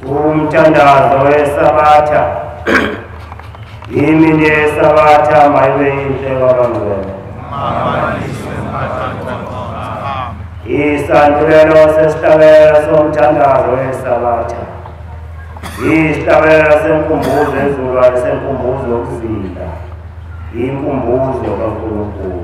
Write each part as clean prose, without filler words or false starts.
umthandazo wesabatha imini yesabatha mayibe yinhle kwabangcwele. Isandulelo sesihlabelo somthandazo wesabatha isihlabelo senkumbuzo ezulwane senkumbuzo yokuzila inkumbuzo kaNkulunkulu.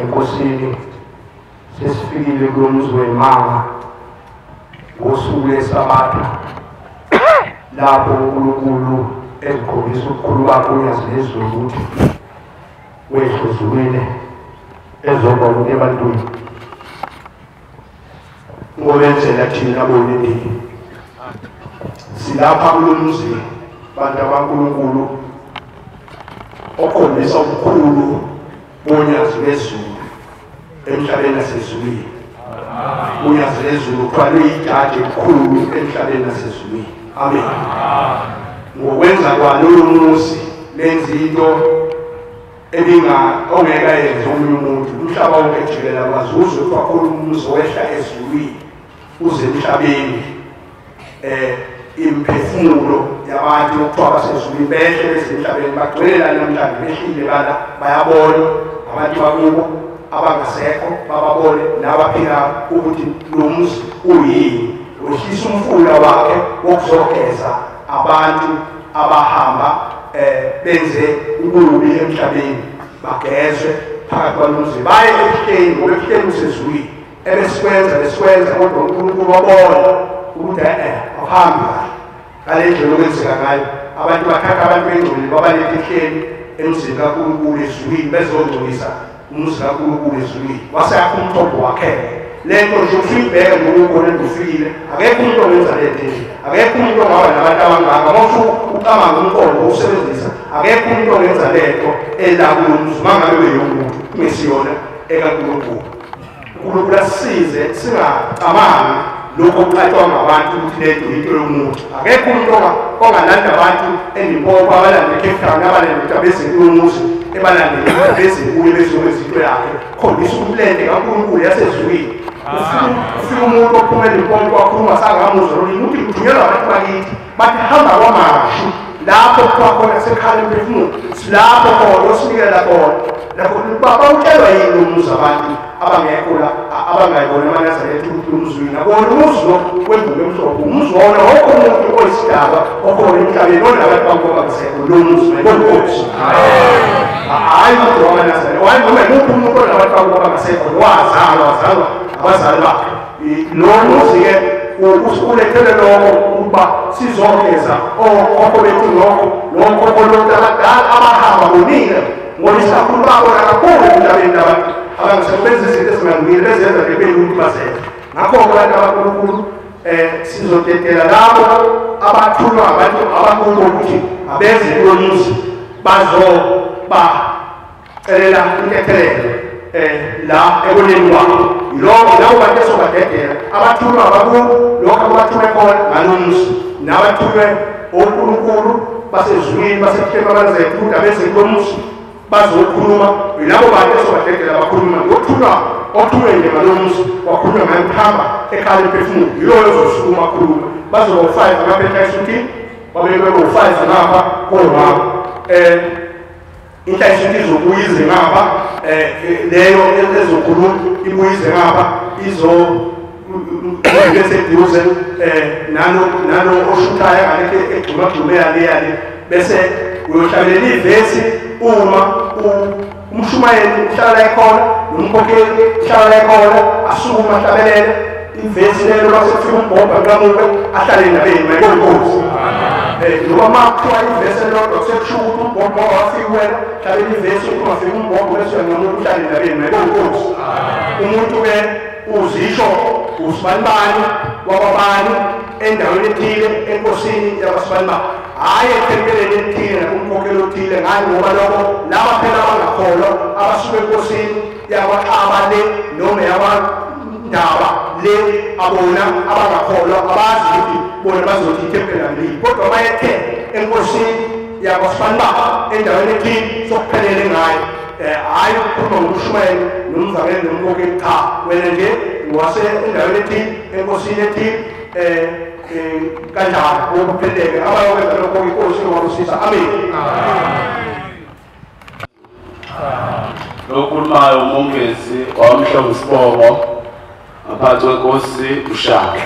Enkosini sesifikile kulomzi wemanga ngosuku lwesabatha lapho uNkulunkulu ezikhombisa ukukhulu bakhe uNyazi Lwezulu ukuthi wehle ezulwini ezoba umuntu ebantwini ngobenzela thina bonini silapha kulomzi bantu baNkulunkulu okhombisa ukukhulu uNyazi Lwezulu emhlabeni nasezulwini. uNyazi Lwezulu kwalo ijaji elikhulu emhlabeni nasezulwini. Amen. Ngokwenza kwalo umuzi lenza into ongeke yenze omunye umuntu umhlaba wonke jikelele kwazuzwe kwakhona umuzi wehla ezulwini uze emhlabeni imphefumulo yabantu okuthiwa basezulwini behle besemhlabeni bagcwele namhlanje behlile bala bayabona abantu bakubo abangasekho bababone nabaphilayo ukuthi lo muzi uyini. Wehlisa umfula wakhe wokuzogeza abantu abahamba benze ububi emhlabeni bagezwe phakathi kwalomuzi baye ebuhleni ngoba ebuhleni usezulwini besikwenza kodwa uNkulunkulu wabona ukuthi awuhambi ngale ndlela okwenzeka ngayo. Abantu bathatha abantu bengcwele babaletha ebuhleni emzini kaNkulunkulu ezulwini bezongcolisa umuzi kaNkulunkulu ezulwini waseyakha umthombo wakhe. Lento nje ufibheke ngokukhona endufikile akekho umuntu ongenza lento nje akekho umuntu ongaba nabantu abangaka mawusuku ucabanga umqondo usebenzisa akekho umuntu ongenza lento elakulo muzi mangabe beyomuntu ngesiyona ekaNkulunkulu. uNkulunkulu asisize singacabangi lokho okuqathwa ngabantu ukuthi lento into yomuntu. Akekho umuntu ongalanda abantu elimpopo abalanda eCape Town abalanda etabezeni yomuzi ebalandela etabezeni bezokwenza into yakhe khombisa umlente kaNkulunkulu yasezulwini. Ufika umuntu ophumela impopo wakhuluma sangamuzwa lolimi uthi kuthunyelwa abantu bakithi bathi hamba kwamashu lapho kwakhona seKhaya lemphefumulo silapho khona osinikela khona lapho baba utshelwa yini umuzi abantu abangekho la abangayibona amaNazaretha ukuthi umuzwini akona umuzi lo wemvume emhlophe umuzi wona wonke umuntu oyisidaba okhona emhlabeni onabantu bangasekho lo muzi ngonkosi hayi umuntu wamaNazaretha hayi noma yimuphi umuntu onabantu bangasekho wazalwa abazali bakhe lo muzi-ke usulethele lokho ukuba sizogeza okhokho bethu nokhokho lonke abadala abahamba bonile ngoba isakhulu babona kakhulu emhlabeni abantu abangasekho benza izinto ezingalungile bezenza bebeli ukuthi bazenze. Ngakho-ke abantu abaNkulunkulu sizotetela labo abathulwa abantu abaNkulunkulu ukuthi abeze kulo muzi bazobacelela intethelelo la ekoneni kwabo yilokho labo bantu esobadedela abathulwa abakubo lokho abathume khona ngalo muzi nabathume oNkulunkulu basezulwini basebuhleni babanzeka ukuthi abeze kulo muzi bazokhuluma yilabo bantu esobadedela bakhuluma ngokuthunywa okuthunywe nje ngalomuzi wakhulunywa ngayo kuhamba ekhaya lemphefumulo yiloyo ozosukuma akhuluma bazoba u-5 amaphetha babekwe u-5 ngapha komama inhlayisweni izobuyize ngapha leyo ezokhuluma ibuyize ngapha izoseduze nalo oshuthayo ngaleke egxumagxume yale bese uyohlabelela ivesi uma umshumayeli uhlala ekhona nomkhokheli uhlala ekhona asukuma ahlabelele ivesi lelo basekufika umbhobha kamuke ahlale endabeni mayibonkosi noma makuthiwa ivesi lodwa sekushuka ukuthi umbhobha wafika wena hlabela ivesi uma fika umbhobha bese uyangamuke uhlale endabeni mayibonkosi umuntu-ke uzisho usibanibani wakwabani endaweni ethile enkosini yakasibanibani hhayi ethempeleni elithile nakumkhokheli othile ngani ngoba lokho laba phela abangakholwa abasuke enkosini yakwaXaba le noma yakwandaba le abona abangakholwa abazi ukuthi bona bazothi ithempela ngiliphi kodwa bayethe enkosini yakwasibanibani endaweni ethile sokuphelele ngayo hhayi ukukhuluma ngomshumayeli nomvakeli nomkhokheli cha wena nje wase endaweni ethile enkosini ethile kanjalo ukuphelele abayokwenza lokho inkosi wakusisa amen lokhulumayo umongezi wamhlongo isibongo ngaphansi kwenkosi uShaka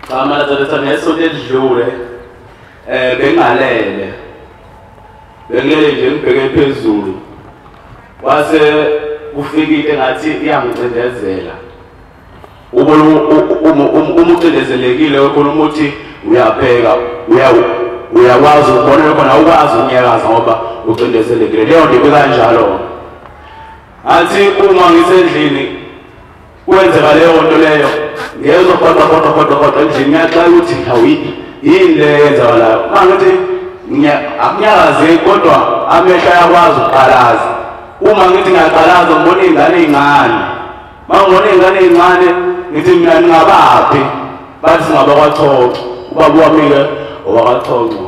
cha manje letha nesonto elidlule bengalele nje ngibheke phezulu wase kufikile ngathi iyangicindezela ubona umucindezelekile ukhuluma ukuthi uyapheka uyakwazi ukubona lokho na ukwazi unyakaza ngoba ucindezelekile leyo nto kanjalo athi uma ngisendlini kwenzeka leyo nto leyo ngezwe kodwa endlini ngiyaxaka ukuthi yini le yenzakalayo mangithi akunyakazi kodwa amehlo ayakwazi ukuqalaza uma ngithi ngiyaqalaza ngibona iy'ngane ey'ncane mangibona iy'ngane ey'ncane ngithi mina ningabaphi bathi singabakwaXhoxho ubaba wami-ke owakwaXhoxho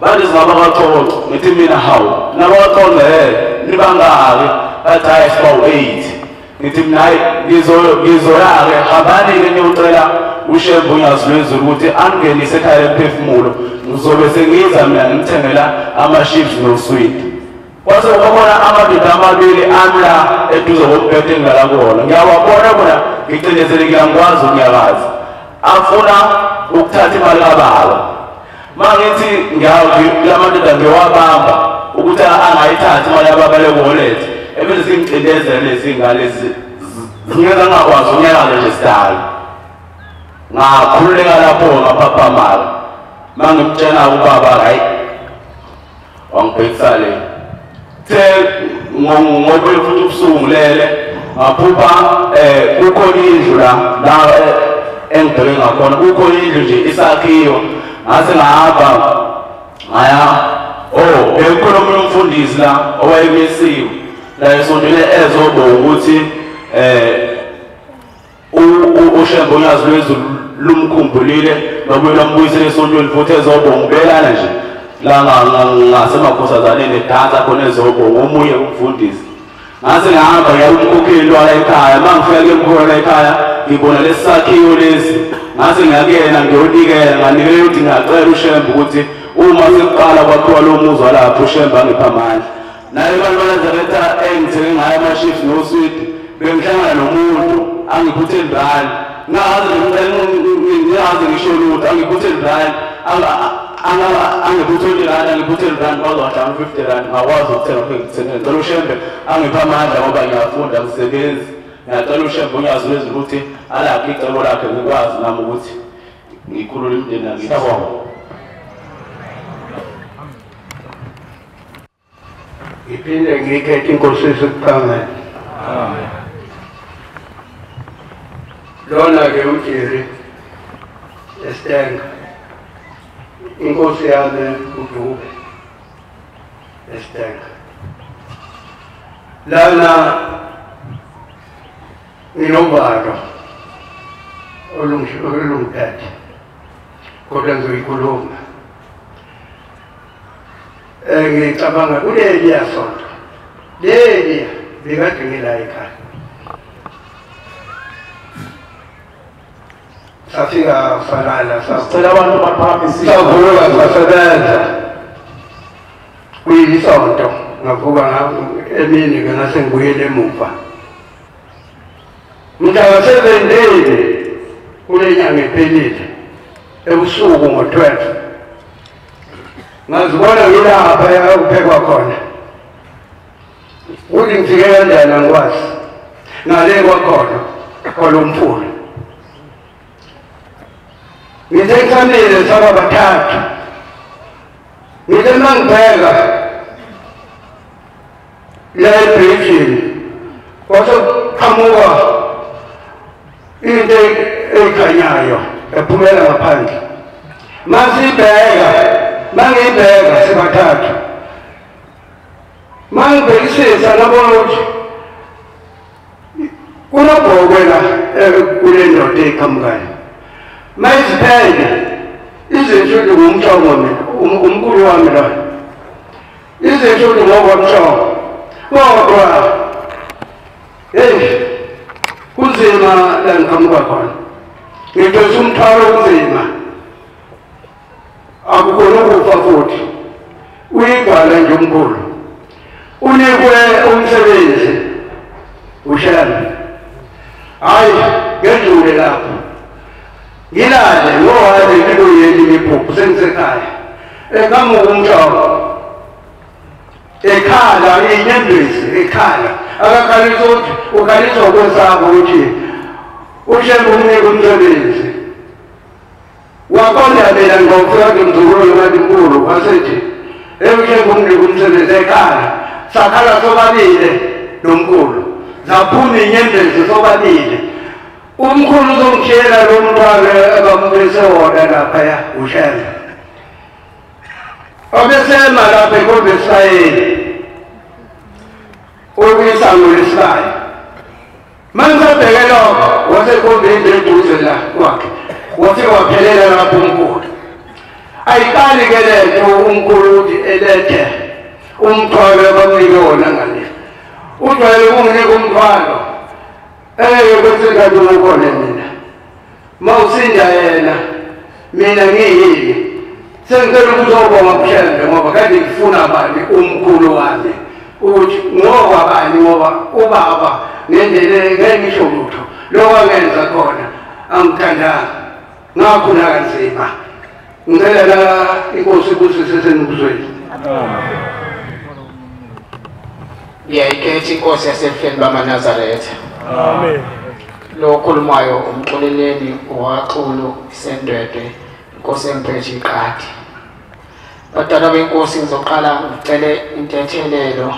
bathi singabakwaXhoxho ngithi mina hawu nabakwaXhoxho nibangaki bathi hayi sibawu-8 ngithi mina hayi ngizoya-ke hambani-ke niyocela uShembe uNyazi Lwezulu ukuthi angenise ekhaya lemphefumulo ngizobe sengiza mina ngimthengela ama-chips noswidi kwase ukubona amadoda amabili amla eduze kombhede engilala kuwona ngiyawabona bona ngicindezelekile angikwazi unyakaza afuna ukuthatha imali kababa mangithi la madoda ngiyowabamba ukuthi angayithathi imali yababa lekuholethe ebese zingicindezele izingane zingenza ngakwazi unyakaza nje sidala ngakhululeka lapho ngaphaphama mangimtshela ubaba hayi wangibhekisa le ngoba futhi ubusungulele ngaphupha kukhona indlu la engibheke ngakhona kukhona indlu nje isakhiwo ngase ngahamba ngaya bekukhona omunye umfundisi la owayemisiwe la esontweni ezobonga ukuthi uShembe uNyazi Lwezulu lumkhumbulile nobuye lambuyisele esontweni futhi ezobonga ubelana nje la ngasemakhosazaneni edansa khona ezobonga omunye umfundisi ngase ngihamba ngiya kumkhokheli wala ekhaya mangifika kumkhokheli ekhaya ngibona lesakhiwo lesi ngase ngiyakena ngiyonikela nganikela ukuthi ngiyacela uShembe ukuthi uma sekuqala kwakhiwa lo muzi walapho uShembe angipha amandla naye abantu banazaretha engithenge ngayo ama-chips noswidi bengihlangana nomuntu angiphuthe ndani ngaze ngisho lutho angiphuthe ndani angiphuthe ndani angiphuthe ndani bazohlanga 50 rand ngakwazi ukuthenga ngithengele ngicela uShembe angipha amandla ngoba ngiyafunda ngisebenzi ngiyacela uShembe uNyazi Lwezulu ukuthi alaphi icebo lakhe ngikwazi nami ukuthi ngikhulule imindeni yakithi iphinde ngikhethe inkosi esikuphangane lona-ke uJeri Estenga inkosi yami uDube Estenga lana nginovalo olungiphethe kodwa ngizoyikhuluma ngicabanga kuleli yasonto leli bekade ngila ekhaya safika falala Sicela abantu baphakamise savuka sasebenza kuyisonto ngavuka emini ke ngase ngibuyele emuva mhla ka-17 kule nyanga ephelile ebusuku ngo-12 ngazibona ngilapha yakuphekwa khona ukuthi ngifike kanjani angikwazi ngale kwakhona kwalomfula ngithe ngisamile saba bathathu ngithe mangibheka la ebridgini kwase qhamuka into ekhanyayo ephumela ngaphandle mangibheka sibathathu mangibhekisisa ngabona ukuthi kunobhokwe la kule ndoda eqhamukayo mayiziphenye izinsuku ngumthongo mina umkhulu wami lo izinsuku ngokwamthongo kodwa kunzima la ngiqhamuka khona ngidonsa umthwalo onzima akukhona ukufa futhi uyigwala nje umkhulu unikwe umsebenzi ushana hayi ngedlule lapho ngilale ngowazi ngiluyeli imiphuphu sengisekhaya ekamuka umthwalo ekhala inyembezi ekhala akakhalisa ukuthi ukhalisa ukwesaba ukuthi ushembe umnike umsebenzi waqonda mina ngofika ngimzukulu kaNkulunkulu wasethi ushembe umnike umsebenzi ekhala sakhala sobabili nomkhulu zaphuma inyembezi sobabili umkhulu uzongishela lo mntwana abambese wona laphaya ushembe obesema lapha eKobesayeni okuyisango lesibayo mangisabheke lokho wasekombeni eduze la kwakhe wafika waphelela lapho umkhulu ayikali ke lento umkhulu ukuthi elethe umthwalo abamnike wona ngale ujwayele ukunginika umthwalo bese ngathi ukhona mina mawusinda yena mina ngiyini sengicela ukuzobonga kushembe ngoba kade ngifuna bani umkhulu wami ukuthi ngoba bani ngoba ubaba ngendlela ngengisho lutho lokho angenza khona angithandanga ngakhula kanzima ngicela la inkosi ibusise senibuzweni ngiyayikhetha inkosi yasefeni bamaNazaretha Amen. lo okhulumayo umxoleleli waxulu isendwedwe inkosi engiphethe iqadi badala benkosi ngizoqala ngicele intethelelo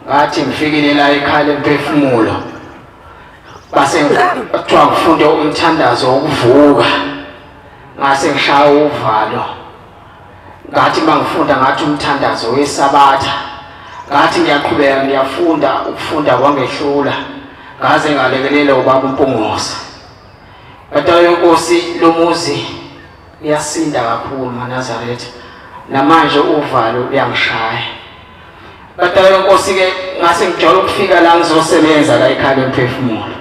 ngathi ngifikile la ekhaya lemphefumulo base kuthiwa ngifunde umthandazo wokuvuka ngase ngishaya uvalo ngathi mangifunda ngathi umthandazo wesabatha ngathi ngiyaqhubeka ngiyafunda ukufunda kwangehlula ngaze ngalekelela ubaba uMpungosa badala benkosi lomuzi liyasinda kakhulu maNazaretha namanje uvalo luyangishaya badala benkosi ke ngase ngijwayele ukufika la ngizosebenza la ekhaya lemphefumulo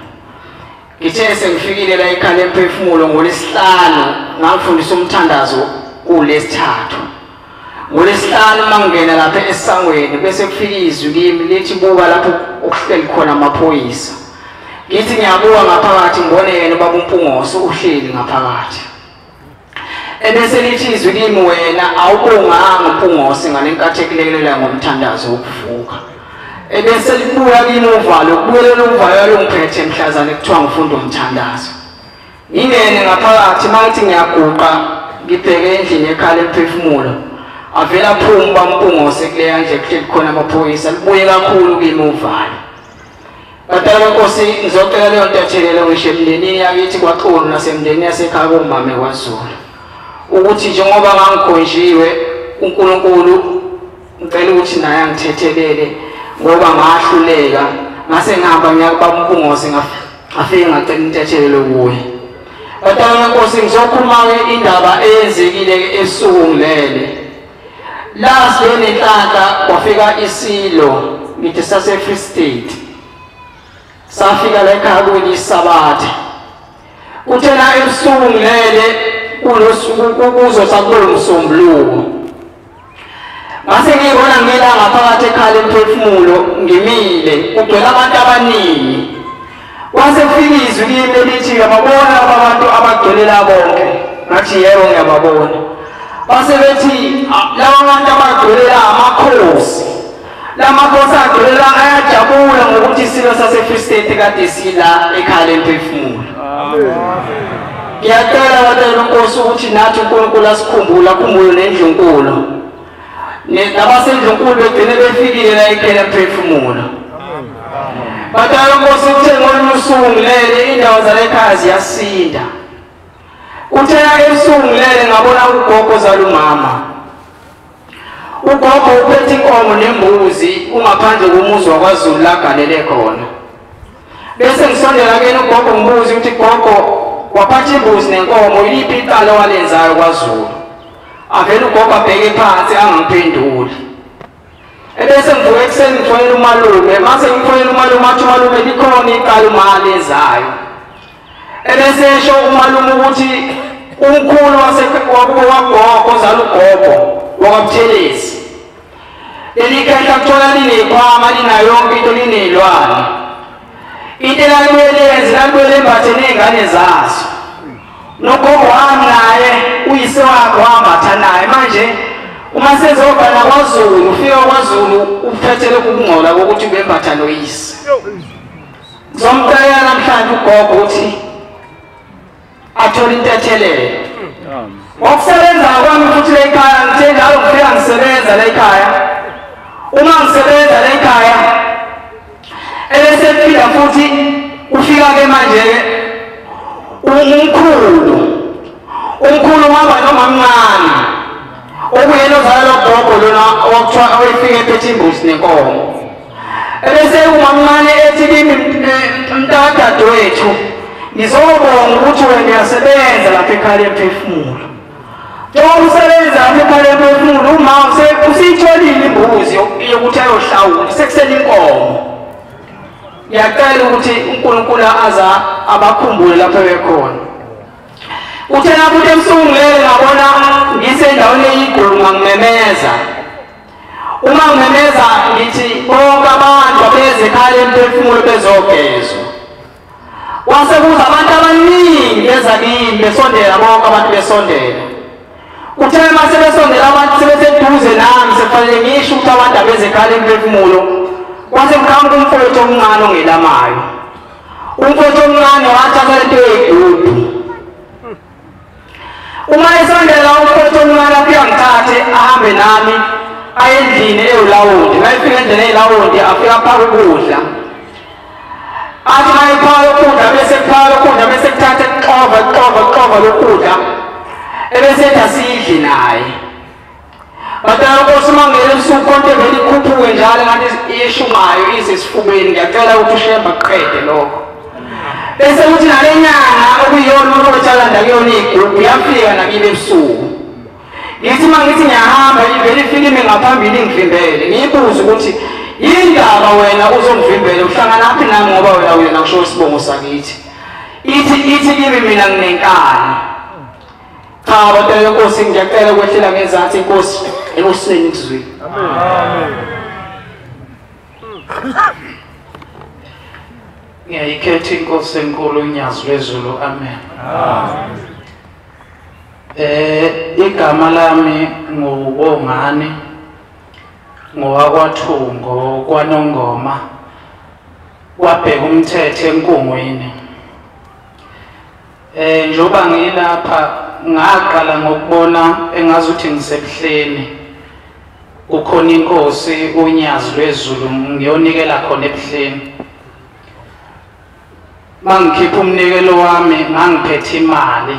ngithe sengifikile la ekhaya lemphefumulo ngolesihlanu ngangifundisa umthandazo kulesithathu ngolesihlanu mangena lapha esangweni bese kufika izwi kimi lithi buka lapho okuhleli khona amaphoyisa ngithi ngiyabuka ngaphakathi ngibone yena ubaba uMpungosa uhleli ngaphakathi ebese lithi izwi kimi wena awubonganga uMpungosa ngalenkathi ekulekelela ngomthandazo wokuvuka ebese libuya kimi uvalo kubuyelela uvalo longiphethe emhlazane kuthiwa ngifunda umthandazo ngingene ngaphakathi mangithi ngiyaguqa ngibheke endlini ekhaya lemphefumulo avela phuma ubaba uMpungosa kuleya nje kuhleli khona amaphoyisa libuye kakhulu kimi uvalo badala benkosi ngizocela leyo ntethelelo ngisho emndenini yakithi kwaXolo nasemndenini yasekhaya komama kwaZulu ukuthi njengoba ngangikhonjiwe uNkulunkulu ngicela ukuthi naye angithethelele ngoba ngahluleka ngase ngihamba ngiyakubaba uMpungosa ngafike ngacela intethelelo kuye badala benkosi ngizokhuluma indaba eyenzekile esuku ngilele last yenenhlanhla kwafika isilo ngithi sase Free State safika la ekhaya kuyisabata kuthena ebusuku ngilele kuzo sakulo msombuluko mase ngibona ngila ngaphakathi ekhaya lemphefumulo ngimile kugcwele abantu abaningi kwase kufika izwi kimi lithi yababona abantu abagcwelela bonke ngathi yebo ngiyababona base bethi laba bantu abagcwelela amakhosi lamakhosi agcwelela ayajabula ngokuthi isilo sase Free State kade sila ekhaya lemphefumulo. Ngiyacela abantu benkosi ukuthi nathi uNkulunkulu asikhumbule akhumbule nendlunkulu nabasendlunkulu begcine befikile la ekhaya lemphefumulo. Batala Nkosi uthe ngolunye usuku ngilele indawo zala ekhaya ziyasinda. Kuthena ebusuku ngilele ngabona ugogo zalumama. Ugogo uphethe inkomo nembuzi ungaphandle komuzi wakwaZulu la galele khona. Bese ngisondela kena ugogo ngibuza ukuthi gogo waphatha imbuzi nenkomo yiphi icala walenzayo kwaZulu. Avela ugogo abheke phansi angiphenduli. Ebese ngivuka ekuseni ngitholela umalume mase ngitholela umalume athi umalume likhona icala umali ezayo. Ebese esho umalume ukuthi umkhulu wagogo zala ugogo wakabuthelezi lelikhehla kuthola linekhwama linayo yonke into linelwane into elaluyelenzi laluye lembathe ney'ngane zazo nogogo wami naye uyise wakhe wambatha naye manje uma sezoba nakwaZulu ufika kwaZulu uphethele ukungcola kokuthi bembatha noyise ngizomcela namhlanje ugogo ukuthi athole intethelelo ngokusebenza kwami futhi la ekhaya ngithe njalo ngifika ngisebenza la ekhaya uma ngisebenza la ekhaya ebese kufika futhi ufika-ke manje umkhulu waba noma mncane okuyena ozala logogo lona okuthiwa oyifika ephethe imbuzi nenkomo ebese umamncane ethi kimi mntakadadewethu ngizobonga ukuthi wena uyasebenza lapha ekhaya lemphefumulo njengoba usebenza lapha ekhaya lemphefumulo uma usiyitholile imbuzi yokuthi ayohlawula sekusele inkomo ngiyacela ukuthi uNkulunkulu aza abakhumbule lapho bekhona uthena futhi ebusuku ngilele ngabona ngisendaweni eyigulu ngangimemeza uma ngimemeza ngithi bonke abantu abeze ekhaya lemphefumulo bezogezwa wase kuza abantu abaningi beza kimi besondela bonke abantu besondela uthena mase besondela abantu sebeseduze nami sekufanele ngisho ukuthi abantu abeze ekhaya lemphefumulo kwase kukhamba umfowethu omncane ongelamayo umfowethu omncane wathatha lento eyigudu uma esondela umfowethu omncane afika ngithathe ahambe nami aye endlini eyolawundi mayefika endlini eyolawundi afika phaka ukudla athi mayephaka ukudla bese kuphaka ukudla bese kuthatha kuxova lokudla ebese ethi asidle naye batala Nkosi uma ngele ebusuku konke vele ikhuphuke njalo ngathi iyeshunqayo ize esifubeni ngiyacela ukuthi ushemba kuqede lokho bese kuthi nale nyanga okuyiyona umfowethu alanda kuyona igrupu yafika nakile ebusuku ngithi uma ngithi ngiyahamba ivele ifilime ngaphambili ingivimbele ngiyibuze ukuthi yindaba wena uzongivimbele uhlangana aphi nami ngoba wena uyena kusho isibongo sakithi ithi kimi mina nginenkani cha batala Nkosi ngiyacela ukwehlela ngezansi Nkosi ekosini kuzwini amen ngiyayikhetha inkosi enkulu uNyazi Lwezulu amen igama lami nguBongani ngowakwaThungo kwaNongoma wabheka umthetho enkungwini njoba ngilapha ngaqala ngokubona engazuthi ngisebuhleni kukhona inkosi uNyazi Lwezulu ngiyonikela khona ebuhleni mangikhipha umnikelo wami ngangiphethe imali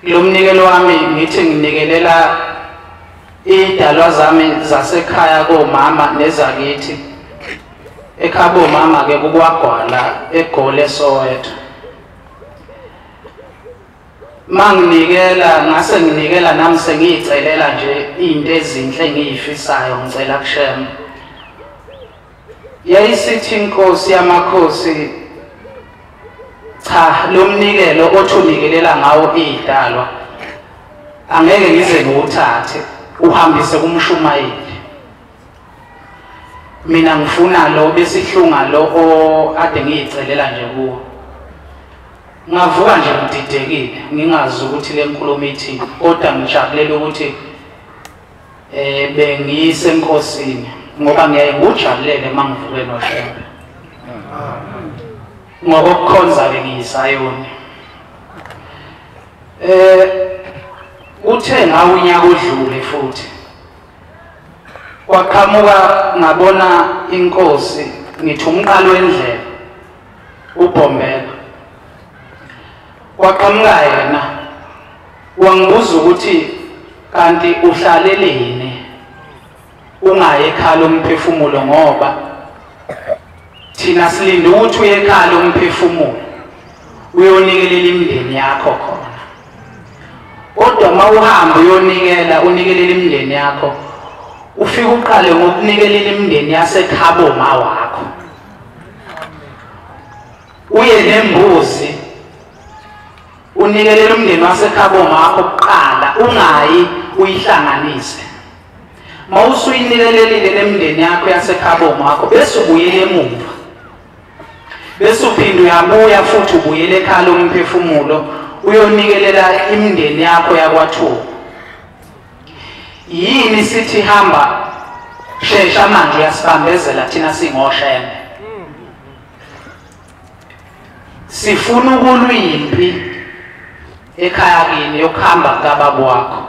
lo mnikelo wami ngithi nginikelela idalwa zami zasekhaya komama nezakithi ekhaya bomama ke kukwagwala eGoli eSoweto manginikela ngase nginikela nami sengiyicelela nje into ezinhle engiyifisayo ngicela kushema yayisithi inkosi yamakhosi cha lo mnikelo othunikelela ngawo idalwa angeke ngize ngiwuthathe uhambise kumshumayeli mina ngifuna lo besihlunga lo ade ngiyicelela nje kuwo ngavuka nje ngididekile ngingazi ukuthi le nkulumo ithini kodwa ngijabulela ukuthi bengisenkosini ngoba ngiyaye ngujabulele mangivuke noshembe ngoba ukukhonza bengiyisayoni uthe ngawo unyaka odlule futhi kwaqhamuka ngabona inkosi ngithi umqalo wendlela uBhombela kwaqhamuka yena wangibuza ukuthi kanti uhlaleleni ungaye ekhaya lomphefumulo ngoba thina silinde ukuthi uye ekhaya lomphefumulo uyonikelela imindeni yakho khona kodwa mawuhamba uyonikela unikelela imindeni yakho ufike uqale ngokunikelela imindeni yaseKhaboma wakho uye nembuzi unikelela umndeni waseKhaboma wakho kuqala ungayi uyihlanganise mawusuyinikelelile lemndeni yakho yaseKhaboma wakho bese ubuyele emuva bese uphinde uyabuya futhi ubuyele ekhaya lomphefumulo uyonikelela imindeni yakho yakwaThuku yini sithi hamba shesha manje uyasibambezela thina singoshembe sifuna ukulwimpi ekhaya kini yokuhamba kababa wakho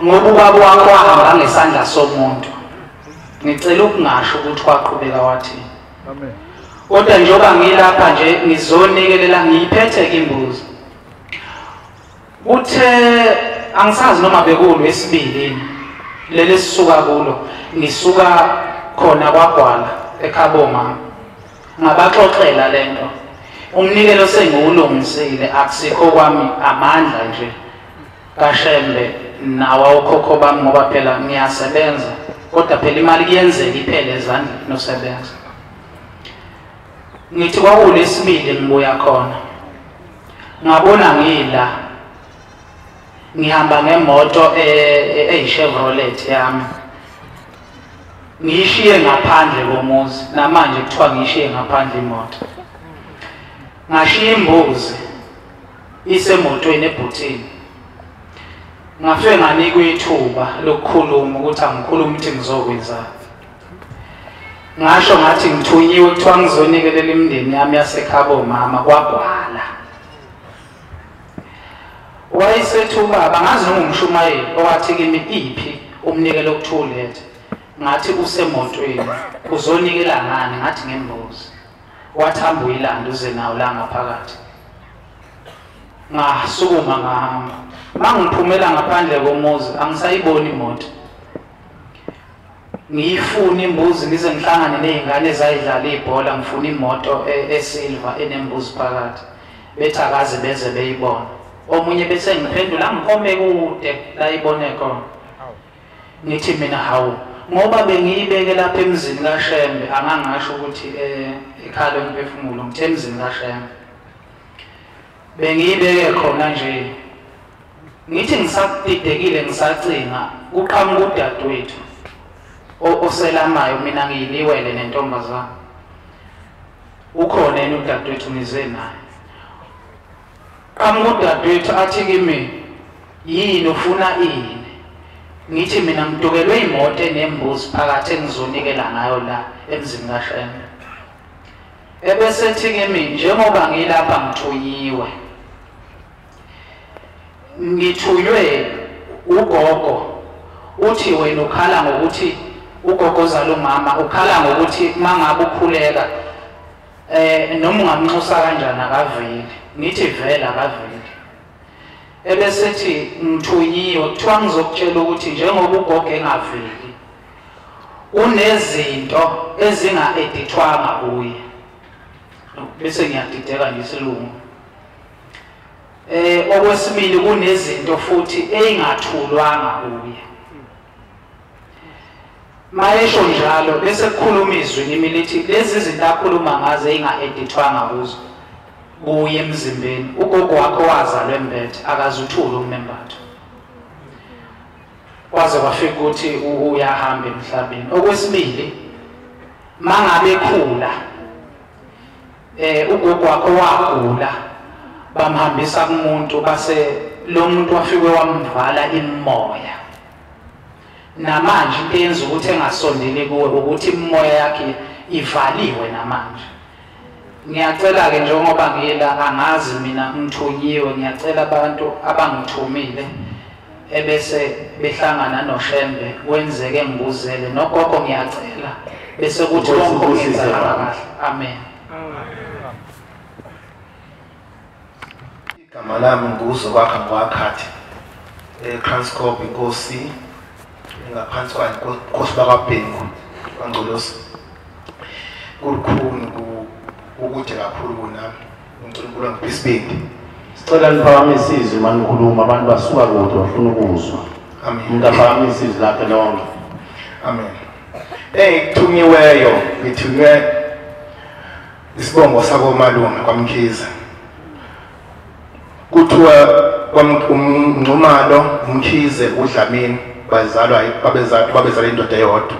ngoba ubaba wakho wahamba ngesandla somuntu ngicela ukungasho ukuthi kwaqhubeka wathini amen kodwa njengoba ngilapha nje ngizonikelela ngiyiphethe imbuzi uthe angisazi noma bekulwesibili leli sisuka kulo ngisuka khona kwaGwala eKhaboma ngabaxoxela lento umnikelo sengiwulungisile akusikho kwami amandla nje kashembe nawa ukhokho bami ngoba phela ngiyasebenza kodwa phela imali kuyenzeka iphele ezandleni nosebenza ngithi kwakulesibili ngibuya khona ngabona ngila ngihamba ngemoto eyiChevrolet yami ngiyishiye ngaphandle komuzi namanje kuthiwa ngiyishiye ngaphandle imoto ngashiya imbuzi isemotweni ebhuthini ngafike nganikwa ithuba lokukhuluma ukuthi angikhuluma ukuthi ngizokwenza ngasho ngathi ngithunyiwe kuthiwa ngizonikelela imindeni yami yaseKhaboma kwaGwala wayesethi ubaba ngazi noma umshumayeli owathi kimi iphi umnikelo okuthulethe ngathi usemotweni uzonikela ngani ngathi ngembuzi wathamba uyilanda uze nawo la ngaphakathi ngasukuma ngahamba mangiphumela ngaphandle komuzi angisayiboni imoto ngiyifuna imbuzi ngize ngihlangane nezingane ezayidlala ibhola ngifuna imoto esilver enembuzi phakathi bethi akaze beze beyibona omunye bese ngiphendula ngikome kude la ibone khona nithi mina hawu ngoba bengiyibeke lapha emzini kaShembe angangasho ukuthi ekhaya lomphefumulo ngithe emzini kaShembe bengiyibeke khona nje ngithi ngisaqidekile ngisacinga kuqhamuka udadewethu oselamayo mina ngiyiliwele nentombazana ukhona yena udadewethu ngize naye qamuka udadewethu athi kimi yini ufuna ini ngithi mina ngidukelwe imoto enembuzi phakathi engizonikela ngayo la emzini kaShembe ebese ethi kimi njengoba ngilapha ngithunyiwe ngithunywe ugogo uthi wena ukhala ngokuthi ugogo zalo umama ukhala ngokuthi mangabe ukhuleka noma ungamnxusa kanjani akaveli nithi vela akaveli ebese ethi ngithunyiwe kuthiwa ngizokutshela ukuthi njengoba ugogo engaveli unezinto ezinga-edithwanga kuye bese ngiyadideka ngesilungu Okwesibili kunezinto futhi eyingathulwanga kuye. Mayesho njalo bese kukhuluma izwi imilithi lezi zinto akhuluma ngazo eyinga-edithwanga kuzo kuye emzimbeni. Ugogo wakho wazalwa embethe akazuthula umembatho. Kwaze kwafika ukuthi uyahamba emhlabeni. Okwesibili mangabe ekhula ugogo wakho wagula bamhambisa kumuntu base lo muntu wafike wamvala imimoya. Namanje into yenza ukuthi engasondeli kuwe ukuthi imimoya yakhe ivaliwe namanje. Ngiyacela ke njengoba ngiyela angazi mina ngithunyiwe, ngiyacela abantu abangithumile ebese behlangana noShembe wenzeke ngibuzele nogogo ngiyacela bese kuthi konke kuyenzeka kahle. Amen. Igama lami nguzo kwakha ngwakhathi eTranscorp inkosi ngaphansi kwaNkosi bakwaBhengu kwaNgcolosi. Kukhulu ukuthi kakhulu kunami uNkulunkulu angiphe isibindi. Sicela niphakamise izwi manikhuluma abantu basuka kude bafuna ukuzwa. Amen. Ngiphakamise izwi lakhe lonke. Amen. Ngithunyiweyo ngithunywe isibongo sakomalume kwaMkhize. Kuthiwa uNcumalo uMkhize uDlamini babezala indoda eyodwa.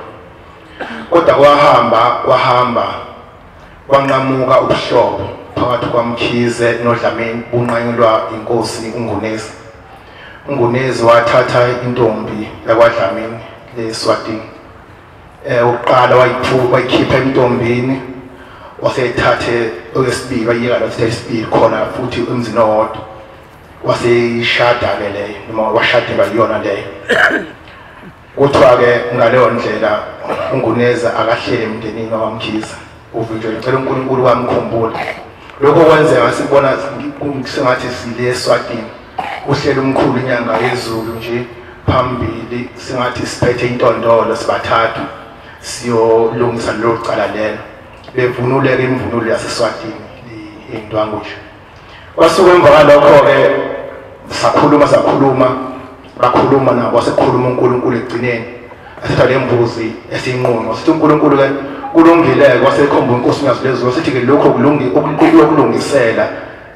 Kodwa kwahamba kwanqamuka ubuhlobo phakathi kwaMkhize noDlamini bunqanyulwa inkosi uNgunezi. uNgunezi wathatha intombi yakwaDlamini leSwatini. Uqala wayikhipha intombini waseyithathe okwesibili wayiyeka lo sibili khona futhi emzini owodwa. Waseyishada ke leyo noma washadela yona leyo. Kuthiwa ke ngaleyo ndlela uNguneza akahlele emndenini waMkhize. Uvinjwe ngicela uNkulunkulu wamkhumbula. Lokho kwenzeka sibona sengathi sile eSwatini. Uhlelo umkhulu inyanga yezulu nje phambili singathi siphethe intondolo sibathathu siyolungisa lo cala lelo. Bevunule ke imvunulo yaseSwatini indwangu nje. Kwasuka emva kwalokho ke bakhuluma nabo wasekhuluma uNkulunkulu egcineni. Asitha lembuzi esiyinqono sithi uNkulunkulu ke kulungile kwasekhomba uNkosi uNyazi Lwezulu sithi ke lokho ukulungisela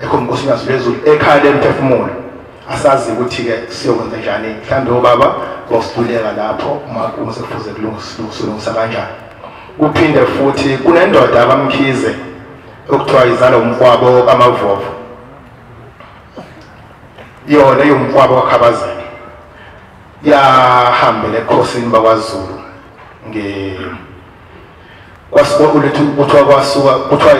ekhomba uNkosi uNyazi Lwezulu ekhaya lemphefumulo. Asazi ukuthi ke siyokwenza njani mhlambe obaba bosituleka lapho uma sekufuze kulungisa kanjani. Kuphinde futhi kunendoda kaMkhize okuthiwa izalo umfowabo kaMavovo. Yona yumfowabo kaKhabazeni. Yahambela ekhosini bakwaZulu kuthiwa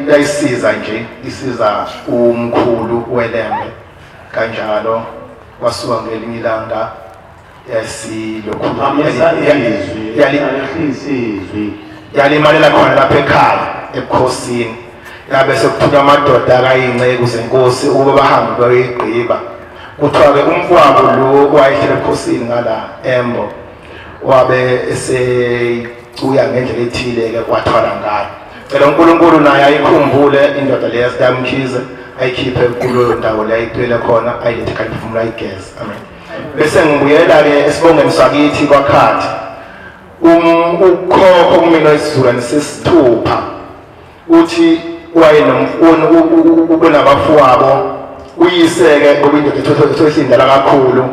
yayisiza nje isiza umkhulu welembe kanjalo kwasuka ngelinye ilanga yalimalela khona lapha ekhaya ebukhosini. Yabe sekuthunywa amadoda akayinceku zenkosi ukuba bahambe bayigqiba. Kuthiwa ke umfowabo lo wayehlele ebukhosini ngala Embo wabe esecuya ngendlela ethile ke kwathwala ngayo. Cela uNkulunkulu naye ayikhumbule indoda leyo yaMkhize ayikhiphe kulo ndawo la ayithwele khona ayilethe ekhaya lemphefumulo ayigeze. Amen. Bese ngibuyela ke esibongeni sakithi kwaKhathi. Ukhokho kumina wesiZulu sesithupha uthi ubenabafowabo uyiseke ngoba indoda ethosindala kakhulu.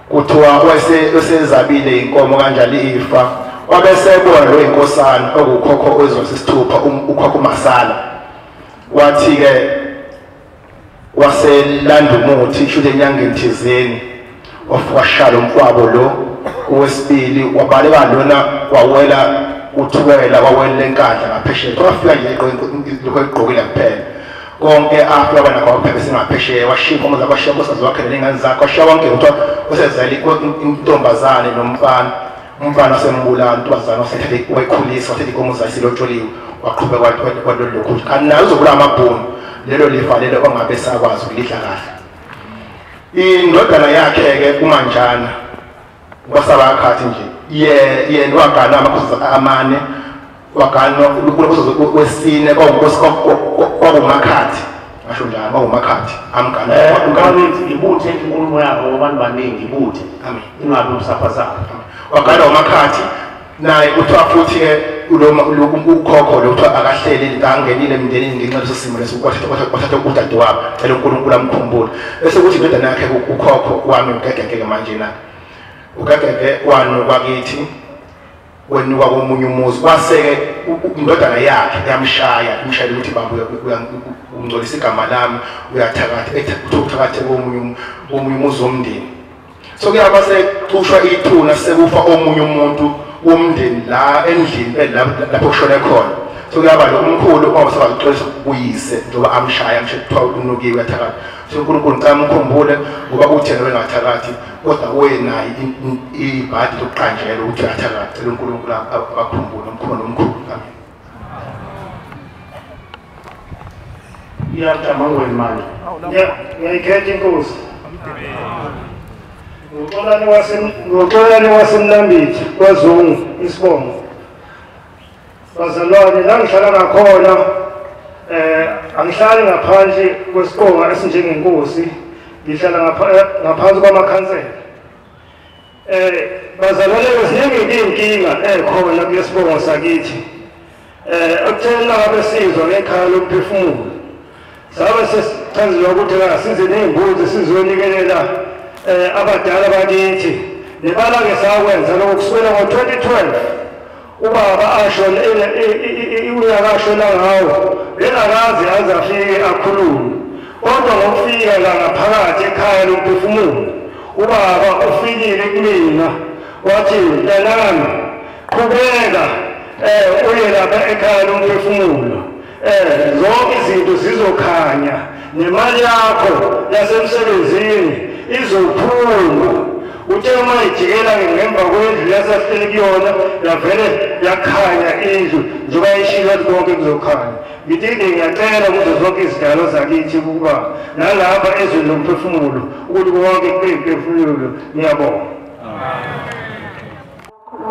Kuthiwa wayesezabile inkomo kanjalo ifa wabesebona lo inkosana okukhokho wezosithupha ukhokho uMasala. Wathi ke waselanda umuthi isho enyangeni thizeni wafashala umfowabo lo. Owesibili wabaleka lona wawela uthukela wawela enkandla ngaphesheya. Wafika nje lokho egqokile kuphela konke afika abanakho waphephe singaphesheya washiya inkomo zakwashiya inkosi wakhe nengane zakhe washiya konke kuthiwa usezali intombazane nomfana. Umfana wasembulala intwazana wasethatha wayikhulisa wathatha inkomo zakhe silotsholiwe waqhubeka kwalokho kanti nayo uzokula amabhunu lelo lifa lelo ongabe sakwazi ukulidla kahle. Indodana yakhe ke uManjana kwasabakhathi nje yena wagana amakhosi amane wagana uNkulunkulu wesine kwaNkosi kwakuMakhathi ngasho njalo bawumakhathi amgana Ukathi ibuthe inkulumo yakho ngobantu baningi ibuthe. Amen. Ingabe usaphaza. Wagala umakhathi naye kuthiwa futhi-ke ukhokho lo kuthiwa akahleli angenile emndenini ngenxa yaleso simo leso wathatha udade wabo cela uNkulunkulu amkhumbule bese kuthi indodana yakhe ukhokho wami ugegeke manje na ugegeke wanu kwakithi wenuka komunye umuzi kwaseke indodana yakhe yamshaya imshayela ukuthi baba ungcolisa igama lami uyathakatha uthakathi komunye umuzi womndeni so kuyaba sekucushwa ithuna sekufa omunye umuntu womndeni la endlini lapho kushone khona so kuyaba lo umkhulu owasebaqolisa kuyise njoba amshaya amshethwa unukiwe uyathakatha so uNkulunkulu ngicela umkhumbule ngoba uthena wengathakathi kodwa wena ibhadi lokuqanjela ukuthi uyathakatha cela uNkulunkulu akukhumbule umkhono omkhulu amen Iyajamangweni manje. Ngiyayikhetha inkosi. Ngoxolani wasemlambithi kwaZulu isibongo. Bazalwane la ngihlala ngakhona angihlali ngaphandle kwesiqonga esinjengenkosi ngihlala ngaphansi kwamakhansela. Bazalwane ziningi inkinga ekhona kulesibongo sakithi. Ekutheni ngabe sizwa ngekhaya lemphefumulo. Sabe sesichazelwa ukuthi asize nezimbuzi sizonikelela abadala bakithi nebala-ke sakwenza lokho kusukela ngo-2012 ubaba ashona unyaka ashona ngawo bengakazi aze afike akhulume kodwa ngokufika la ngaphakathi ekhaya lomphefumulo ubaba ufikile kumina wathi mntanami qhubeka uye lapha ekhaya lomphefumulo zonke izinto zizokhanya nemali yakho yasemsebenzini izophuma uthe uma ijikela ngemva kwendlu yasahleli kuyona yavele yakhanya indlu njengoba ishilo konke kuzokhanya ngithinde ngiyacela kuzo zonke izidalo zakithi ukuba nalapha ezweni lomphefumulo ukuthi konke kuyimphefumulo ngiyabonga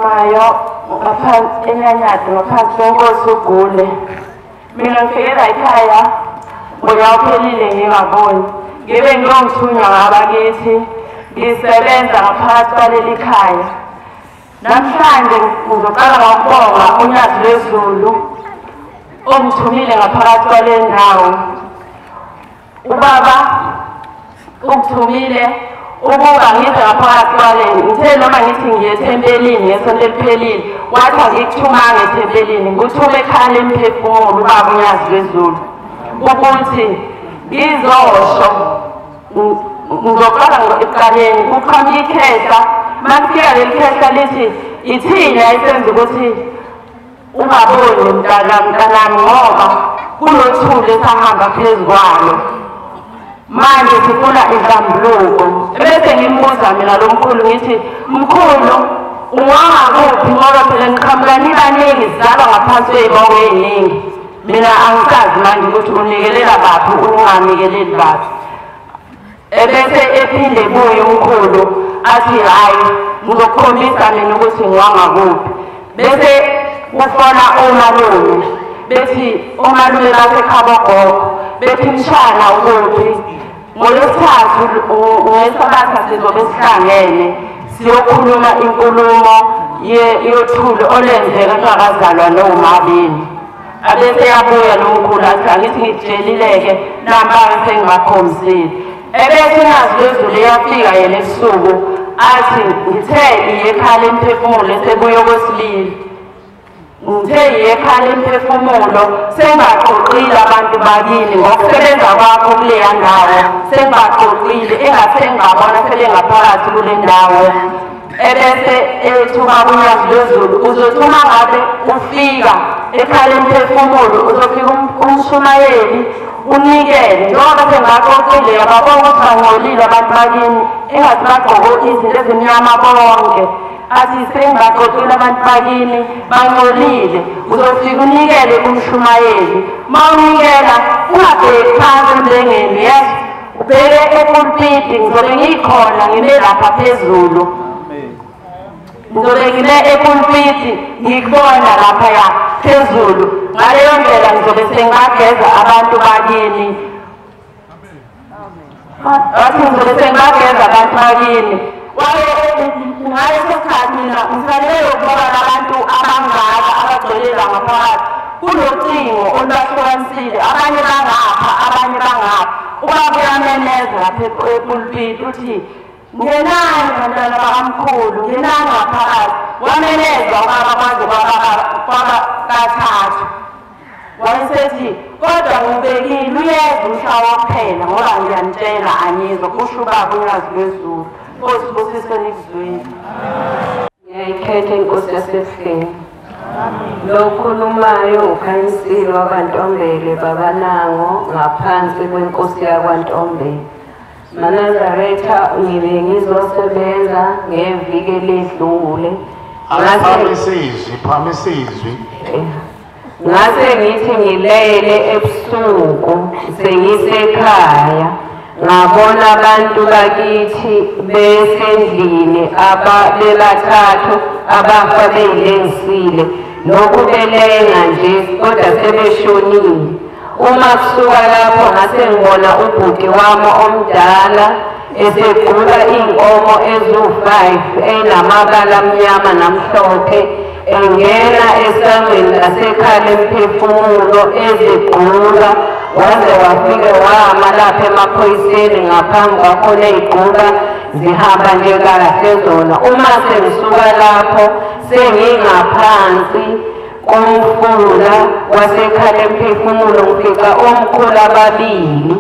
mayo ngaphansi enyanyati ngaphansi kwenkosi ugule mina ngifikela ekhaya ngoba uphelile ngingaboni ngibe ngiyongithunywa ngabakithi ngisebenza ngaphakathi kwaleli khaya namhlanje ngizoqala ngokubonga uNyazi Lwezulu ongithumile ngaphakathi kwale ndawo ubaba ungithumile ukuba ngize ngaphakathi kwale ngithe noma ngithi ngiye ethempelini ngesonto eliphelile wathi angikuthumanga ethempelini ngithume ekhaya lemphefumulo ubaba uNyazi Lwezulu ukuthi ngizosho ngizoqala ekuqaleni kuqhamuka ikhehla makufika leli khehla lithi ithina esenza ukuthi ungaboni mntanami ngoba kunothuli esahamba phezu kwalo manje sifuna izambuluko bese ngimbuza mina lo mkhulu ngithi mkhulu ungangakuphi ngoba phela ngiqhamuka nibaningi sizalwa ngaphansi kwey'bongo ey'ningi mina angisazi manje ukuthi unikelela baphi unganikeleli baphi ebese ephinde kuye umkhulu athi hayi ngizokukhombisa mina ukuthi ngiwangakuphi bese kufona omalume bethi omalume baseKhabogogo bethi mshana ukuphi ngolwesithathu ngesabatha sizobe sihlangene siyokhuluma inkulumo yothuli olenzeka kungakazalwa nomabini abese yabuya lo mkhulu athi angithi ngikutshelile-ke nampa-ke sengibakhombisile ebese uNyazi Lwezulu yafika yena ebusuku athi ngithe iye ekhaya lemphefumulo esebuye okwesibili ngithe iye ekhaya lemphefumulo sengibaqoqile abantu bakini ngokusebenza kwakho kuleya ndawo sengibaqoqile engathi ngingabona sele ngaphakathi kule ndawo ebese ethuka uNyazi Lwezulu uzothuma ngabe ufika ekhaya lemphefumulo uzofika umshumayeli unikele njengoba sengaqoqile yababona ukuthi bangcolile abantu bakini engathi bagqoke izinto ezimnyama bonke athi sengibaqoqile abantu bakini bangcolile uzofika unikele kumshumayeli ma unikela ungabheki phansi emlengeni yazi ubheke epulpiti ngizobe ngikhona ngime lapha phezulu ngizobe ngime epulpiti ngikubona laphaya phezulu ngaleyo ndlela ngizobe sengibageza abantu bakini wathi ngizobe sengibageza abantu bakini. Ngaleso sikhathi mina ngifanele ukubona abantu abangaka abagcwele ngaphakathi kunocingo olwahlukanisile, abanye bangapha abanye bangapha. Ubaba uyameneza lapha epulpiti uthi ngenani bantwana bakamkhulu, ngenani ngaphakathi. Wamenezwa ubaba kwaze kwaba kathathu. Wayesethi kodwa ngibekile uyeza umhla wokuphela ngoba ngiyanitshela anyizwa kusho ubaba uNyazi Lwezulu. Nkosi busise nikuzweni. Ngiyayikhetha inkosi yasehleni. Lokhulumayo ukhanyisile wakwaNtombele babanango ngaphansi kwenkosi yakwaNtombele. Manazaretha ngibe ngizosebenza ngeviki eledlule. Phamisizwi. Ngase ngithi ngilele ebusuku sengisekhaya ngabona abantu bakithi besendlini bebathathu abafa beyilengisile nokubelenga nje kodwa sebeshonile. Uma kusuka lapho ngase ngibona ubhuti wami omdala esegqula iy'nkomo eziwu-5 enamabala amnyama namhlophe engena esangweni lasekhaya lemphefumulo ezigqula waze wafike wama lapha emaphoyiseni ngaphambi kwakhona ey'gquba zihamba nje kahle zona. Uma sengisuka lapho sengingaphansi komfula wasekhaya lemphefumulo ngifica omkhulu ababili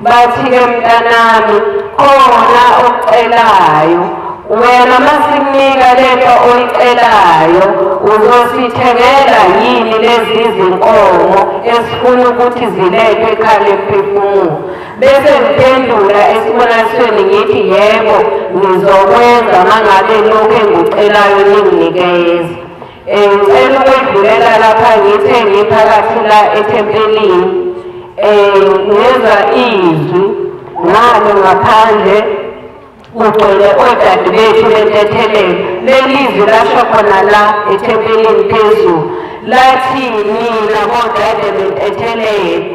bathi-ke mntanami khona okucelayo, wena masikunika lento oyicelayo uzosithengela yini lezi zinkomo esifuna ukuthi zilethwe ekhaya lemphefumulo. Bese ngiphendula esibonakalisweni ngithi yebo ngizokwenza mangabe lokhu engikucelayo ninginikeze. Ngicela ukwedlulela lapha ngithe ngiphakathi la ethempelini ngezwa izwi ngalo ngaphandle kugcwele odade bethu bentethelelo. Leli izwi lasho khona la ethempelini phezu lathi nina bodade bentethelelo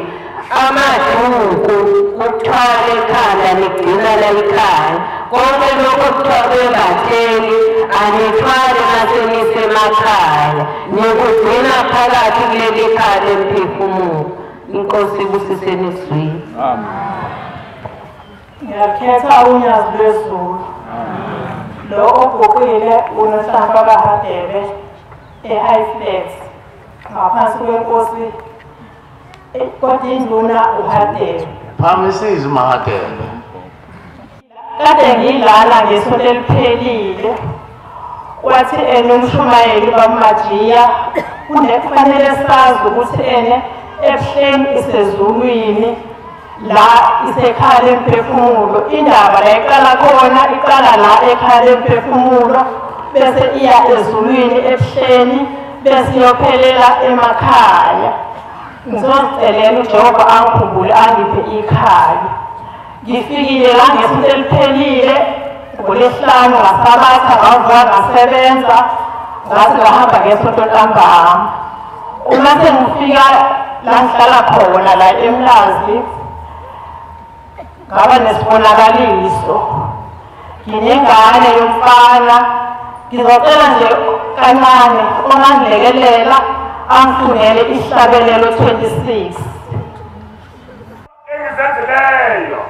amaduku ukuthwala ekhanda nigcina la ekhaya, konke lokhu okuthwalwe batsheli anithwale nasenisemakhaya nikugcina phakathi kuleli khaya lemphefumulo. Inkosi ibusise nezwini. Ngiyakhetha uNyazi Lwezulu. Lo oguqile uNhlanhla kaHadebe eHighflex ngaphansi kwenkosi kodwa induna uHadebe. Phamisizwi maHadebe. Kade ngilala ngesonto eliphelile wathi umshumayeli bamajiya kufanele sazi ukuthi ebuhleni isezulwini la isekhaya lemphefumulo. Indaba la iqala khona iqala la ekhaya lemphefumulo bese iya ezulwini ebuhleni bese iyophelela emakhaya. Ngizocelela uJehova angikhumbule angiphe ikhaya. Ngifikile la ngesonto eliphelile ngoLwesihlanu ngasabatha ngavuka ngasebenza ngase ngahamba ngesonto ntambama. Uma sengifika la ngihlala khona la eMlazi ngaba nesibonakaliso nginengane yomfana. Ngizocela nje kancane ongangilekelela angifundele isihlabelelo 26 engizenzileyo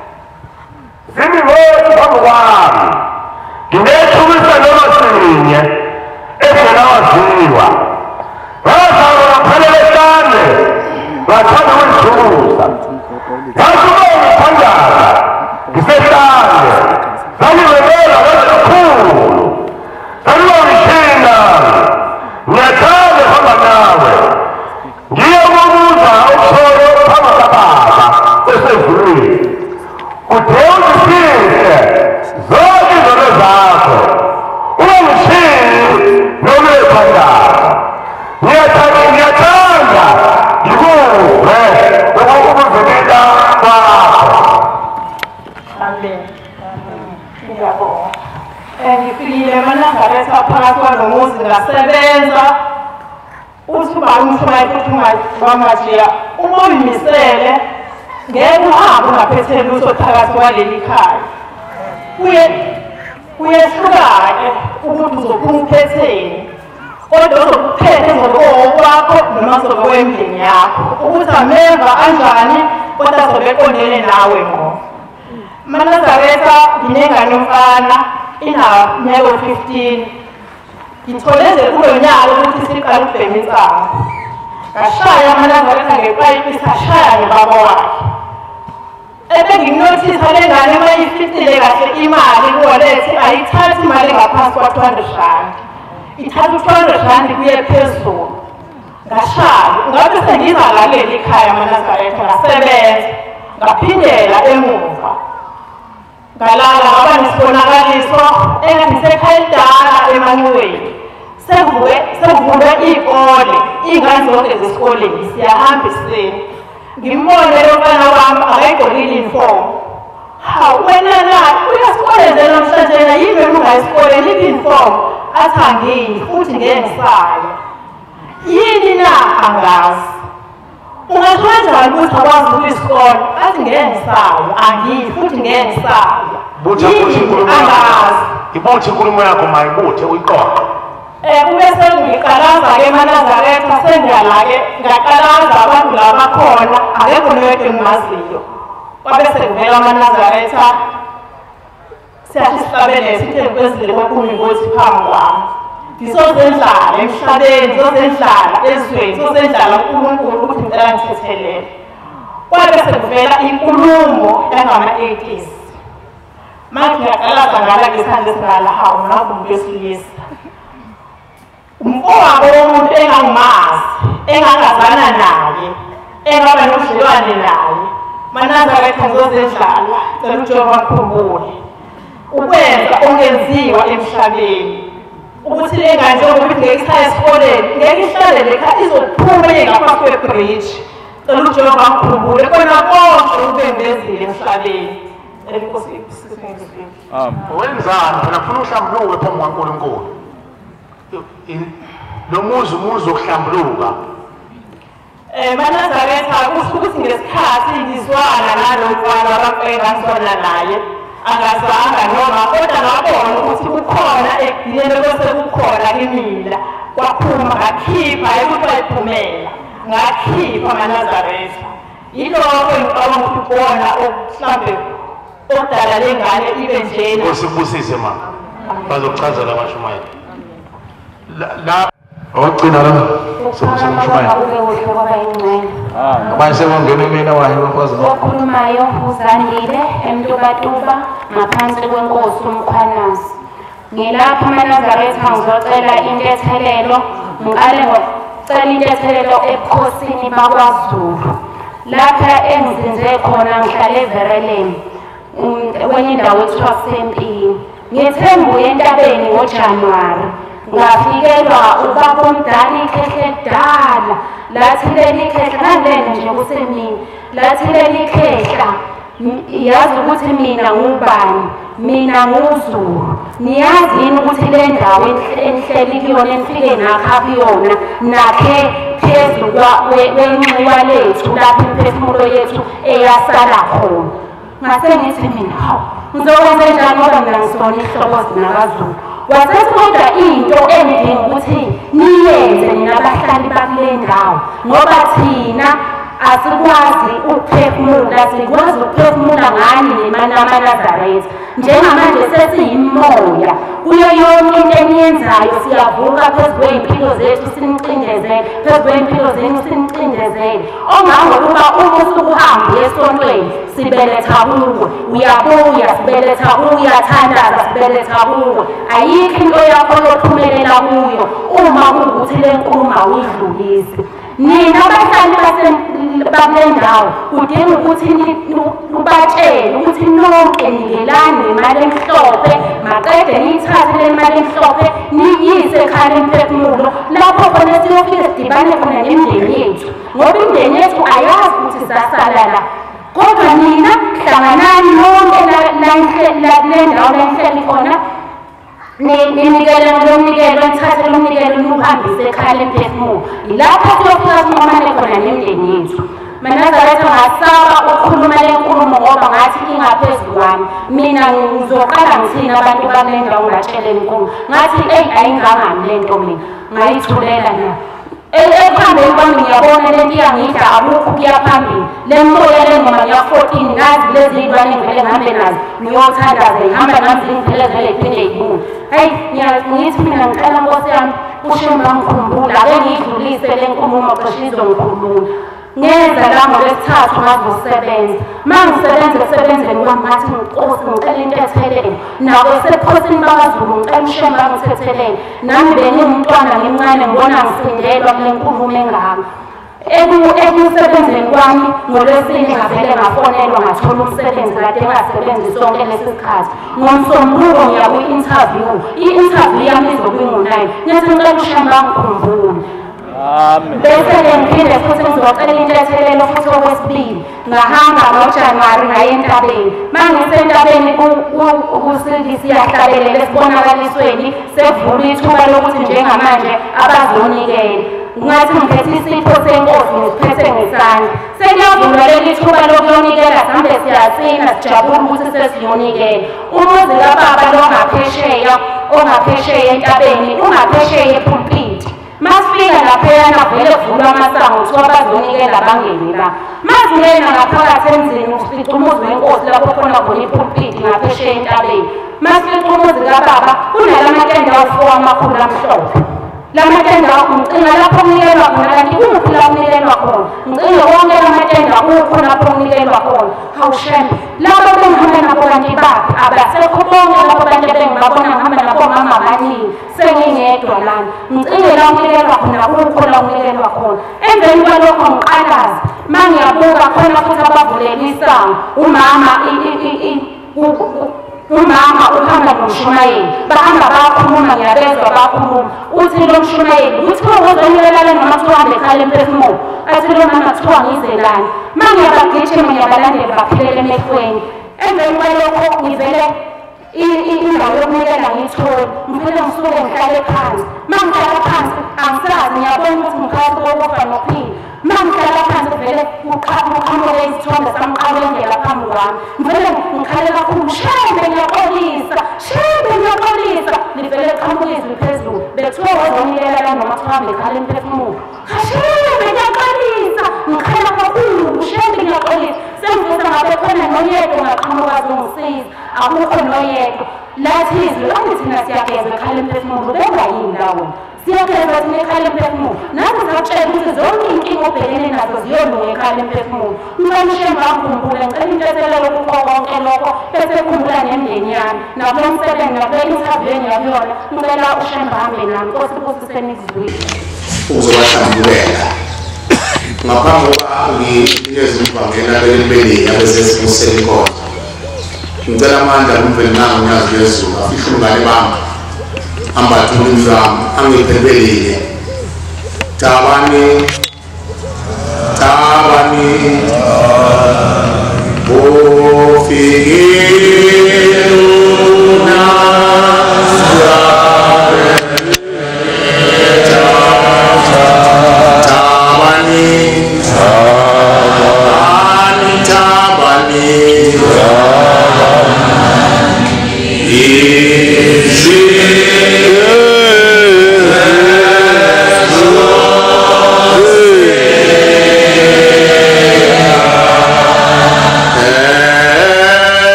zimingoti phambi kwami ngingethukisa noma sinye engenawaziwa ngazalwa ngaphelela ehlane ngathanda ukuyithukuza ngasuke ngithandaza ngisehlane zangibekela kakhulu zangibangishinda ngiyathanda hamba nawe ngiyokubuza uthole phambi kababa esevulweni kudewuzisihle zonke izono zakho ungangishiyi noma ekhandaba. Ngiyathanda ngikuve ukuzinika kwakho. Amen. Ngiyabonga. Ngifikile eManazaretha phakathi kwalomuzi ngasebenza uthi uba umshumayeli uthi bamajiya uma uyimisele ngeke uhambe ungaphethe lutho phakathi kwaleli khaya. Kuyehluka-ke ukuthi uzophuma uphetheni, kodwa uzokuphethe ngokwakho noma ngokwemndeni yakho ukuthi ameva anjani kodwa azobe eqondene nawe ngqo. Manazaretha nginengane yomfana inaminyaka 15. Ngithole nje kulo nyaka ukuthi siqala ukubhema insango. Ngashaya aManazaretha ngepayipi sashaya nobaba wakhe. Ebenginothisa le ngane uma ifihlile kahle imali kuwalethi ayithathi imali ngaphansi kwa-200 rand. Ithatha u-200 rand kuye phezulu. Ngashaya ngabe sengiza ngaleli khaya aManazaretha ngasebenza ngaphindela emuva. Ngalala ngaba nesibonakaliso engathi ngisekhaya elidala emanxiweni. Sekuvulwe iy'kole, iy'ngane zonke zesikoleni siyahamba isini. Ngimbone lo mfana wami akayigqokile i-uniform. Hawu wena la uyasikoleni namhlanje yini wena ungayisikoleni i-uniform? Athi angiyi futhi ngeke ngisaya. Yini na angazi. Ungasho kanjani ukuthi akwazi ukuya isikole? Athi ngeke ngisaya, angiyi futhi ngeke ngisaya. Ibuthe inkulumo yakho mayibuthe uyiqoqe. Bese ngiqalaza-ke eManazaretha sengiyala-ke ngiyaqalaza abantu laba bakhona akekho noyedwa engimaziyo. Kwabe sekuvela aManazaretha siyathi sihlabele sithe kwezile kwakuyiNkosi phambi kwami. Ngizozendlala emhlabeni, ngizozendlala ezweni, ngizozendlala uNkulunkulu ukuthi ngicela ngithethelele. Kwabe sekuvela inkulumo yangama-80s. Manje ngiyaqalaza ngala ngesandla esingala hawu naku umuntu wesilisa. Umfowabo womuntu engangimazi, engangazana naye, engaba nobudlelwane naye. Manazaretha ngizozendlala, cela uJehova akhumbule. Ukwenza ongenziwa emhlabeni. Ukuthi le ngane njengokuthi ngeke isaya esikoleni, ngeke ihlale lekhaya izophuma iye ngaphansi kwebridge. Cela uJehova akhumbule khona konke ukubembezile emhlabeni. Enkosi sisengizile. Wenzani phela ufuna uhlambuluke phambi kwaNkulunkulu. Lo muzi ukuhlambuluka. Manazaretha kusho ukuthi ngesikhathi ngizwana nalomfana abangazwana naye angazanga noma kodwa ngabona ukuthi kukhona ekugcineni bese kukhona kimina kwaphuma ngakhipha ukuthi wayiphumela ngakhipha Manazaretha. Yilokho ngicabanga ukuthi kubona mhlambe odala lengane ibe njena. Ngosibusise mama. Bazokuchazela abashumayeli. La ogcina la sokushumayela. Abanye sebongena mina wayo bafazi. Okhulumayo uZandile eMtubatuba ngaphansi kwenkosi uMkhwanazi. Ngilapha eManazaretha ngizocela intethelelo, ngiqale ngocela intethelelo ebukhosini bakwaZulu. Lapha engizinze khona ngihlala eVelurem. Kwenye indawo ekuthiwa kusempini. Ngithe ngibuye entabeni ngoJanuwari. Ngafikelwa ubaba omdala ikhehle ekudala. Lathi leli khehla nalena nje kusemini. Lathi leli khehla yazi ukuthi mina ngubani, mina nguZulu. Niyazi yini ukuthi le ndawo enhleli kuyona enifike nakha kuyona nakhe phezu kwenxiwa lethu lapho imphefumulo yethu eyasala khona. Ngase ngithi mina hawu ngizokwenza njani ngoba mina ngisona ihlobo zinakaZulu. Wasethi kodwa into engidinga ukuthi niyenze nina abahlali bakule ndawo ngoba thina asikwazi ukuphefumula, sikwazi ukuphefumula ngani neManazaretha. Njengamanje sesiyimoya kuyo yonke into eniyenzayo siyavuka phezu kwey'mpilo zethu sinincindezele, phezu kwey'mpilo zenu sinincindezele. Ongangokuba uma usukuhambe esontweni sibeletha kuwe, uyabuya sibeletha kuwe, uyathandaza sibeletha kuwe. Ayikho into yakho yophumelela kuyo uma kuwukuthi le nkulumo awuyidlulisi. Nina abahlali bakule ndawo kudinga ukuthi ubatshele ukuthi nonke nikelani nemali emhlophe, maqede niyithathe le mali emhlophe niyise ekhaya lemphefumulo lapho khona siyofike sidibane khona nemindeni yethu ngoba imindeni yethu ayazi ukuthi sasala la. Kodwa nina hlanganani nonke le ndawo lenhleli khona ninikele lomnikelo, nithathe lomnikelo niwuhambise ekhaya lemphefumulo. Yilapho siyofika sinqomane khona nemindeni yethu. Manazaretha ngasaba ukukhuluma ngoba ngathi ingaphezu kwami mina ngizoqala ngithini abantu bakule ndawo ngatshela enkulu ngathi ayingangami le nto mina ngayithulela na ekuhambeni kwami ngiyabona lento iyangidla abukho kuya phambili le moya le ngoma ya 14 ngazi lezi iy'lwane ngivele ngihambe nazo ngiyothandaza ngihamba nazo ngivele vele iphinde ibuye hayi ngithi mina ngiqala nkosi yami ushemba ngikhumbula ake ngiyidlulise le nkulumo cishe izongikhulula ngenza la ngolwesithathu ngazosebenza uma ngisebenza ekusebenzeni kwami ngathi nkosi ngicela into ethelele nako sebukhosini bakwaZulu ngicela ushemba ngithethelele nami bengingumntwana ngimncane ngibona ngisindelwa kule nkulumo engaka ekusebenzeni kwami ngolwesine ngavele ngafonelwa ngathola umsebenzi kade engasebenzi sonke lesi sikhathi ngomsombuluko ngiya i-interview yami izokuba ngo-9 ngithi ngicela ushemba ngikhumbule bese-ke ngiphinde futhi ngizocela into ethelelo futhi okwesibili ngahamba ngoJanuwari ngaye entabeni uma ngisentabeni kusilisi siyahlabelela esibonakalisweni sekuvula ithuba lokuthi njengamanje abazonikela ngathi ngiphethe isipho senkosi ngisiphethe ngesandla sekuyavulwa leli thuba lokuyonikela sihambe siyasina sijabule ukuthi sesiyonikela umuzi kababa lo ongaphesheya entabeni ungaphesheya epulpiti masifika laphayana vele kuvulwa amasango kuthiwa bazonikela bangene la masingena ngaphakathi emzini ufica umuzi wenkosi lapho khona khona ipulpiti ngaphesheya entabeni masifica umuzi kababa kunalamatende awu-4 amakhulu amhlophe lamatende ngicinga lapho unikelwa khona kanti kumuphi la unikelwa khona ngicinga konke lamatende akukho lapho unikelwa khona hawushembe labo bengihamba nabo kanti baphi abasekho bonke labo bantu bengibabona ngihamba nabo mama abaningi sengingedwa lana ngicinge la unikelwa khona akukho la unikelwa khona emveni kwalokho ngiqalaza uma ngiyabuka khona futhi abavulela isango umama uhamba nomshumayeli bahamba bayakhuluma ngiyabezwa bayakhuluma uthi lo mshumayeli kuthiwa uzonikelala noma kuthiwa hambe ekhaya lemphefumulo athi lo mama kuthiwa ngizelani uma ngiyabagijima ngiyabalandela baphelela emehlweni emveni kwalokho ngivele indawo yokunikela ngiyithole ngivele ngisuke ngihlale phansi uma ngihlala phansi angisazi ngiyabona ukuthi ngikhasi kokufa nokuphila uma ngihlala phansi vele uqhamuke isithombe samqabengela phambi kwami ngivele ngikhale kakhulu shembe ngiyaxolisa livele liqhamuke izwi phezulu bekuthiwa wazonikelala noma kuthiwa hambe ekhaya lemphefumulo shembe ngiyaxolisa ngikhala kakhulu shembe ngiyaxolisa sengivisa ngabe khona noyedwa ngaqhamuka azongisiza akukho noyedwa lathi izwi angithi thina siyageza ekhaya lemphefumulo bengayini lawo siyageza thina ekhaya lemphefumulo nathi zakutshela ukuthi zonke iy'nkinga obhekene nazo ziyolunga ekhaya lemphefumulo ngicela ushemba ngikhumbule ngicela into ethelelo kukho konke lokho bese khumbula nemndeni yami nakulo msebenzi nakule interview engiyakuyona ngicela ushemba hambe nami nkosi futhi senizizwile uzobahlambuleka ngaphambi kokuba nginikeze umvangela belibeli abezesibuseni inkonzo ngicela amandla kumveli nami uNyazi Lwezulu afihle ubungane bami ambathule umzamo angiphebelile tabani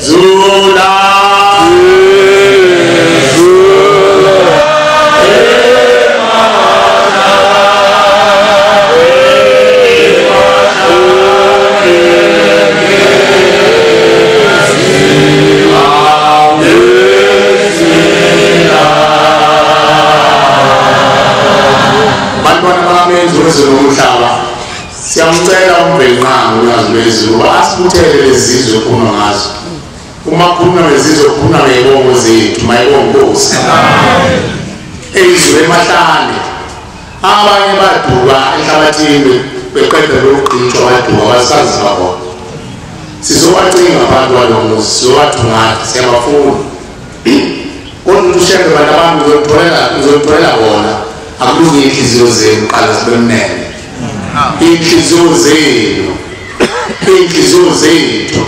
Zula wezulu nomhlaba siyamcela umvelqangu uNyazi Lwezulu asibuthele lezizwe kuno ngazo uma kukhulunywa ngezizwe kukhulunywa ngezibongo zethu mayibongo Nkosi ezwe emahlane abanye baduka enhlabathini beqeda lokugqitshwa baduka basazi babo sizowacinga abantu balongozi sizowathungatha siyabafuna kodwa ushenge abantu abantu uzotholela bona akulungi inhliziyo zenu qala sibe mnene inhliziyo zethu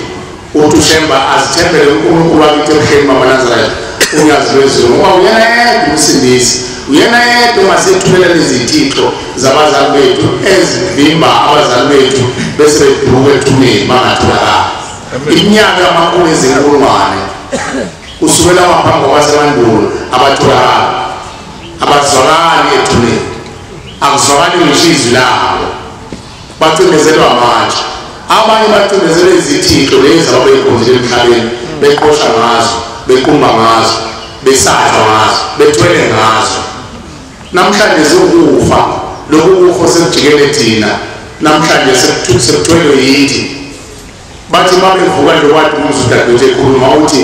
uthi ushemba azithembele uNkulunkulu wakithi emhlabeni mabanazarela uNyazi Lwezulu ngoba uyena yedwa umsindisi uyena yedwa ongasethumela lezithixo zabazali bethu ezivimba abazali bethu bese beduka ethuneni bangatholakali iminyaka yamakhulu ezinkulungwane kusukela ngaphambi kwabasemandulo abatholakala abazwakali ethuneni akuzwakali ngishizwi labo bacindezelwa manje abanye bacindezelwe izithixo lezi ababeyikhonzile emhlabeni beqosha ngazo bequmba ngazo besahla ngazo bethwele ngazo namhlanje sokufa lokufa sekujikele thina namhlanje sekuthwele yithi bathi babevuka lokwathi umzudadewethu ekhuluma uthi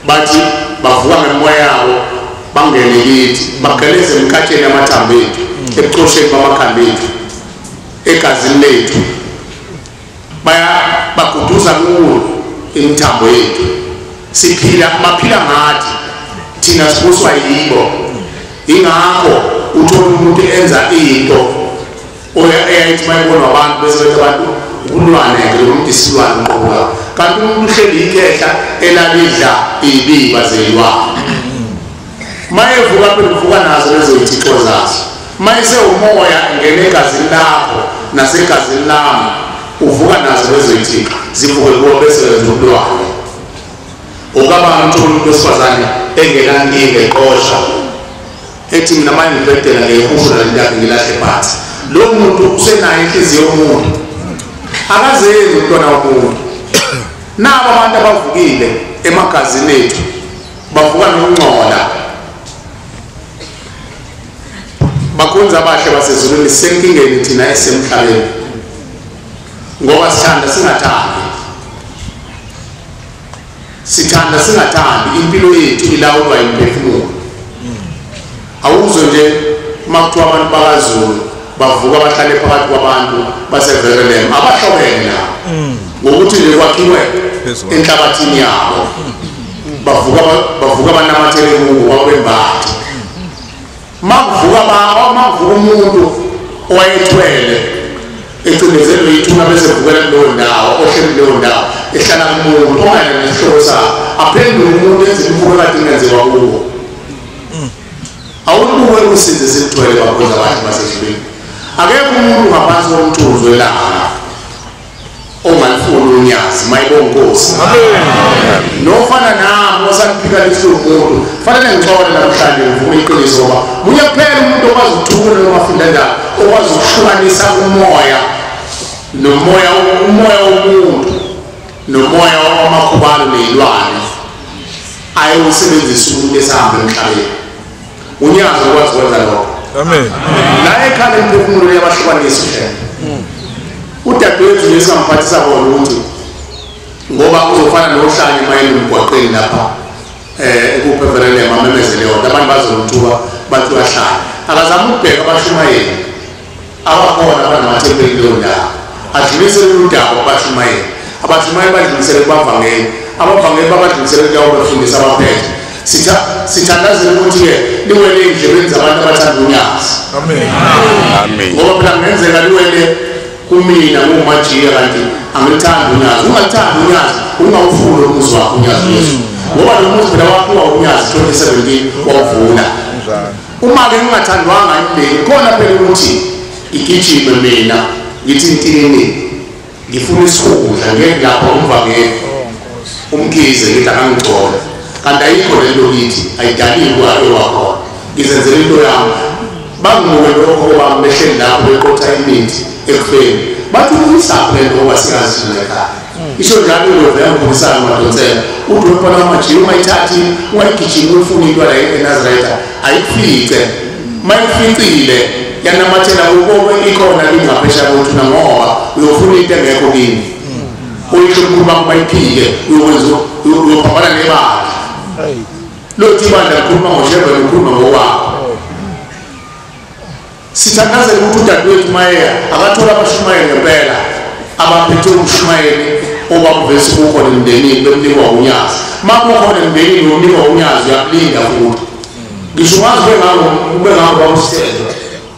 bathi bavuka ngemoya yabo bangene kithi bageleze emkhatheni yamathambo ethu ebucosheni bamakhanda ethu egazini lethu baguduza kuwo imithambo yethu baphila ngathi thina sibuswa yibo ingakho uthola umuntu enza into eyayithi mayibona abantu bese bethi abantu ulwane ngelomuntu isilwane uqobuka kanti umuntu uhleli ikhehla elalidla ibiba zelwane mayevuka bevuka nazo lezo izithixo zazo mayise umoya ngene egazini lakho nasegazini lami uvuka nazo lezo izithixo zivuke kuwo bese bezulwane ukaba umuntu wesifazane engenankinga eqosha ethi mina manje ngibhedela ngehusha lendaba ngilahle phansi lo muntu usenayo inhliziyo yomuntu akazenzi umntwana womuntu nabo abantu abavukile emagazini ethu bavuka nokungcola bakhonza abahle basezulwini senkingeni thina esemhlabeni ngoba sithanda singathandi impilo yethu ilawulwa imphefumulo awuzwe nje makuthiwa abantu bakwaZulu bavuka bahlale phakathi kwabantu basevelerum abahlobene nabo ngokuthi nje kwakhiwe enhlabathini yabo bavuka banamathele kubo kwabembathi makuvuka umuntu owayethwele ecindezelwe yithuna bese vukela kuleyo ndawo ohleli kuleyo ndawo ehlala kumuntu ongayena nesihlobo sakhe aphendule umuntu enze imvuko kade ingenziwa kuwo awubuke usize sithwele bakhoza abantu basezulwini akekho umuntu ngaphansi komthuzo elanga ongalifuni uNyazi mayibonge Nkosi nofana nami osaphika lesomuntu fanele ngixole namhlanje ngivume iqiniso ngoba munye kuphela umuntu okwazi ukuthukula noma fundela okwazi ukuhlukanisa umoya nomoya womuntu nomoya wamakhubalo nezilwane ayewusebenzisa umuntu esahamba emhlabeni uNyazi ukwazi ukwenza lokho amen la ekhaya lemphefumulo yabahlukanisa udadewethu ngesingamphathisa bona ukuthi ngoba uzofana nohlanye mayini emgwaqeni lapha ekuphevelele mamemezele yona abantu bazoluthuka bathi bahlala akazama ukubheka abashumayeli abakhona abanamathempeli kuleyo ndawo adlulisele udaba abashumayeli abashumayeli badlulisele kubavangeli abavangeli babadlulisele kulawo bafundisa abaphethe sithandazela ukuthi-ke liwele ey'ndlebeni zabantu abathanda uNyazi amen ngoba phela kungenzeka liwele kumina ngumajiya kanti angilithandi uNyazi ungalithandi uNyazi ungawufuni umuzi wakho uNyazi Lwezulu ngoba lo muzi phela wakhiwa uNyazi 2017 wawuvuna uma-ke ngingathandwanga imindeni khona phela ukuthi ngigijime mina ngithi intini ngifuna isikudla ngeke lapho umvangeli umkhize ngithi akangigcole kanti ayikho lento kithi ayidalile wakhona ngizenzela into yami bangimuke lokho bami behleli lapho beqotha imithi ekufeni bathi umisapho lento ngoba singazile ekhaya isho njalo uyovela ngokubisana madonsela uthi wepona amajini mayithathi ungayigijimi ufuna into la eNazareth ayifice mayificile yanamathela ukuba ikhona lingaphesha ukuthi ngoba uyofuna into engekho kini uyisho ukuba bayiphike uyophamana nebandla lothi ibandla likhuluma ngoshebe likhuluma ngokwakho sithandazela ukuthi udadewethu Mayeya akathola abashumayeli ngempela abaphethe umshumayeli obamvesi kukhona emndenini bemnikwa uNyazi makukhona emndenini omnikwa uNyazi uyakulinda futhi ngisho wazi bengako bawusithethe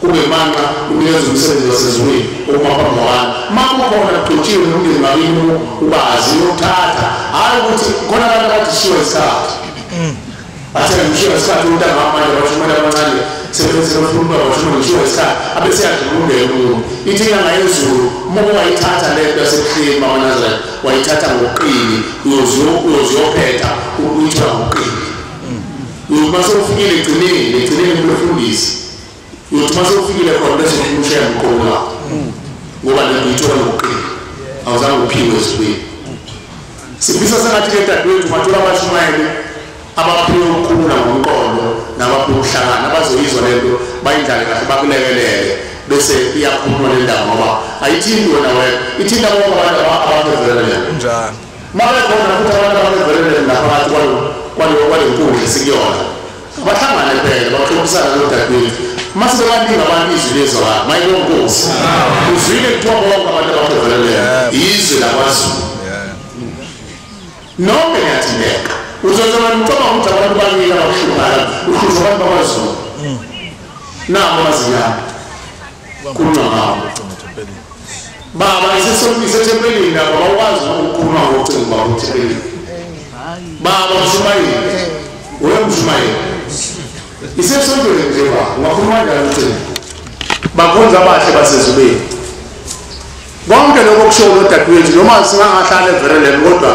kube manqa unikeza umsebenzi wasezulwini okumaphambilana makukhona kuxotshiwe nomndeni wakini ubazi uyothatha hayi ukuthi khona abantu abathi shiwe isikhathi athela ngishiwe isikhathi ukuthi angamanje abashumela abancane sebenzisa umfundo abashumela ngishiwe isikhathi abesiyadlulunge umuntu ithi inyanga yezulu uma wayithatha lento yasebuhleni bamanazareth wayithatha ngoqili uyoziyophetha uyithola ngoqili uma sewufikile egcineni kumfundisi uyothi uma sewufikile khona bese umusheya mqola ngoba lento uyithola ngoqili awuzange uphiwe esibili sifisa sengathi ke dadewethu mathola abashumayeli abaphiwe ukukhulula ngomqondo nabaphiwe ukuhlangana abazoyizwa lento bayindlale kahle bakulekelele bese iyakhuluma le ndaba ngoba ayithinti wena wena ithinta bonke abantu abavelele njani mara khona futhi abantu abavelele ngaphakathi kwale nkundla esikuyona bahlangane phela baxoxisana nodadewethu mase baningi abantu izwi lezwa mayilonkosi uzwile kuthiwa bonke abantu abavelele izwi lakwaZulu nonke niyathindeka uzozama mthoba ukuthi abantu baningi abakuhluphayo uhlupha abantu bakwaZulu nabo mazinyana kunqaba baba isesempelini nabo bakwazi ukukhuluma ngocingo babo thempelini baba ushumayeli uyamshumayeli isesontweni nje ba ungakhuluma njalo ucingo bakhonza abahle basezulwini bonke lokho kusho udadewethu noma singangahlala evereleni kodwa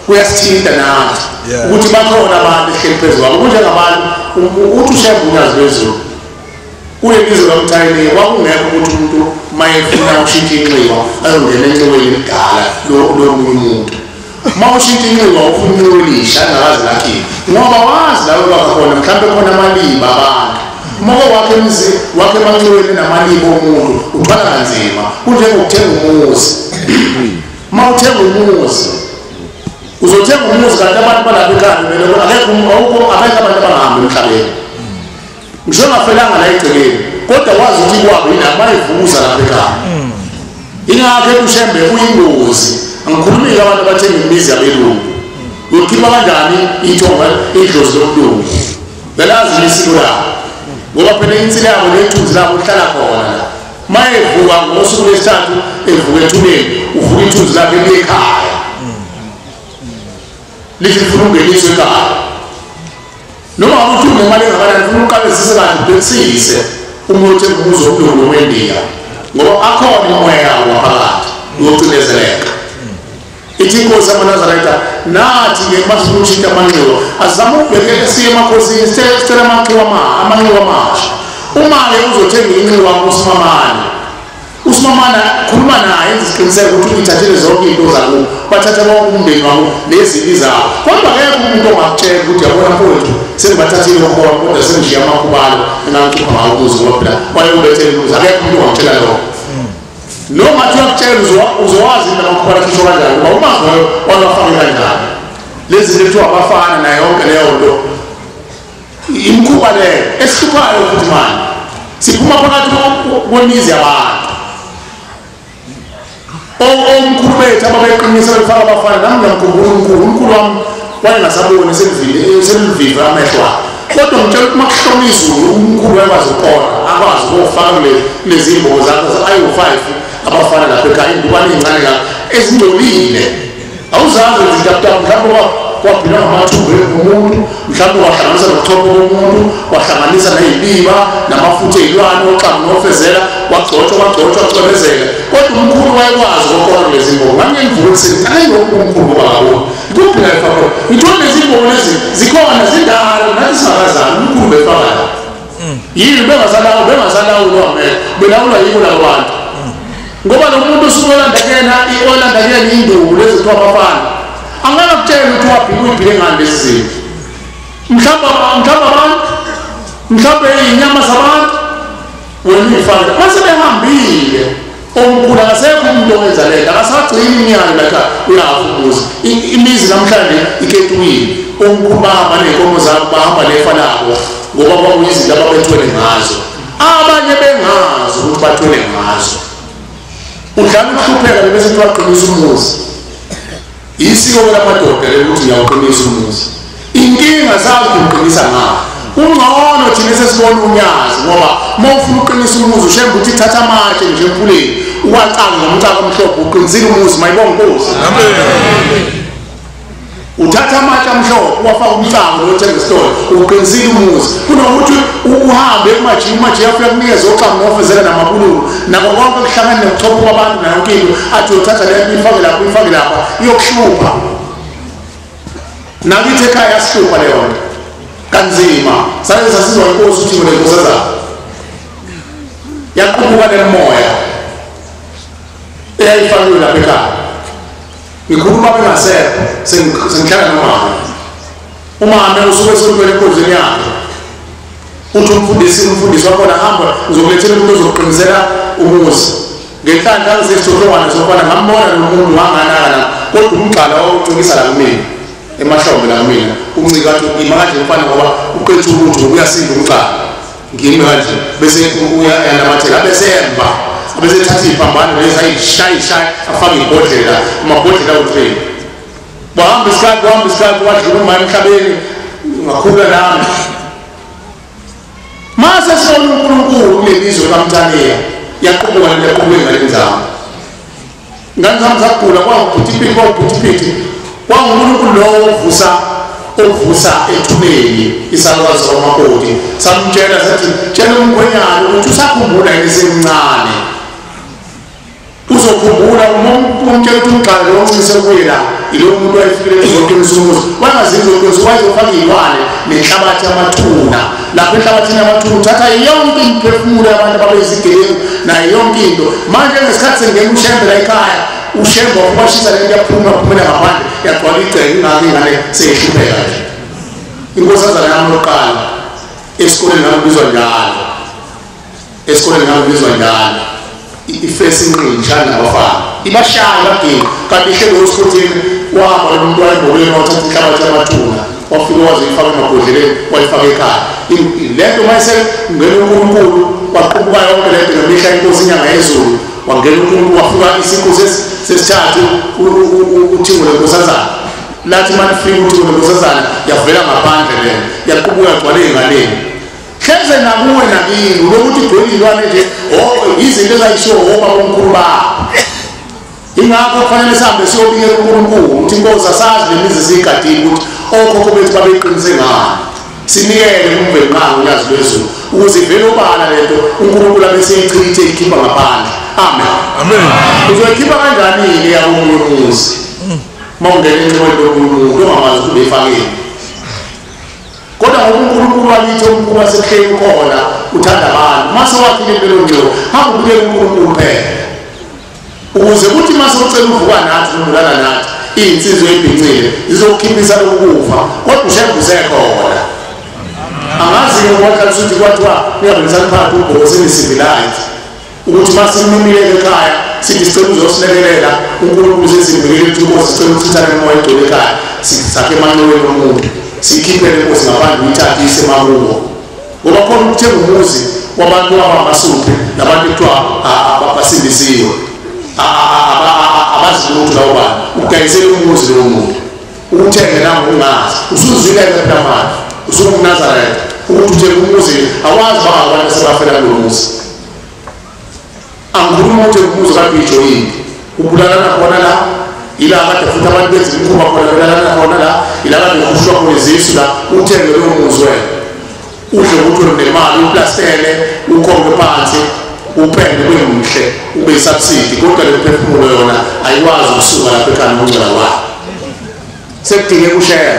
kuyasithinta nathi ukuthi bakhona abantu ehleli phezu kwabo kunjengabantu uthi ushembe uNyazi Lwezulu uyelizwe lomthayeli kwakungekho ukuthi umuntu mayefuna ukushintsha inxiwa ayongena enxiweni elidala lomunye umuntu ma ushintsha inxiwa ufuna inxiwa elisha angakazi lakini ngoba wazi lawo bakhona mhlawumbe khona amaliba abantu moko wakhe emanxiweni namaliba omuntu uthwala kanzima kunjengokuthenga umuzi ma uthenga umuzi uzothenga umuzi kanti abantu balapha ekhaya akekho abantu abangahamba emhlabeni ngisho ngafelanga la egcekeni kodwa wazi ukuthi kwabo yinabo bayivuza lapha ekhaya ingakho ushembe uyingozi angikhulumile abantu abathenga imizi yabelungu uyokhipha kanjani ithonga idlozi lomlungu belazi isiko labo ngoba phela insila yabo nethunzi labo lihlala khona la mayevuka ngosuku lwesithathu evuka ethuneni uvuka ithunzi lakhe ekhaya lifuna ungeniswe ekhaya noma ukuthi unemali engakanani ufuna uqalesise kanti ubhekisise umuntu embuzo omlungu wendiya ngoba akhona umoya waphakathi uyocindezeleka ithi inkosi yamaNazaretha nathi-ke masifuna ukushintsha amanxiwa azame ukubhekela siye emakhosini sicela amanxiwa amasha uma-ke uzothenga inxiwa uSimamane khuluma naye enza isiqiniseko ukuthi uyithathele zonke into zakubo bathatha bonke umndeni wabo nezibi zabo kodwa akekho umuntu ongakutshela ukuthi yabona mfowethu sengibathathile khona kodwa sengishiya amakhubalo engangikhupha ngawo umuzi ngoba phela wayewubethele umuzi akekho umuntu ongakutshela lokho noma athi uyakutshela uzowazi into amakhubalo akhishwa kanjani ngoba umazi wawafake kanjani lezi zinto kuthiwa abafana nayo yonke leyo nto imikhuba leyo esihluphayo futhi manje siphuma phakathi kwemizi yabantu omkhulu bethu ababeqinisa befaka abafana nami ngiyamkhumbula uNkulunkulu wami wayengasaboni selivive amehlo akhe kodwa ngitshela ukuthi makuhloma izulu uNkulunkulu wayekwazi ukona akwazi ukufaka kulezi imbobo zakhe ayi-5 abafana lapha ekhaya indukwane ey'ncane kahle ezingcolile awuzazi zitaputapa mhlawumbe wabhila ngamathumbu omuntu mhlawumbe wahlanganisa nokuthopha komuntu wahlanganisa ney'liba namafutha ey'lwane oxamu nofezela wagcotshwa wacwebezela kodwa umkhulu wayekwazi ukukona kulezi mbobo ngami ngivuka ekuseni hayi lokhu umkhulu ngoba ngabona ikuphi la efakona ngithole lezi mbobo lezi zikhona zindala nathi singakazani umkhulu befaka la yini bengasalawulwa mele belawulwa yibo labo bantu ngoba lo muntu usuke olandakena induku lezi kuthiwa abafana angakutshela ukuthi wabhile ngani lezi zinto mhlawumbe abantu mhlawumbe iy'nyama zabantu wena uyifake mase behambile omkhulu akasekho umuntu owenza lento akasagcini iminyaka la uyafa umuzi imizi namhlanje ikethuwile omkhulu bahamba nenkomo zabo bahamba nefanako ngoba kwakuyizinto ababethwele ngazo abanye bengazi ukuthi bathwele ngazo udlala ukuhlupheka bese kwaqinisa umuzi isiko lamadoda lokuthi ngiyawuqinisa umuzi inkinga zazi ukuqinisa ngayo ungcono thina sesibona uNyazi ngoba mawufuna uqinisa umuzi ushemba ukuthi thatha amatshe nje empuleni uwacanga ngomcaka omhlophe uqinisile umuzi mayibonga Nkosi amen uthatha amatshe amhlophe uwafaka umcanga lothenga isitolo uqinisile umuzi kunokuthi uhambe emajini manje afika kunikeza oxanga nofezela namabululu nako konke kuhlangana nokuchopha kwabantu nayo inkingo athi uthatha le ifake lapha iyokuhlupha nakithi ekhaya sihlupha leyo nto kanzima sake sasizwa inkosi uthi le nkosi zayo yaqubuka nemoya eyayifanele lapha ekhaya ngikhuluma bengasekho sengihlala nomama usuke esolukele enkonzweni yakhe uthi umfundisi wakhona hamba ngizokulethela umuntu ozokuqinisela umuzi ngenhlanhla angisesithohlokwana sokubana ngambona lo muntu wanganakana kodwa umgxala wawucikisa la kumina emahlombe la kumina uncika athi ngima kanje mfana ngoba uqethe ukuthi uyasinda umgxala ngimi kanje bese uyayamathela bese emba bese thatha iphambano lezi ayishaya afake ibhodlela amabhodlela awu3 bahamba isikhathi wadlula uma emhlabeni ngakhula nami mase sona uNkulunkulu kulelizwe kaMthaniya yaqhubuka ngalenzamo ngani zami zakugula kwangubhuti kwanguNkulunkulu lo ovusa ethubeni isalukazi kamakoti samtshela sathi tshela umkhwenyana ukuthi usakhumbula esemncane uzokhumbula umtshela ukuthi umgxalo oncise kuyela ilo muntu wayefikile ezoqinisa umuzi wangazizwa ukuthi wayezofaka iy'lwane nenhlabathi yamathuna lapho enhlabathini yamathuna uthatha yonke imphefumulo yabantu ababeyizigebengu nayo yonke into manje ngesikhathi sengena ushembe la ekhaya ushembe wakubashisa lento yaphumela ngaphandle yagcwala igceke ingake ingane seyihlupheka nje inkosazana yami lokuqala esikoleni ngangibizwa njalo ifesi inqinjana nabafana ibashaya badinga kanti ihlelo esikhotheni wahamba lo muntu wayebholeni wathatha inhlabathi yamathuna wafika wazoyifaka emabhodleleni wayifaka ekhaya lento mayese ngene uNkulunkulu waqubuka yonke lento ngemihla inkosi inyanga yezulu wangena uNkulunkulu wafika isiqu sesithathu uThingule Nkosazana lathi manifika uThingule Nkosazana yavela ngaphandle lento yaqubuka yagcwala ey'nganeni hleze nakuwe nakini lokuthi igcwele iy'lwane nje izinto ezayishiwo obaba omkhulu bakho ingakho kufanele sihambe siyobikela uNkulunkulu ukuthi inkosi asazi lemizi siyigadile ukuthi okhokho bethu babeyiqinise ngani sinikele kumveli nqanga uNyazi Lwezulu ukuze ivele obala lento uNkulunkulu abeseyichithe ikhipha ngaphandle amen uzoyikhipha kanjani-ke yakomunye umuzi uma ungena enxiweni lomuntu ongamazi ukuthi beyifakeni kodwa ngoba uNkulunkulu wakithi omkhulu wasekuhleni khona uthanda abantu mase wathile lelo ngxoxo hamba ubukele uNkulunkulu phela ukuze kuthi mase ucela uvuka nathi nodlala nathi iy'nsizwa ey'bhincile zizokukhiphisa lokukufa kodwa ushembe usekhona angazi-ke ngokwahlalisa ukuthi kwathiwa uyabelisani phakathi ubhoko seni-civilite ukuthi masimimileke ekhaya sithi sicela uzosilekelela uNkulunkulu sesimbikele ukuthi inkosi sicela ukuthithana nemoya egcwele ekhaya sakhe emanxiweni omuntu sikhiphele inkosi ngaphandle uyithathe isemakuwo ngoba khona ukuthenga umuzi wabantu abamasumphi nabantu ekuthiwa basindisiwe abazi lutho lawo bantu ukudayisela umuzi lowo muntu ukuthenge nango ungazi usuzwileke phela manje usungumNazaretha ukuthi uthenge umuzi awazi bangabantu asebafela kulo muzi angikhuluma ukuthi umuzi kabhijo yini ubulalana khona la ila kade futhi abantu benza imikhuba khona belalana khona la ila kade kushwa khona izisu la uthenge lowo muzi wena udle ukuthi unemali uplastele ukhombe phansi upende kwemuhle ube subsidy kodwa lemphefumulo yona ayikwazi ukusuka lapha ekhaya ngongcela wakho sekudingeka ushaya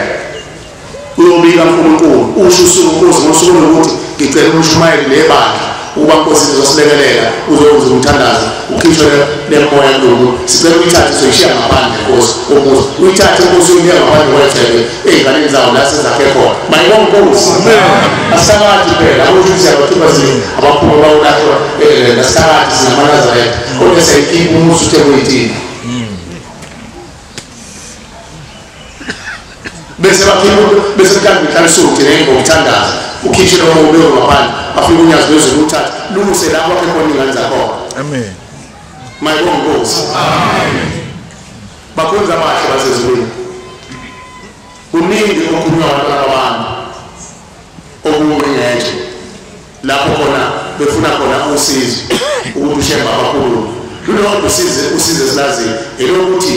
uyobika uNkulunkulu usho usuku inkosi ngosuku lokuthi ngicela uMshumayeli nebandla uba Nkosi izosilekelela uzoze umthandazo ukhishwe lemoya kulungu sicela uyithathe soyishiya ngaphandle Nkosi umuzi uyithathe Nkosi uyinika ngaphandle kwethele ey'nganeni zawo la sezakhe khona mayibonge Nkosi asakade phela ukuthi siyabathupha abaphuma bawulahlwa nasakade sinamanazaretha kodwa siyayikhipha umuzi uthe kuyithini bese mhlawumbe ihlala isuku ngokuthandaza ukhishwe lo moya ubeke ngaphandle afike uNyazi Lwezulu uthatha lungise lapho akhe khona ingane zakhona amen mayibonge Nkosi amen bakhonza abahle basezulwini kuningi okukhulunywa abantu okungenje lapho khona befuna khona usizo ukuthi ushemba abakhulu lulodwa usize silazini elokuthi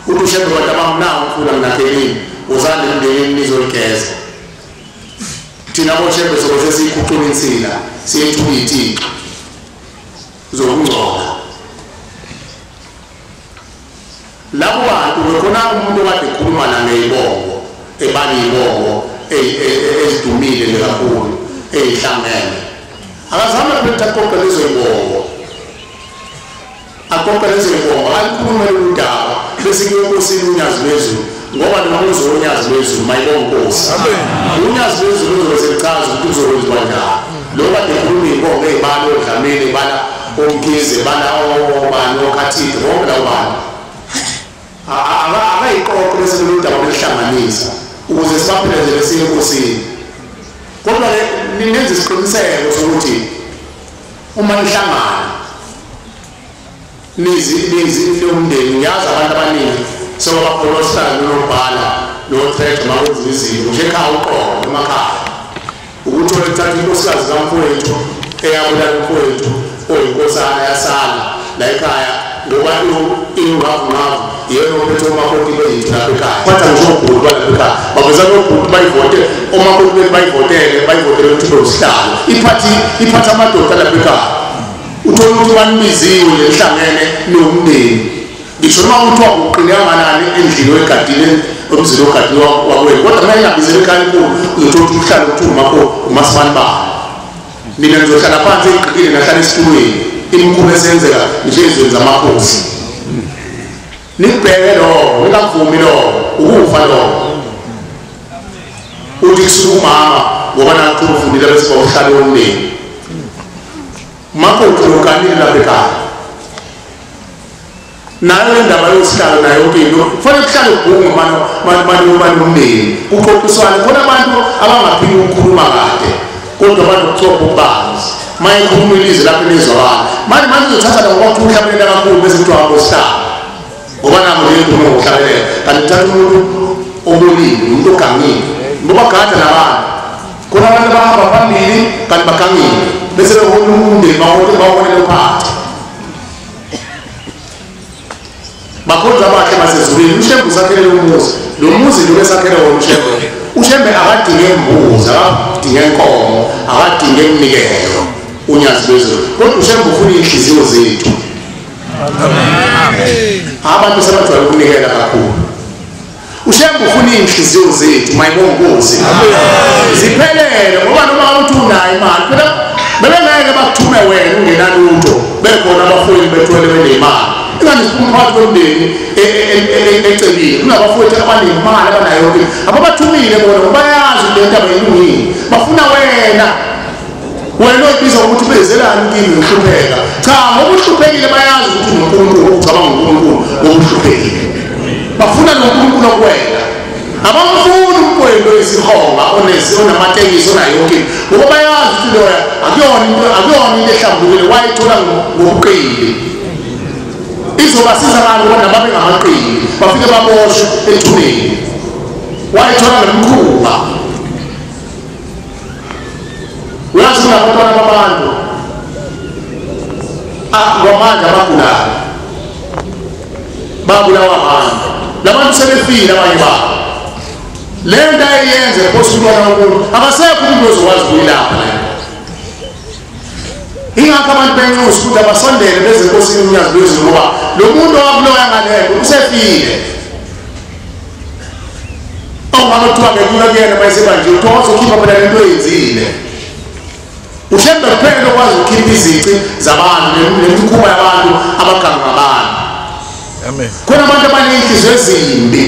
ukuthi ushemba abantu abamnawo ufuna ngakhelini uzande emndenini nizoligeza thina boshembe sobe sesiyikhucula insila siyethula iy'thixo zokungcola labo bantu bekhona umuntu okade ekhuluma nangey'bongo ebani iy'bongo ezidumile nje kakhulu ey'hlangene akazame ukuthi aqoqe lezo y'bongo aqoqe lezo y'bongo alikhulume lolu daba bese kuye Nkosini uNyazi Lwezulu ngoba nomuzi woNyazi Lwezulu mayibonge Nkosi uNyazi Lwezulu uzoselichaza ukuthi uzokwenziwa njani lo kade ekhuluma iy'bongo ey'bala oDlamini ebala oMkhize ebala obani oKhathide bonke labo bantu akayiqoqe bese lolu daba belihlanganisa ukuze sibaphelezele siye Nkosini kodwa-ke ninenze isiqiniseko sokuthi uma nihlangana nizi umndeni ngiyazi abantu abaningi sobabapolosana nonobhala nothreja makwenziwa izinto nje ekhaya uqobo emakhaya ukuthi olithatha inkosikazi kamfowethu eyabulala umfowethu oyinkosana yasala la ekhaya ngoba ingqavu yena ophethe omakoti bethu lapha ekhaya kwatha ngisho obhuti balapha ekhaya baveza nobhuti bayivote omakoti bethu bayivotele ukuthi usihlalo iphatha amadoda lapha ekhaya uthola ukuthi banibiziwe lihlangene nomndeni ngisho noma kuthiwa uqine kanganani endlini oyigadile omzini ogadile wakwenu kodwa uma engabizele ekhaya enkulu uzothola ukuthi uhlale ukuthi umasibani bani mina ngizohlala phansi ey'gqikile nahlala esitulweni imikhuba esenzeka nhlezweni zamakhosi nikubheke lokho ningavumi lokho ukufa lokho uthi kusuka umama ngoba nakho ufundile bese bawuhlale womndeni makoti lokanile lapha ekhaya nayo indaba yosihlalo nayo yonke into kufanele kuhlale ubhungu mani umndeni kuxoxiswane khona abantu abangaphili ukukhuluma kade kodwa abantu kuthopha ubanzi uma ikhuluma ilizwi lapho elizwakala manje uzothatha ngoba kuthi uhlabelela kakhulu bese kuthiwa abosihlalo ngoba nabo nje into ngokuhlabelela kanti uthatha umuntu obolile umuntu ogangile ngoba gada nabantu khona abantu abahamba phambili kanti bagangile bese behola umndeni bawonele phansi bakhonza abahle basezulwini ushembe usakhele umuzi lo muzi lo besakhele wona ushembe akadinge imbuzi akadinge inkomo akadinge iminikelo uNyazi Lwezulu kodwa ushembe ufuna iy'nhliziyo zethu abantu sebajwayele ukunikela kakhulu ushembe ufuna iy'nhliziyo zethu mayibonge Nkosi ziphelele ngoba noma uthi unayo imali phela bebengeke bakuthume wena ungenalutho bekhona abafowethu bethwele benemali ingani siphakathi kwemndeni ecebile kunabafowethu abanemali abanayo yonke ababathumile bona bayazi le ndaba yilungile bafuna wena oyibiza ukuthi bezelani kimi ngihlupheka cha ngoba uhluphekile bayazi ukuthi uNkulunkulu ucabanga uNkulunkulu ngokuhluphekile bafuna noNkulunkulu okwena abamfuni umkwendo ezihonga onamatekisi onayo yonke ngoba bayazi ukuthi loya akuyona into ehlambulukile wayithola ngobuqili izobasiza abantu bona babe ngamaqili bafike baboshwe ethuneni wayithola ngemkhuba uyazi kunabantwana babantu ngomanje abagulayo babulawa abantu labantu sebefile abanye babo le nto ayiyenze phosumntwana womuntu akasekho umuntu ozokwazi ukuyilapha ingakho abantu benxusa ukuthi abasondele beze Nkosini uNyazi Lwezulu ngoba lo muntu owakuloya ngaleko usefile ongaba kuthiwa ngekuya kuyena mayesebanje uthokoza ukhipha phela lento eyenzile uthembe kuphela okwazi ukukhipha izici zabantu nemikhuba yabantu abaganga abantu. Amen. Khona abantu abanenhliziyo ezimbi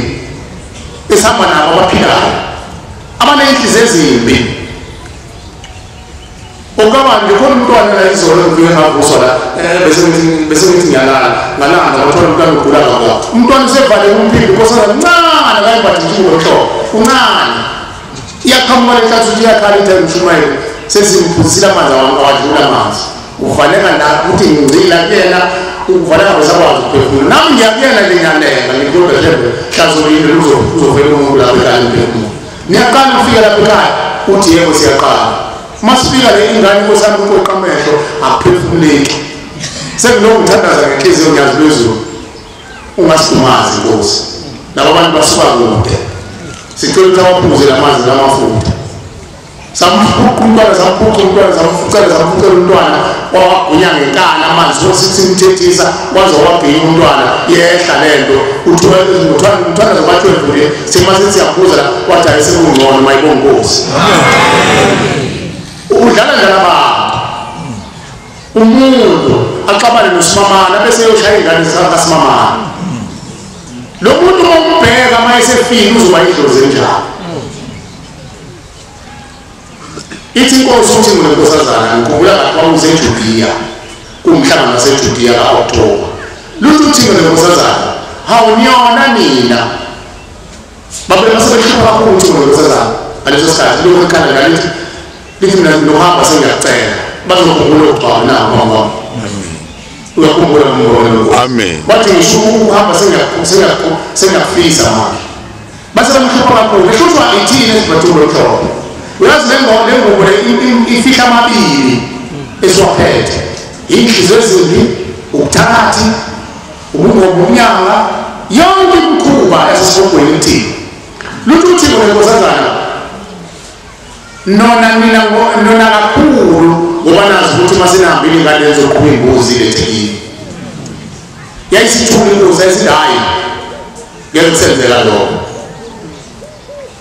esihamba nabo abaphilayo, abanenhliziyo ezimbi. Okabanje khona umntwana la izolo ngifike ngavuswa la bese ngithi ngiyalala ngalanda bathola umntwana ugula kakhulu. Umntwana usevale umphimbo nkosana kancane akayimbathi nje ngohlobo uncane. Iyaqhamuka lenhlanzi ukuthi iyakhala into emshumayelo sesimphuzisile amanzi awadlula amanzi. Uvaleka la ukuthi ngicila kuyena uvaleka besakwazi ukuphefumula. Nami ngiyakuyena lenyalenga ngikhoda nje hlazolile uzovela umuntu lapha ekhaya emphefumulo. Niyaqala ukufika lapha ekhaya uthi yebo siyaqala. Masifika le ingane nkosana uqoqa amehlo akuphefumuleki. Sekulo ngithandaza ngenhliziyo uNyazi Lwezulu. Ungasidumazi Nkosi. Laba bantu basuka kude. Sicela ukuthi abaphuze lamanzi lamafutha. Samphuqa umntwana samfucela umntwana wawagunya ngenkani amanzi simthethisa waze wabheka umntwana yehla lento umntwana zobathwevule semase siyabuza wathi ayisekungcono mayibonga Nkosi. Udlala njalo abantu. Umuntu axabane nosimamana bese yoshaya ingane zikasimamana. Lo muntu umbheka mayesefika uzoba idlozi njalo. Ithi Nkosi uthi mina Nkosazana ngikhumbula lapho useJudiya kumhlangano waseJudiya kaOctober. Lutho uthi mina Nkosazana hawuniyona nina. Babe basebehlupha kakhulu uthi mina Nkosazana aleso sikhathi lokho ekhanda ngalithi lithi mina nohamba sengiyacela bazokhumbula ukugcwala nabo. Uyakhumbula umbono. Amen. Bathi ngisho ukuhamba sengiyafisa manje. Base bamhlupha kakhulu ehluthwa ithini esibathulo mhlophe. Uyazi lengubo ifihla amabili esiwaphethe. Inhliziyo ezimbi, ukuthakathi, ubumnyama, yonke imikhuba esesibogweni emthini. Lutho uthi mina Nkosazana nona kakhulu ngoba nazi ukuthi masinahambile ingane ezoqhuba imbuzi leThekwini. Yayisithula inkosi yayisithi hayi ngeke kusenzela lokho.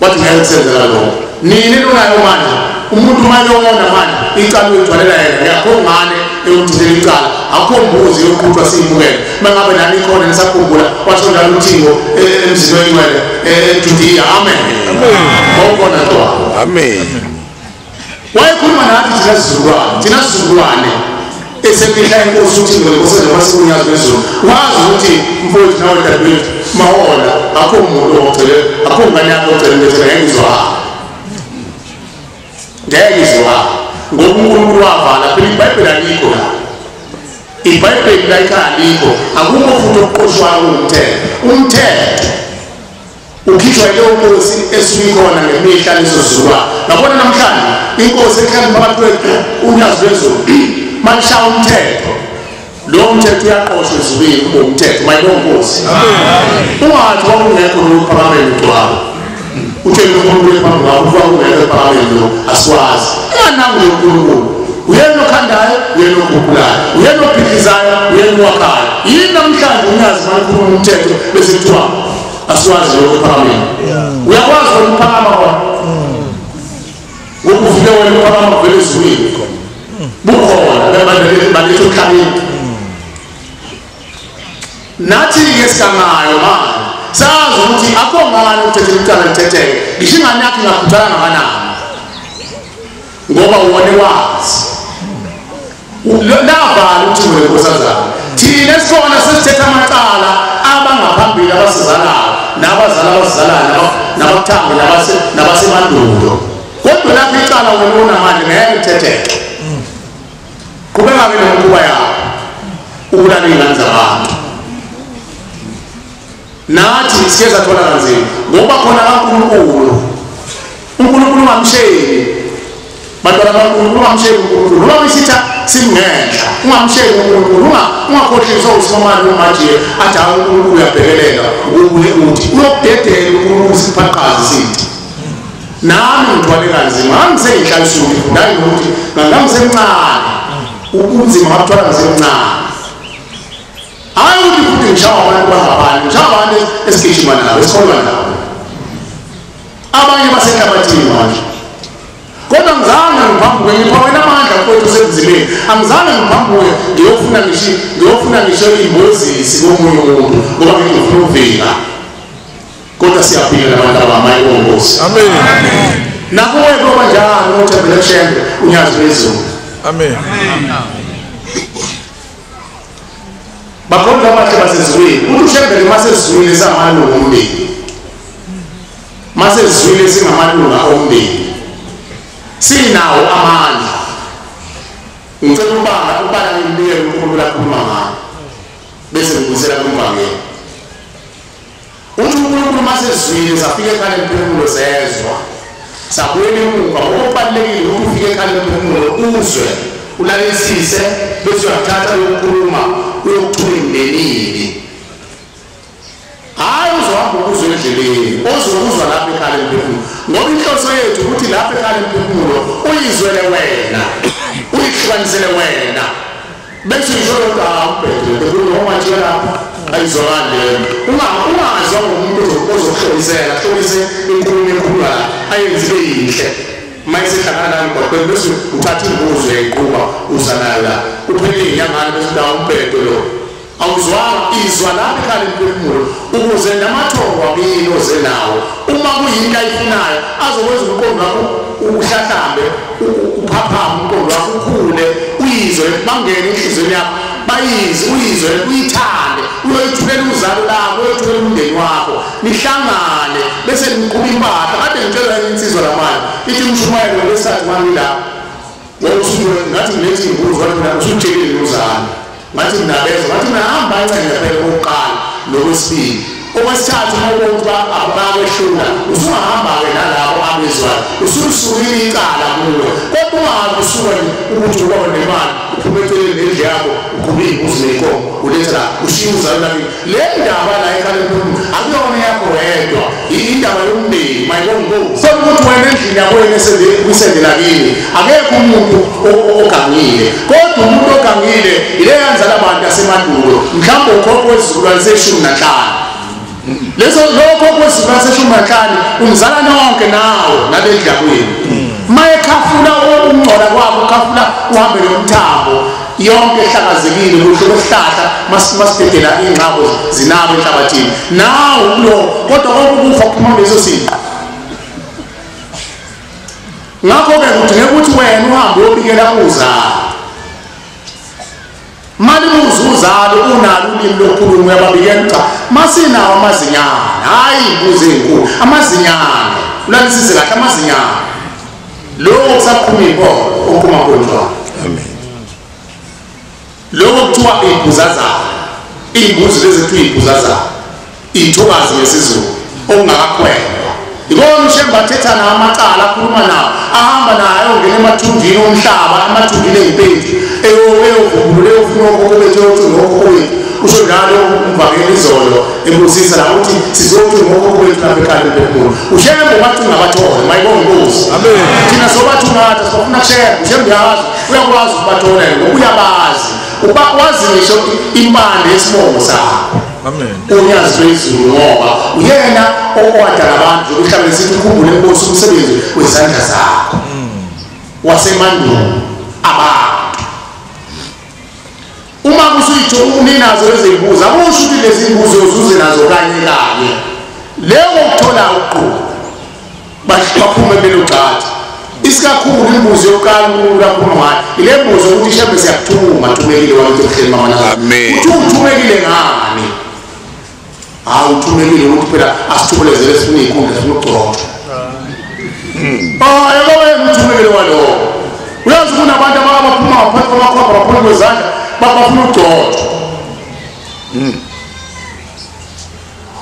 Wathi ngeke kusenzela lokho. Nini lunayo manje umuntu mayona manje icala uyithwalela yena yakhongane eyomthithela icala akho mbuzi yoqhutshwa siyibukele mangabe nani khona nisakhumbula washo njalo uThixo emzini weNcwele eJudiya. Amen. Bawubona to. Amen. Wayekhuluma nathi thina sizukulwane esemihla inkosi uthi ngekhosi noma uNyazi Lwezulu. Wazi ukuthi mfowethu nawe dadewethu mahona akho umuntu ocele akho ngane yakho ocele ngethela ngizwa. Ngiyizwa ngoba uNkulunkulu wavala phela iBhayibheli alikho la. iBhayibheli la ikhaliko akukho futhi okuqoshwayo umthetho. Ukhishwa ile Nkosi esikhona ngemihla lesozukulwane. Ngabona namhlanje inkosi ekhaya phakathi kwethu uNyazi Lwezulu mashaya umthetho. Lo mthetho uyaqoshwa ezulwini umthetho mayibonga Nkosi. Amen. Ungathi wakungekho lokuphakamela kwabo. Utshela uNkulunkulu phambi kwakho ufaka ungeke ephakameni lo aswazi. Yanangu uNkulunkulu. Uyena okhandayo, uyena okhuphulayo, uyena ophilizayo, uyena owakhayo. Yini namhlanje uNyazi mayikhuluma umthetho bese kuthiwa aswazi lokho ephakameni. Uyakwazi ukuphakama kwakho. Ngokuvile wena uphakama vele ezulwini. Bukhona balethe emhlabeni. Nathi ngesikhangayo manje sazi ukuthi akho ngane ukuthethela icala lithetheke. Ngisho ingane yakho ingakhuthala ngakanani ngoba uwone wazi. Lavala ukuthi wena Nkosazana thina esikhona sesithetha amacala abangaphambili abasizalayo nabazala abasizalayo nabakuthamba nabasemandulo. Kodwa lapho icala wena unamanje ngeke lithetheke. Qhubeka-ke nomkhuba yakho ubulala iy'ngane zabantu. Nathi sike sathola kanzima ngoba khona kaNkulunkulu. uNkulunkulu ungamsheli bantwana bakaNkulunkulu, ungamsheli uNkulunkulu noma besitha simngehla. Ungamsheli uNkulunkulu, ungakhohliswa uSimamani manje athi hayi uNkulunkulu uyabhekelela ubuye uthi uyokudedela uNkulunkulu siphaqazi sithi. Nami ngithwale kanzima angisengihlalisa ngifunda ukuthi ngangamsemncane ubunzima bakuthwala ngisemncane. Hayi ukuthi futhi ngishawa abantu bangaphandle, ngishawa abantu esigijima nabo esikholwa nabo. Abanye basenhlabathini manje. Kodwa ngizange ngiphambuke ngipha wena amandla wethu usebunzimeni angizange ngiphambuke ngiyofuna ngisho imbozisi komunye umuntu ngoba ngifuna ukuvika kodwa siyaphila nabantu abamayi ongosi amen nakuwe ngoba njalo uthembele kushembe unyazi Lwezulu amen bakhona abahle basezulwini uthi ushembele masezulwini samalungu omndeni masezulwini singamalunga omndeni sinawo amandla ngicela ubala impilo uNkulunkulu akhuluma ngayo bese ngibuyisela kumvangeli uthi uNkulunkulu masezulwini safika ekhaya lemphefumulo sezwa sabuyela emuva okubalulekile ukuthi ufike ekhaya lemphefumulo uzwe ulalelisise bese uyathatha ukukhuluma uyokuthula imndenini hayi uzohamba ukuzwe endleleni ozokuzwa lapha ekhaya lemphefumulo ngoba inhloso yethu ukuthi lapha ekhaya lemphefumulo uyizwele wena uyihlukanisele wena bese uyisholo ubhede noma nje lapha ayizwakale ungazwa ngomuntu ozokuhlolisela hlolise inkulumo ekhuluma ayenziwe yihle mayisehlangana nami kodwa bese uthatha imbuzo yayiquba uzanayo la uphele inyangana bese dawo umbhedo lo awuzwanga izwa lapha ekhaya lemphefumulo ukuze namathongo akini ozenawo uma kuyinto ayifunayo azokwenza umqondo wakho uhlahlambe uphaphame umqondo wakho ukhule uyizwe bangene enhlizweni yakho uyizwe uyithande uyoyithulela uzalo lakho uyoyithulela umndeni wakho nihlangane bese niqhuba impahla kade ngitshela insizwa lamanje ithi umshumayelo lesathi mami la wawusuke ngathi ngilethi imbuzo wena usutshekile uzalo ngathi nginabeza ngathi nahamba incane phela kokuqala nokwesibili okwesithathu mawubonke abakwehlula usungahamba-ke nalabo abezwayo ususukile icala kuwe kodwa ungahambi usuka ukuthi ubaba nemali uphumethelele nendlu yakho ukhuphe iy'mbuzi ney'nkomo uletha la ushiye uzalo lakini le ndaba la ekhaya lemphefumulo akuyona yakho wedwa indaba yomndeni mayibongozi kodwa ukuthi wena endlini yakho wena kwisende lakini akekho umuntu ogangile kodwa umuntu ogangile ile yanzala abantu yasemandulo mhlawumbe ukhokho wesizukulwane se-15 lokho kwesizukulwane se-15 umzala nonke nawo nalendlakwini mayekhafula ukungcola kwakho ukhafula uhambe nomthambo yonke ehlakazekile kuhle kwesihlahla masidedela iy'ngcabo zinabo enhlabathini nawo kulo kodwa konke ukufa kuphuma kuleso sinqa ngakho-ke kudingeka ukuthi wena uhambe uyobikela uzalo mali uzalo unalo ulimi lokukhuluma uyababikela cha masinawo amazinyane hayi imbuzi enkulu amazinyane ulalisise kahle amazinyane lokho kusaphuma iy'mpolo okumakhonjwana amen lokho kuthiwa iy'bhuzazana iy'mbuzi lezi kuthiwa iy'bhuzazana iy'thokazi ngesizulu okungakakhwelwa ikona ushembe athetha nawo amacala akhuluma nawo ahamba nayo ongena emathunjini omhlaba amathunjini ey'mpethu eyovumbulula eyofuna okhokho bethu eyocinga okhokho wethu usho njalo umvangeli izolo embusisa la ukuthi sizocinga okhokho wethu lapha ekhaya lemphefumulo ushembe wacinga abathole mayibonge inkosi thina sobathunathi sibafuna kushembe ushembe uyakwazi ukubathola ngoba uyabazi wazi ngisho impande yesibongo sakho uNyazi Lwezulu ngoba uyena owadala abantu zokuhlabela sithi ukhumbule inkosi umsebenzi wezandla zakho wasemandulo abantu uma kusuyitho uninazo lezi mbuzi akusho ukuthi lezi mbuzi uzuze nazo kanye kanye leyo ukuthola uqhubu baphume belugxathi isikakhulu imbuzi yokuqala uNkulunkulu akhuluma ngayo ile mbuzi ukuthi ishembe siyakuthuma thumekile wakithi ebuhleni mama nami uthi uthumekile ngani uthumekile ukuthi phela asithubelezele sifuna iy'khundla sifuna ukugxotshwa yabo wena uthumekile waloko uyazi kunabantu abaphuma ngaphansi kwamakhwapha baphuma kwezandla bafuna ukugxotshwa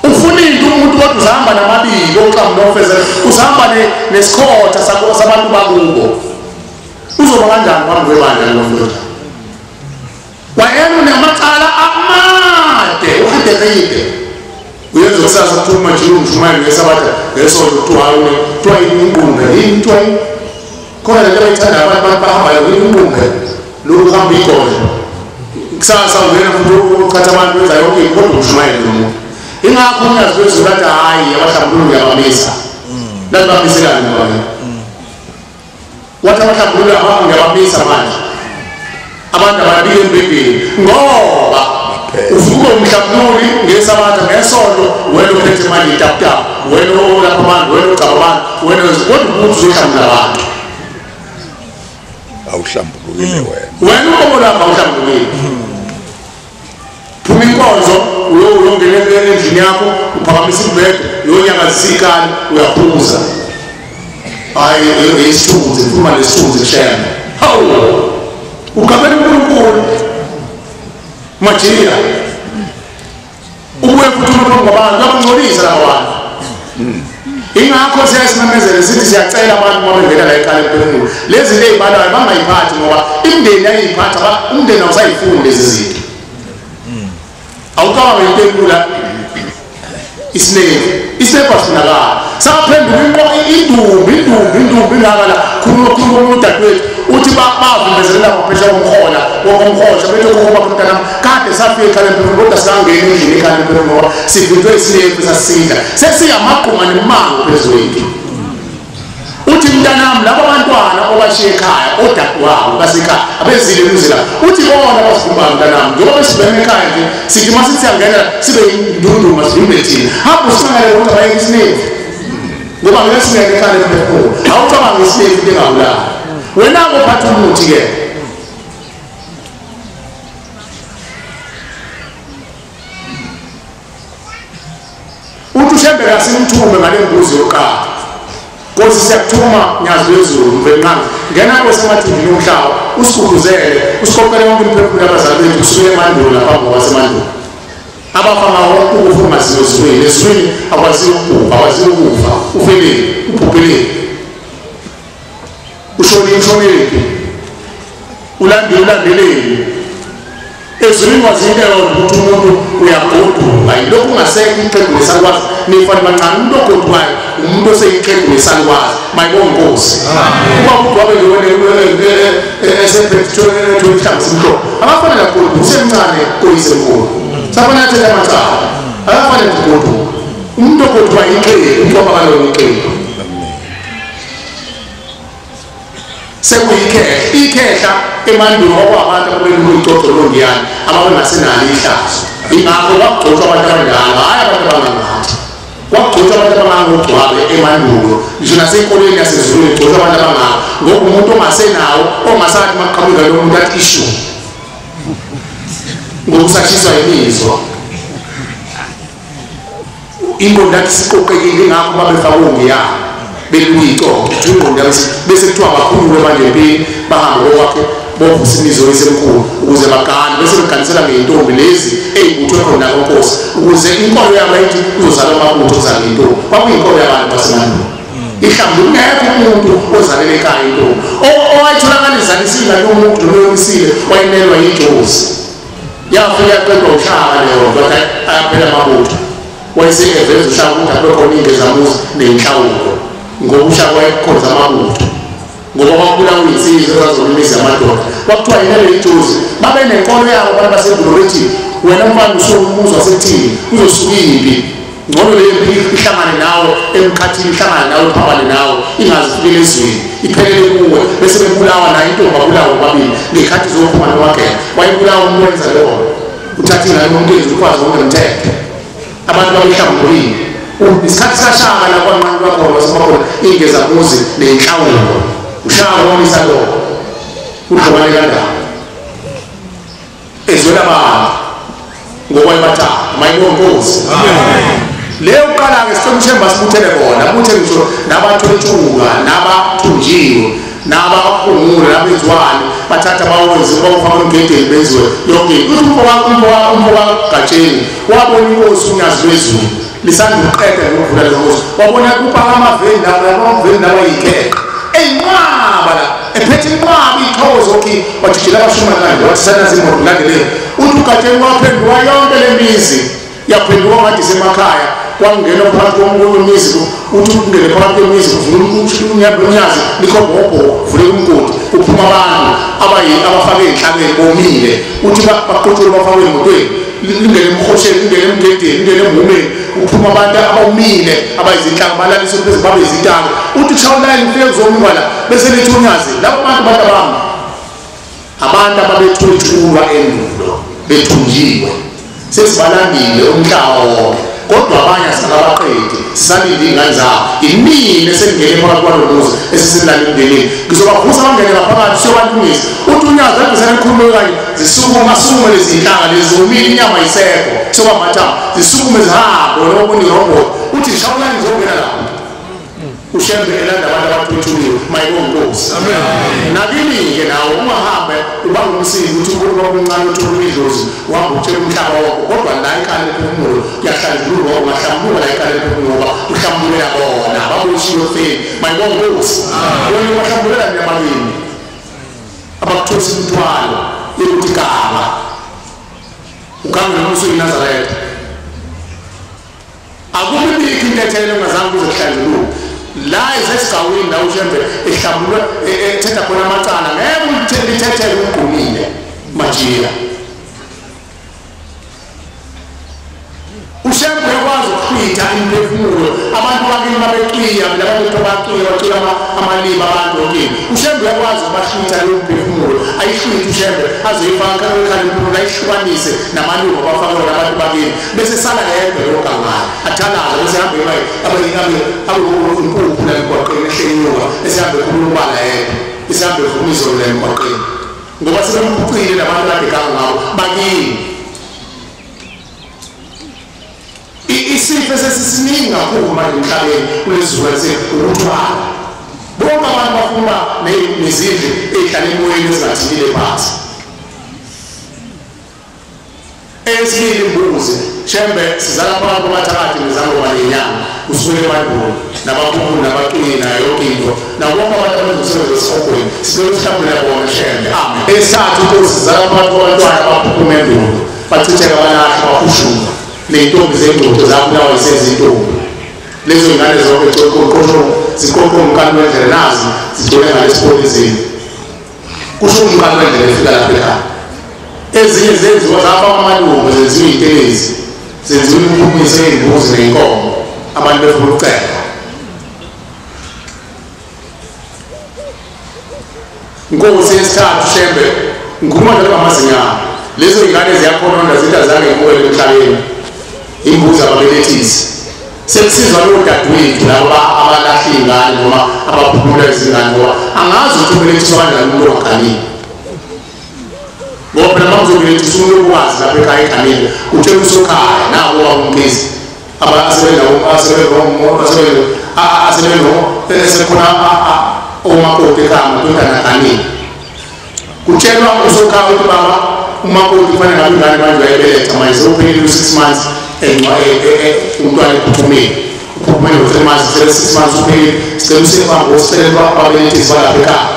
ufuna into umuntu kodwa uzahamba namabili oxamu nofezela uzahamba nesikhotha sabantu bakubo uzoba kanjani phambi kwebandla lomndoda wayena unamacala amade uhidekide uyenza kusasa kuthiwa umajulu umshumayeli ngesabatha ngesonto kuthiwa inqunge yini kuthiwa khona lento abayithanda abantu bahambayo inqunge lokhu kuhamba igole kusasa ungena futhi ucatha abantu benza yonke into kodwa umshumayeli nomuntu ingakho uNyazi Lwezulu athi hayi abahlambululi ngiyabamisa lati bamiselani ngoba wathi abahlambululi ngiyabamisa manje abantu ababili embhedeni ngoba uvuka umhlambululi ngesabatha ngesonto wena uphethe manje itaptap wena olapha abantu wena ucaba abantu wena kodwa uzohlambula abantu awuhlambulukile wena ukomo lapha awuhlambulukile phuma inkonzo uyongena endlini yakho uphakamisa ibhede uyonyakazisa ikani uyaphuza hayi isithunzi phuma lesithunzi shema hawu ukabela uNkulunkulu majira ubuye futhi uNkulunkulu ngabantu abangcolisa labantu ingakho siyasimemezela sithi siyacela abantu uma bengena la ekhaya lemphefumulo lezi zinto ezibalayo bangayiphathi ngoba imindeni yayiphatha umndeni awusayifuni lezi zinto awuqaba ngempela isinepa sinakala saphenduka indumbi ngakala khuluma udadewethu uthi bavumbezelela ngaphesha komkhola wokomkhosha bethu ukuba mntana kade safika ekhaya lemphefumulo kodwa singangeni endlini ekhaya lemphefumulo ngoba sivintwe isinepa sasida sesiyamaqhuma nemango phezu kwethu uthi mntanami laba bantwana obashiya ekhaya odadewabo basekhaya abezile emzila uthi bona basivimba mntanami njengoba besiveme ekhaya nje sithi masithi siyangena sibe indunduma sivimbe thina hapho singangele ukuthi abayeke isinepa ngoba ngeke singene ekhaya lemphefumulo awucabanga isinepa into engabulala wena ngophatha umuthi-ke uthi ushembe kasimthume ngale mbuzi yokuqala Nkosi siyakuthuma Nyazi Lwezulu mvelqanzi ngena kwesemathini yomhlaba usikhukhuzele usikhokhele wonke imphefumulo yabazali bethu kusukela emandulo lapha kwasemandulo abafana wonke ukufuma sizweni leswini akwazi ukufa akwazi ukufa ufelele ubhubhelele ushonile ulandelele ezwini wazindela ukuthi umuntu uyagoduka yilokhu ungasekho iqembu lesalwazi nifana bancane umuntu ogodukayo umuntu oseyiqembu lesalwazi mayibongosi kuba umuntu wabe esephethe ihlangu simhlophe abafana kakhulu usemncane koyisenkulu safana yathetha amacala abafana kugoduka umuntu ogodukayo iqembu umuntu wabakalona iqembu sekuyikehla emandulo okwabantu ababelulu ixoxo longiyana ababengasenalo ihlazo ingakho kwagcotshwa abantu abadala hayi abantu abangangathi kwagcotshwa abantu abangangogcwabe emandulo ngisho naseyinkolweni yasezulwini kugcotshwa abantu abangako ngoba umuntu ongasenawo ongasathi maqhamuka lo muntu athi ishu ngokusashiswa yimizwa ingqondo yathi siqoqekile ingakho babefaka ongiyana beluyixoxo ingqondo bese kuthiwa bakhulule manje empini bahambe okwakhe bovusa imizwa esenkulu ukuze bagane bese beganisela ngeyintombi lezi ey'buthwe khona konkosi ukuze inkolo yabo ayithi kuzozala amabutho okuzala ngeyintombi kwakuyinkolo yabantu basemandulo ihlambe ungekho umuntu ozalela ekhaya intombi owayitholakala izalisile yomuntu noyomisile wayinelwa yidlozi yafika yaqedwa ushaka leyo kodwa ayaphela amabutho wayesengeveza ushaka ukuthi abekhona iy'ngezamuzi ney'nhlawulo ngoba ushaka wayekhonza amabutho ngoba kwakubulawa iy'nsizwa ezazolumisa amadoda kwakuthiwa yinele itozi babe nenkolo yabo abantu basendulo bethi wena mfana usomuzi wasekuthini uzosuka iy'mpi ngcono leyo mpi ihlangane nawe emkhathini ihlangane nawe iphambane nawe ingazifikele ezweni iphelele kuwe bese bebulawa nayo intombi babulawa babili ngey'khathi zophuma nowakhela wayebulawa umuntu wenza leyo uthathe ingane umntezi ukwazi ongemthetho abantu babehlambulile isikhathi sashaka la kwanqani kwakhona wasemakhona iy'ngezamuzi ney'nhlawulo ushaka womisa lowo udlobane kandawo ezwela baba ngokwayibathatha mayibonkosi leyo kuqala-ke sitomshemba sibuthele bona buthe ngisho nabathontshuka nabathunjiwe nabahungule nabenziwani bathatha bawenze bawufaka emgedeni benziwe yonke uthi umfokagatshengi wabona inkosi uNyazi Lwezulu lisanda ukuqeda ngokuvula lenkosi wabona kuphaka amaveni labayikheqa eyinqaba la ephethe inqaba ithozo ki wajijela abashumakande wathi sanazimoto landeleni uthi ugatsheni waphenduka yonke le mizi yaphenduka ngathi isemakhaya kwangena phakathi komuzi uthi ungene phakathi kwemizi kuvula uNyazi likhobhobho vule umgodi kuphuma abantu abafake ey'nhlabeni bomile uthi baqutshule bafake emotweni lingene emhosheni lingene emgedeni lingene emhumeni uphuma abantu abawumile abayizinhlanga balaliswe phezu babe izintanga uthi shawulani ufike kuzomngwala bese lithi uNyazi labo bantu abantu ababethutshulwa endulo bethunjiwe sesibalambile umhlaba wonke kodwa abanye asingabaqedi sisalinde ingane zabo inini esengene phakathi kwalomuzi esisilala emndenini ngizobavusa bangene ngaphakathi siyobalungisa uthi uNyazi akusanikhulume kanye zisukume lezinhlanga lezomile inyama yisekho sobamathambo zisukume zihambe nobuni robot uthi shawulani ngizongena lapho ushembe elanda abantu abathuthuliwe mayibongosi amen nakini-ke nawo ungahambe ubanga umsiki ukuthi uNkulunkulu omncane uthula idlozi uhamba utshela umhlaba wakho kodwa la ekhaya lemphefumulo kuyahlanjululwa ungahlambuluka la ekhaya lemphefumulo ngoba uhlambulela bona baboshiwe feni mayibongosi wena ubahlambulela nyabalini abakuthosa imithwalo yokuthi gama ugange nomusa uyiNazaretha akubibikho intethelo ongazange uzokuhlanjuluka la esesigawini la ushembe ehlambulwe ethetha khona amacala ngeke ulithethele ugqumile majiya ushembe uyakwazi ukuhlwitha imphefumulo abantu bakini babeqiya labantu baqiya bacula amalimi abantu okini ushembe uyakwazi ukubahlwitha leyo mphefumulo ayihlwithe ushembe azoyifaka ekhaya imphefumulo ayihlukanise namalungu abafakwe nabantu bakini bese sala yedwa yogangayo athalaza bese hambe impuphu la emgwaqeni ehlenyuka esihambe khulumala yedwa esihambe vumizo la emgwaqeni ngoba sebemphucile nabantu ababhekanga ngabo bakini isifo sesisiningi kakhulu manje emhlabeni kulezizwe ukuthwala bonke abantu bafuna nezindlu ezihlala emoyeni ezingathile phansi esibili imbuzi shembe sizala phakathi kwabathakathi nezangoba nenyanga usuke ebantwini nabakhulu nabaqina yonke into nabonke abantu abenzosebenza esihogweni sicela ukuhlambula bona shembe amen esathu ukuthi sizala phakathi kwabantwana abaphuphuma endulo bachitheka balahla bahushuma ney'ntombi zengcudo zabulawa yisezintombi lezo y'ngane zonke ziqoqo umkani wendlela nazi zigcwele ngalesipolizini kusho umkani wendlela efika lapha ekhaya ezinye zenziwa zafaka amalungu zenziwa iy'ntelezi zenziwa imiphumiso yey'mbuzi ney'nkomo abantu befuna ukucela inkosi yesithathu shembe ngikhuluma njalo ngamazinyana lezo y'ngane ziyakhononda zithi azange ngibukele emhlabeni imbuzi ababelethisi sekusizwa lowo dadewethu labo abalahla iy'ngane noma abaphumula izingane ngoba angazi ukuthi ubelethiswa kanjani umuntu ongaganile ngoba phela makuzobelethiswa umuntu okwazi lapha ekhaya eganile utshela usokhaya nabo wabumkhizi asebenza omakoti ekhaya amadodana aganile kutshelwa usokhaya ukuthi baba umakoti kufanele ngabe ingane manje wayebeletha manje sewuphelile 6 months umntwana ephuphumile ngo-3 months 6 months uphelile sicela usefamba osicela ababelethisi balapha ekhaya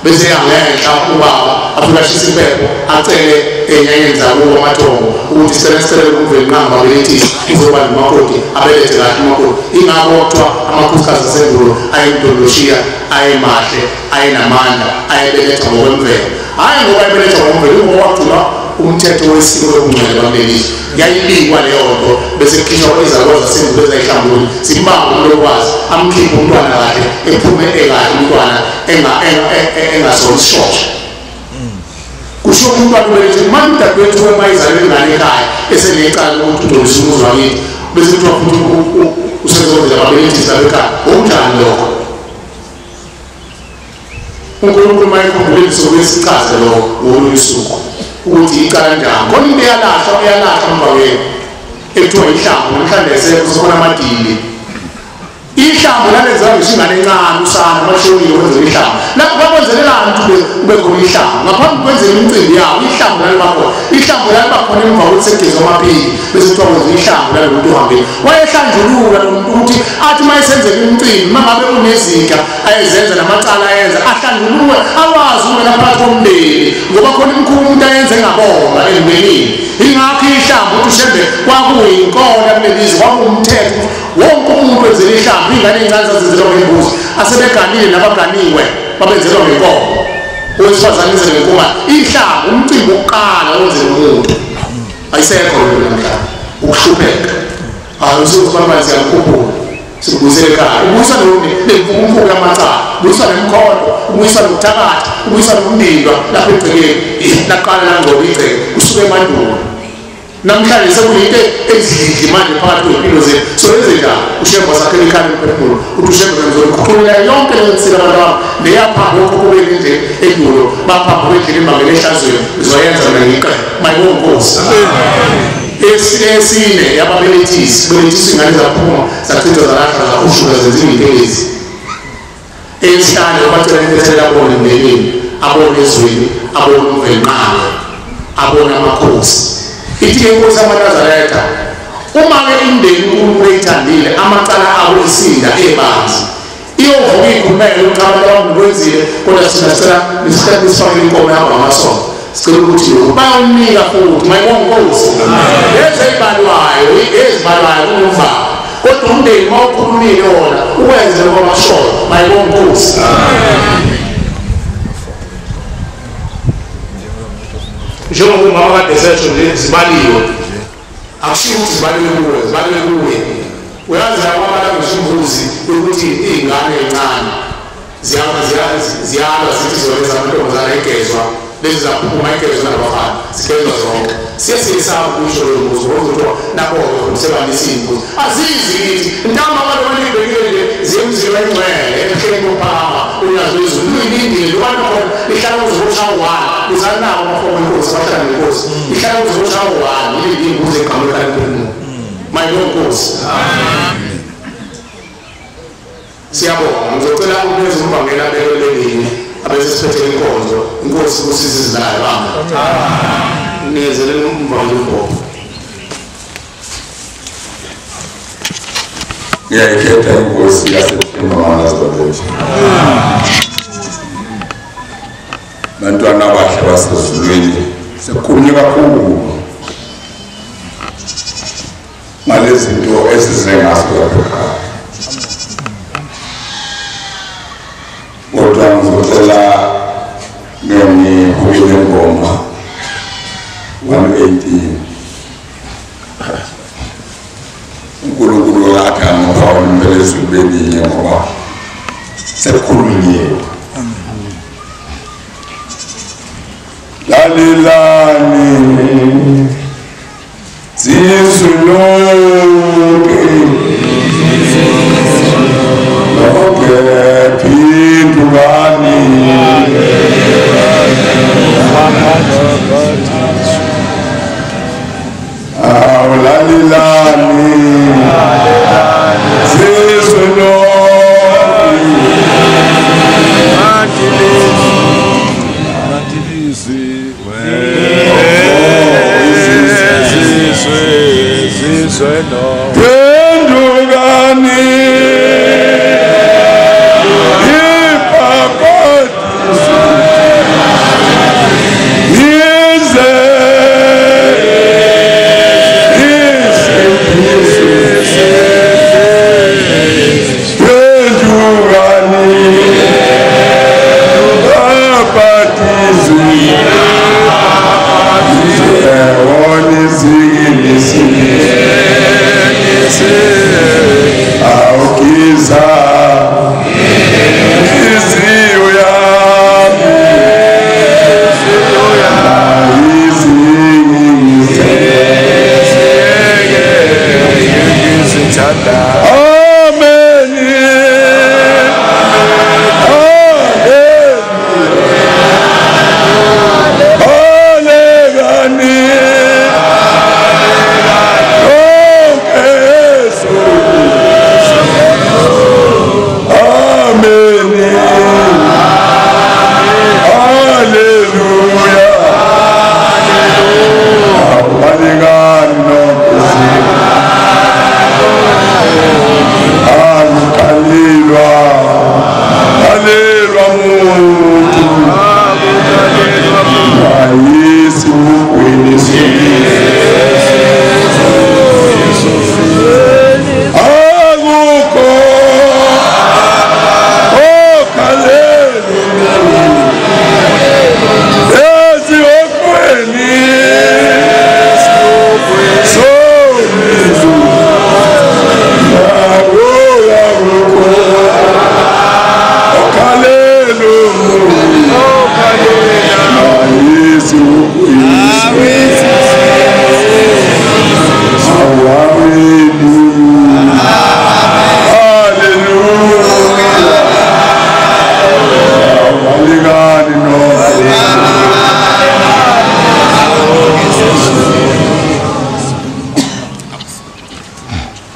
bese yangenhla ubaba afika ashisa impepho acele ey'nyanyeni zakubo amathongo ukuthi sicela kumveli nqanga babelethisi uzoba nomakoti abelethe kahle umakoti ingakho kuthiwa amakhosikazi asendulo ayemdoloshiya ayemahle ayenamandla ayebeletha ngokwemvelo hhayi ngoba ayebeletha ngokwemvelo ingoba wakugcina umthetho wesiko lokungcwele kwamlelizwe yayibikwa leyo nto bese kukhishwa izakwazi zasendulo ezayihlambuli zimbanga umuntu okwazi amkhiphe umntwana kahle ephume ekahle umntwana engasonsishosha kusho umntwana ubelethe manje udadewethu wemayizalwe ingane ekhaya esenecala ukuthi udolisa umuzi wakithi bese kuthiwa futhi usezovela ababelethisi lapha ekhaya okunjani lokho uNkulunkulu mayekhumbulelise kwesichaze lokho ngolunye usuku ukuthi icala njani khona into uyalahla mbawenu ekuthiwa ihlambu namhlanje sekhona amadili ihlambu lalenziwa ngisho ingane encane usana bashonile kwenzela ihlambu lapho bakwenzelelani ukuthi kube khona ihlambu ngaphambi kwenzela imicimbi yawo ihlambu lalibakhona ihlambu lalibakhona emva kokuthi sekugezwa amaphili bese kuthiwa kwenziwa ihlambu lalo muntu ohambile wayehlanjulula lo muntu ukuthi athi uma esenzela imicimbi uma ngabe unezinga ayezenza namacala ayenza ahlanjululwe awazi umena phakathi komndeni ngoba khona imkhulu umuntu ayenze engabonga emndenini ingakho ihlambu ukuthi ushembe kwakuyinkola kulelizwe kwakuwumthetho wonke umuntu wenzela ihlambu ingane ey'ncane zazenzelwa ngembuzi asebeganile nabaganiwe babenzelwa ngenkomo owesifazane enzelwe ngenkomane ihlambu umcimbi wokuqala wenzela umuntu ayisekho namhlanje ukuhlupheka Amanzi yakhuphula. Sikubuyisele ekhaya. Ubuyisa nemfukumfuku yamacala, ubuyisa nemkhonto, ubuyisa nokuthakatha, ubuyisa nokumindwa lapha egcekeni. Laqala langcoba igceke kusuke emandulo. Namhlanje sekuyinto ezidla manje phakathi kwempilo zethu. So yenze njani? Ushemba sakhela ikhaya lemphefumulo. Uthi ushemba ngizokhuphula yonke le nsika abantu bami. Neyaphambi kokubeka indlela edulo, baphambi kwendlela emangele ehlazweni. Ngizoyenza mina ngiqe. Mayibonge Nkosi. Esine yababelethisi, belethisa ingane zaphuma zachithwa zalahla zakhushuka zenza izintelezi. Esihlanu bacela intethela abone emndenini, abone ezweni, abone umvelqanqo, abone amakhosi. Ithi inkosi yamaNazaretha, uma-ke imindeni uNkulunkulu eyithandile amacala abo esinda ebanzi, iyovuka iyikhulumele ukuthi abantu bami kwenzile, kodwa thina sicela nisifakele inkomo yabo ngamasonto. Sicela ukuthi bayawunika futhi mayibonge Nkosi. Ezibalwayo kunomvalo. Kodwa umndeni mawukhulumile wona ukwenze lokho abashoyo. Mayibonge Nkosi. Njengoba umama kade esetsho nje zibaliwe. Akushiwo ukuthi zibaliwe kuwe. Uyazi labo abangasimbuzi ukuthi izingane ezincane ziyalwa zithi zoleza amantombazane egezwa. Lezi zaphuma igezwa nabafana zigezwa zonke. Siyesisaba ukusho lo mbuzo ukuthi nabo umsebenzi isimbuzi. Azizi lithi ntamba abantu abanibekile nje ziyemzilo engcwele ehleleni kophama uNyazi Lwezulu uyilindile abantu lihlala uzobushawana uzanawo amafomo enkosi bahlala nenkosi lihlala uzobushawana ilindi imbuzi eqhamuka lemphefumulo. Mayibonge Nkosi. Siyabonga ngizocela ukwenza umbangela belelini abesesiphethe inkonzo Inkosi kusisize izindalo bami. Niyezelele umbangela umbongo. Ngiyayikhetha inkosi yaseMalazibathe. Bantwana abahle basezulwini sikhulume kakhulu ngalezi zinto esize ngazo lapha. Kodwa ngizocela ngiyihubile ingoma 118. uNkulunkulu wakhe angaphawu impelezulu belinye ngoba sekukhulunyiwe. Lalelani zizwe lonke pindukani awulalelani zizwe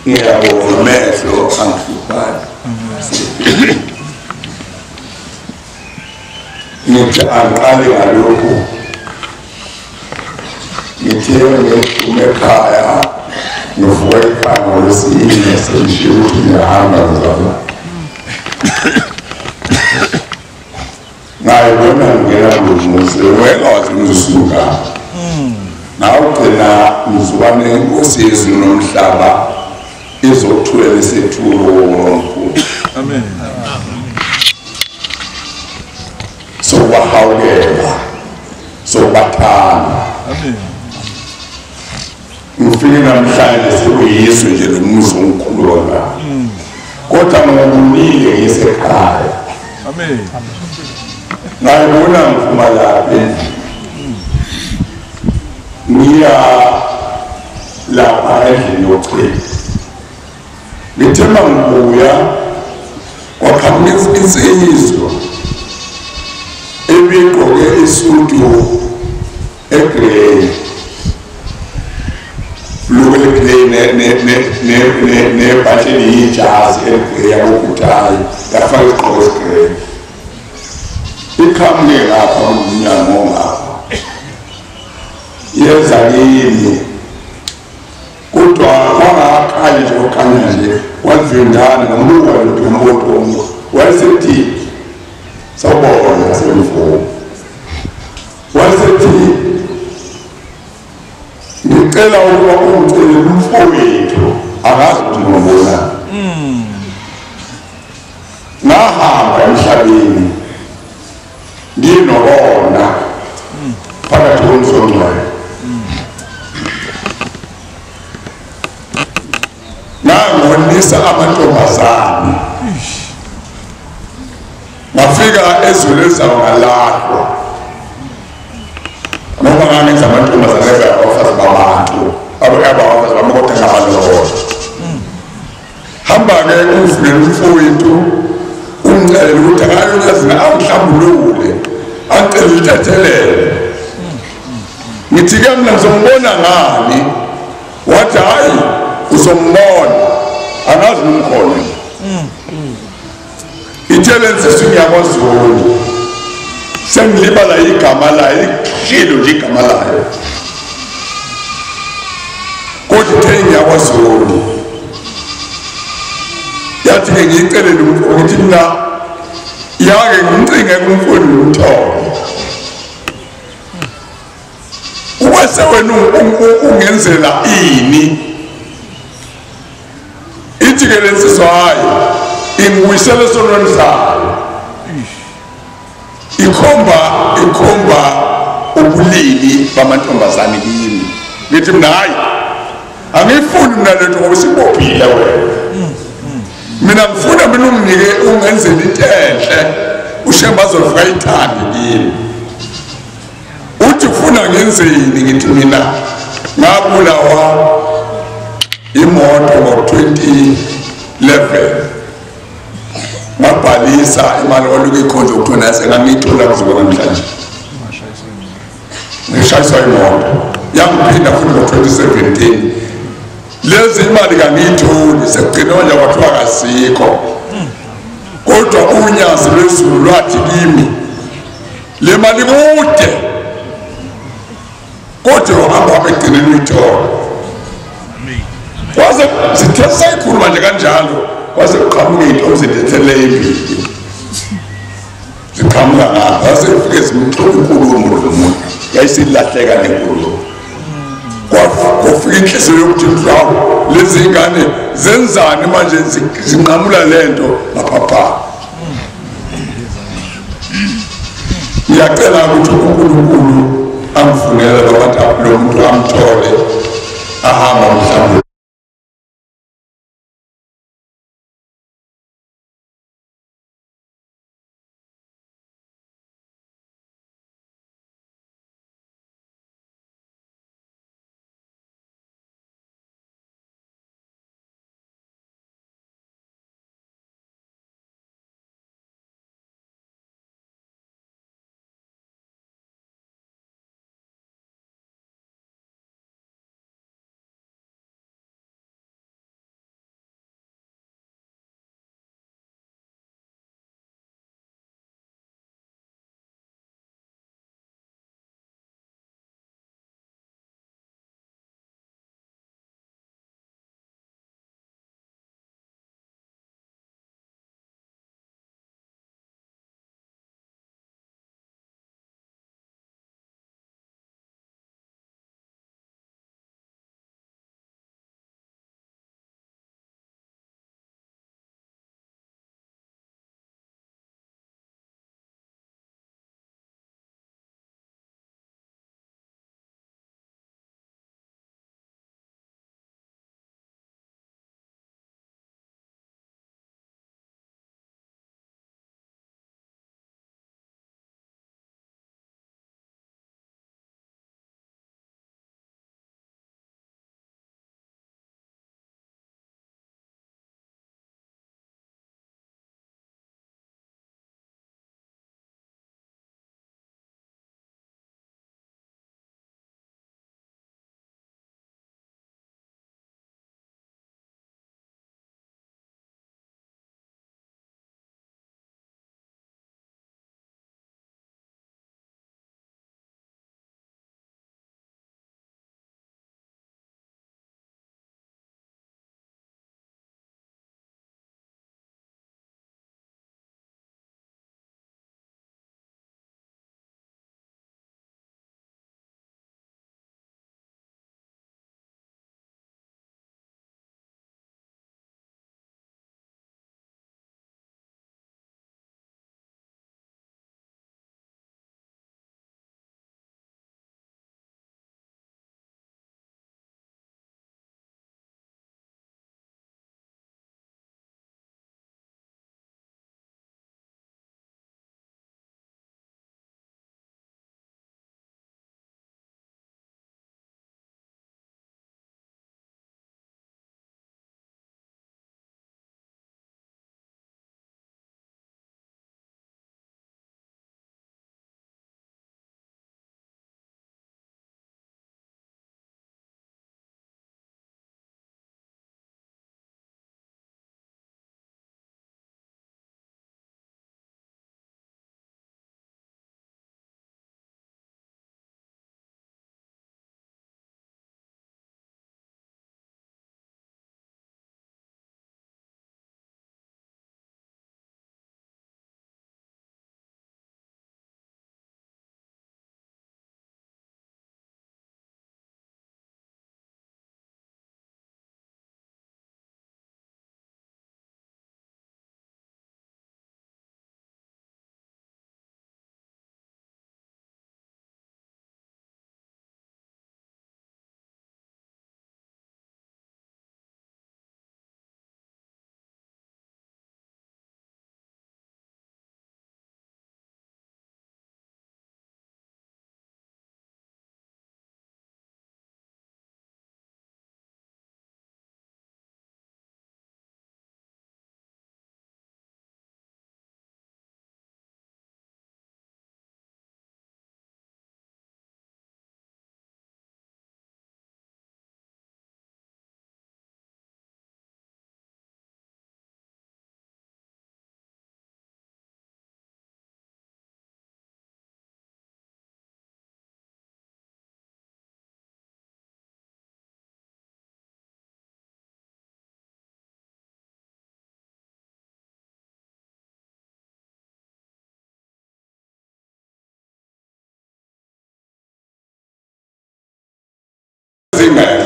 ngiyabonga amehlo angihluphayo ngithi angiqale ngalokhu ngithe ngiphume ekhaya ngivuka ekhaya ngolwesine sengishiye ukuthi ngiyahamba ngizala ngayibona ngingena ngumuzi wengawazi ngizisuka nawugcina ngizubane inkosi yezulu nomhlaba izokuthulela isethulo uNkulunkulu. Amen. Sokubahawukela sokubathanda. Amen. Ngifike namhlanje sekuyiswe nje lo muzi omkhulu wona kodwa ngokubunile ngisekhaya. Amen. Ngayibona ngiphuma lapha ngiya lapha endlini yokuchitha ngithe mangibuya kwaqhamuka insizwa ebigqoke isudu egrey lukelekile nebhatshi eliyijazi egrey yabokhuthayo yafaka isigqoko esigrey iqhamuke ngapha umnyango ngapha yenza yini kodwa kwangaqali nje okhanya nje wavindana ngombuka ngembotongo wayesethi sawubona semvumo wayesethi ngicela ukuba ungicele umfowethu akazi ukuthi ngibona ngahamba emhlabeni nginobona phakathi komzongcwele nangibonisa amantombazane ngafika ezulu ezayo ngalapho ngoba ngangenza amantombazane abafazi babantu abafazi bamakotha ngamalolo hamba-ke uvulele umfowethu umcelela ukuthi akayonyazina angihlambulule angicela lithethelele ngithi-ke mina ngizombona ngani wathi hhayi uzombona angazi nomkhona ithelensisi ngiyakwaZulu sengilibala igama layo lishilo nje igama layo kodwa ithe ngiyakwaZulu yathi-ke ngiyicelele ukuthi mina yake ngimcinge kumfundi nomtholo ukwase wena ungenzela ini ithi-ke lensizwa hayi ingibuyisele esonweni sayo ikhomba ubulili bamantombazane kimi ngithi mina hayi angiyifuni mina lento ngoba sibophile wena mina ngifuna mina ungenzela into enhle ushemba azovuka ayithande kimi uthi ufuna ngenzeni ngithi mina ngabulawa imoto ngo-2011 ngabhalisa imali oluke ikhonje ukuthiwa nasengangiyithola kuzuka namhlanje ngishayiswa imoto yangiphinda futhi ngo-2017 lezi imali kangiyitholi sekugcina manje kwathiwa kasikho kodwa uNyazi Lwezulu lwathi kimi le mali kude kodwa uhamba wami ekugcineni uyithola kwaze sithe sayikhuluma nje kanjalo kwaze kuqhamuke iy'nto zidethele ey'mbili ziqhamuka ngapha kwase kufike zimxoka inkulumo lo muntu yayisilahleka nenkulumo kwafika inhliziyo yokuthi mhlawumbe lezi ngane zenzani manje zinqamula lento ngaphapha ngiyacela ukuthi uNkulunkulu amfunele lo muntu amthole ahamba mhlawumbe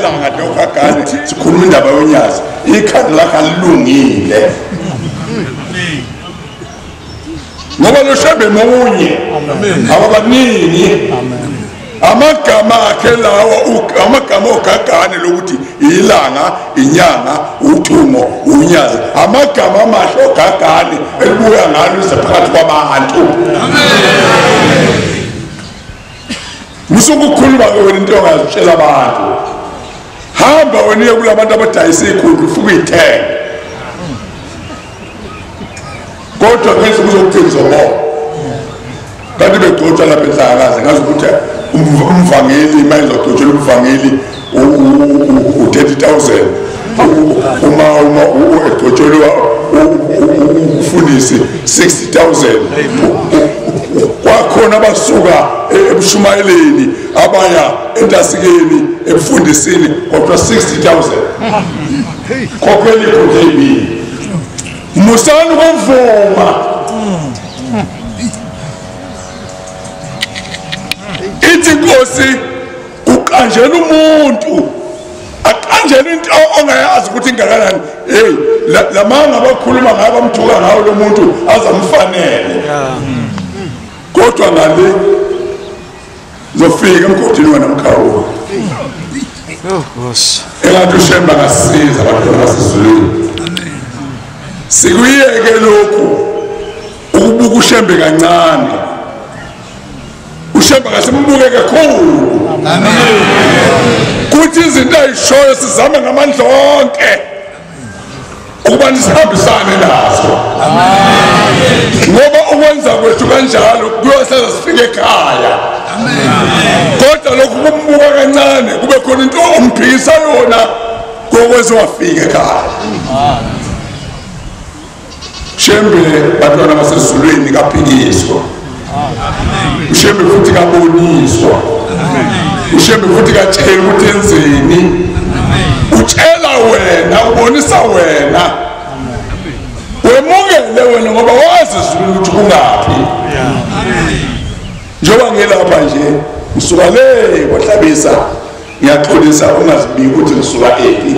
ilanga nokagane sikhuluma indaba yoNyazi ikhanda lakhe alilungile ngoba lo shembe munye ababaningi amagama akhe lawa amagama ogagane lokuthi ilanga inyanga uchumo uNyazi amagama amahle ogagane elibuya ngalo phakathi kwabantu musukukhuluma ke wena into ongazitshela abantu hamba wena uye kulabantu abadayisa ikhulu ufike uyithenga kodwa ngeke kuzokuthengisa bona kanti begcotshwa lapha enhlakaze ngazi ukuthi umvangeli imali zogcotshela umvangeli u-30,000 uma egcotshelwa umfundisi 60,000 kwakhona abasuka ebushumayeleni abaya entasikeni ebufundisini kodwa 60,000 kokhela ikhundla ey'bili musani ukuvuma ithi inkosi uqanjela umuntu aqanjela into ongayazi ukuthi ingakanani hey lamanga abakhuluma ngayo bamthuka ngawo lo muntu azamfanele kodwa ngale zofika emgodini wena mkhawulo engathi ushemba ngasiza abantu basezulwini sikuyeke lokhu ukubuka ushembe kancane ushemba ngasimbuke kakhulu kuthi izinto ayishoyo sizame ngamandla onke ukuba nisihambisane nazo ngoba ukwenza kwethu kanjalo kuyoseza sifike ekhaya kodwa lokhu kumbuka kancane kube khona into omphikisa yona kokwenza wafika ekhaya Shembe bantwana basezulwini kaphikiswa ushembe futhi kaboniswa ushembe futhi katshela ukuthi enzeni utshela wena ubonisa wena wemukele wena ngoba wazi izulu ukuthi kungaphi njengoba ngelapha nje ngisuka le kwahlabisa ngiyaxolisa ungazibiki ukuthi ngisuka ephi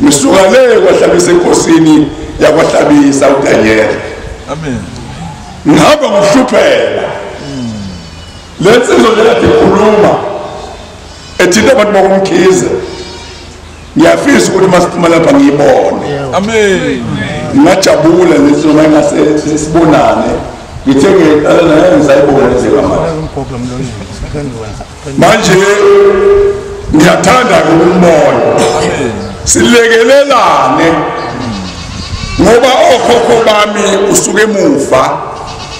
ngisuka le kwahlabisa enkosini yakwahlabisa uDaniel amen ngihamba ngokuhlupheka lensizwa nje ikhuluma ethinta abantu bakumkhize ngiyafisa ukuthi masiphuma lapha ngiyibone amen ngajabula lensizwa mayingase sibonane ngithe ngiqala naye ngizayibona nje manje ngiyathanda ukumbona silekelelane ngoba okhokho bami usuke emuva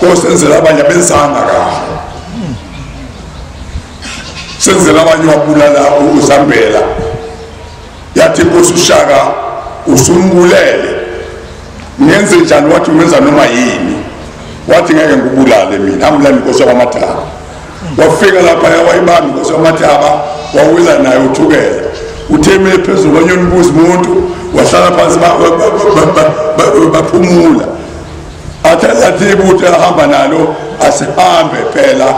kosenzela abanye abenzanga kahle senzela abanye wabulala uzambela yathi inkosi uShaka usumbulele ngenze njani wathi umenza noma yini wathi ngeke ngikubulale mina ambulala inkosi yakwamathaba wafika lapha yawayibamba inkosi yakwamathaba wawela naye uthukela uthemele phezulu kwanyoni mbuzi umuntu wahlala phansi baphumula athi ibutho ahamba nalo asihambe phela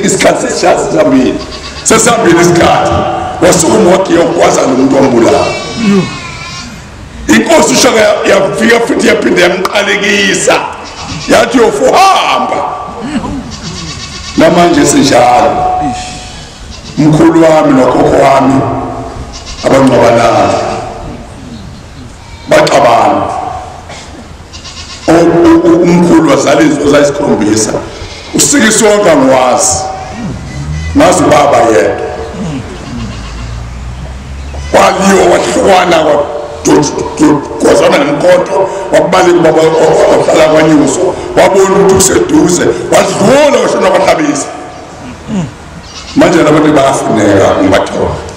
isikhathi sesihambile sesihambile isikhathi wasukuma wakiyokwaza lo muntu wambulala inkosi uShaka yafika futhi yaphinda yamqalekisa yathi yofuhamba namanje sinjalo umkhulu wami nokhokho wami abangcwabanayo baxabana umkhulu wazalizwa zayisikhombisa usikiswa wonke ngwazi ngazi ubaba yedwa kwaliwa wahlukwana kwazana nemkhonto wakubaleka ubaba ohlala kwanyuso wabona ukuthi useduze wadlula washona kwahlabisa manje labantu bayafuneka ngibathola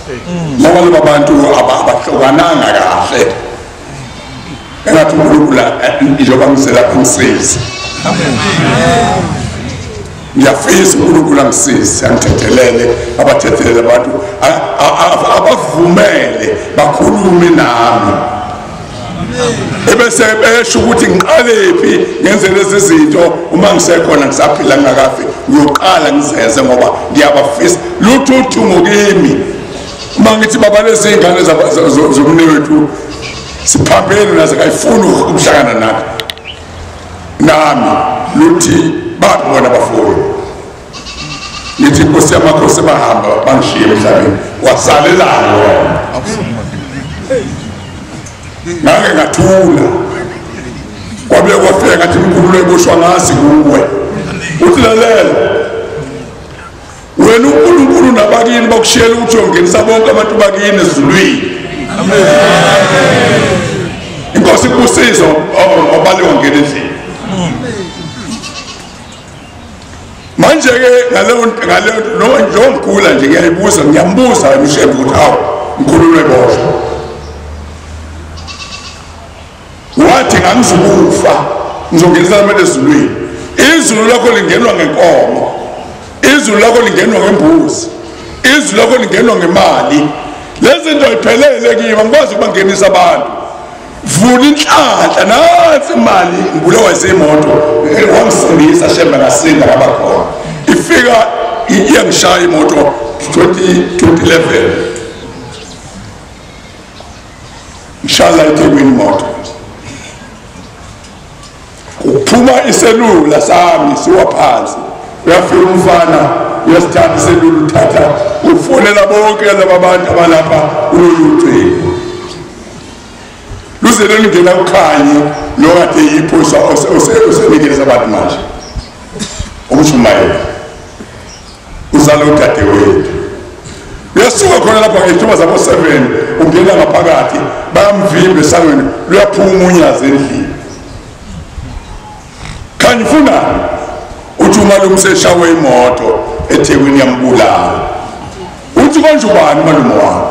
ngoba laba bantu abahlukananga kahle engathi uNkulunkulu njengoba ngiselapha ngisize ngiyafisa uNkulunkulu angisize angithethelele abathethelele abantu abavumele bakhulume nami ebese besho ukuthi ngiqalephi ngenze lezi zinto uma ngisekhona ngisaphila ngakafi ngiyoqala ngizenze ngoba ngiyabafisa lutho uthungo kimi uma ngithi baba lezi ingane zomnewethu siphambene nazo kayifuni ukuhlangana nathi nami luthi babona bafowethu ngithi Nkosi yamakhosi bahamba bangishiye emhlabeni wasalelana wona ngake ngathula kwabe kwafika ngathi uNkulunkulu eboshwa ngasi kuwe uthi lalela wena uNkulunkulu nabakini bakushiyela ukuthi uyongenisa bonke abantu bakini ezulwini amen Inkosi kusizo obale ongena endlini manje ke ngaleyo njengokhula nje ngiyayibuza ngiyambuza uMshembe ukuthi hawu uNkulunkulu eboshwa wathi ngangizukufa ngizongenisa abantu ezulwini izulu lakho lingenwa ngenkomo izulu lakho lingenwa ngembuzi izulu lakho lingenwa ngemali lezi zinto ayiphelele kimi ngikwazi ukubangenisa abantu vula inhlanhla nansi imali ngibulewa isemoto wangisindisa Shembe ngasinda ngabakhona ifika iyangishaya imoto 2011 inshallah iThekwini imoto uphuma iselula sami siwaphansi uyafika umfana uyasithatha iselula uthatha ufonela bonke laba bantu abalapha ulolucingo luze lingena ukhanye lokade yiphosa osenikeza abantu manje ukushumayela uzalo udadewethu uyasuka khona lapha ngethuba zabo 7 ungena ngaphakathi bayamvimba esangweni luyaphuma uNyazi endlini khanye ufuna uthi umalume seshawe imoto eThekwini yambulala uthi konje ubani umalume wakho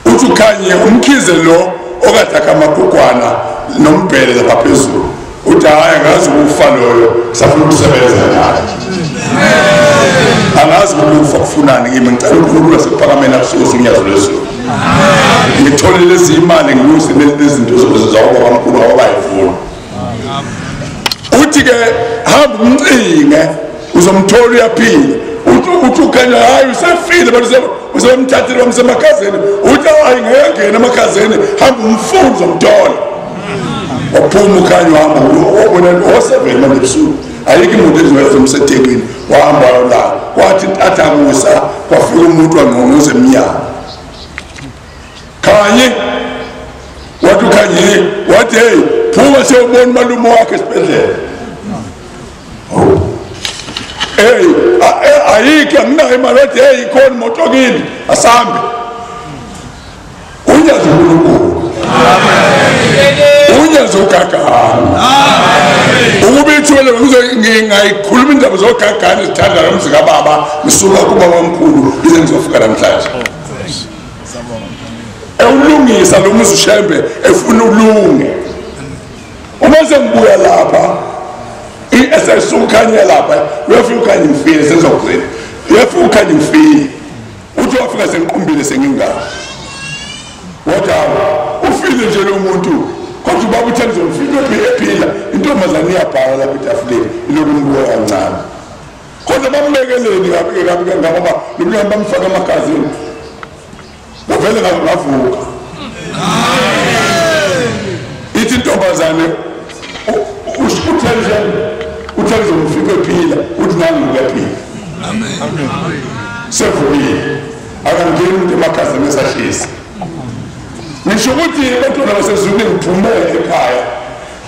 uthi ukhanye umkhize lo okade amakugwana nombhele lapha phezulu uthi hayi ngazi ukufa loyo safuna ukusebenza naye angazi ukufa kufunani kimi ngicela uNkulunkulu asephakameni akususa uNyazi Lwezulu ngithole lezi imali ngiyuse lezinto zokuzenza kwaMkhulu abayifuna uthi ke hamba umcinge uzomthola uyaphila uthi ukhanya hayi usefile bantu uzomthathela bamsemakhazeni uthi hayi ngeke emakhazeni hamba umfundo uzomthola waphuma ukhanya hamba ubona o7 manje ebusuku ayike umuntu ezomseThekwini wahamba la kwathi athamusa kwafika umuntu wangqongoza emnyama khanye wathi ukhanye wathi hey phuma sewubona umalume wakhe esibhedlela hey ayike anginayo imali wathi hey ikhona imoto kini asambe uNyazi uNkulunkulu uNyazi ugagana ukubithule ngingayikhuluma indaba zogagana izithanda nomzika baba ngisuka kubaba omkhulu ize ngizofika namhlanje ewulungisa lo muzi uShembe efuna ulunge uma sengibuya lapha esasukhanya lapha uyafika ukhanye ngifile senzokuzela uyafika ukhanye ngifile uthi wafika sengiqumbile sengingaka wathi ufile nje lo muntu kodwa ubaba uthi ngizomfika ephila intombazane iyabhala lapha etafuleni ilokumbuka kancane kodwa bambekeleni kabi ngoba lomnyama bamfaka amagazini bavele ngavuka ithi intombazane uthenze umfika ephila uthi nami ngiyaphila amen sevuyile akangeni umuntu emakhazini esashisa ngisho ukuthi abantwana basezulwini ngiphumele ekhaya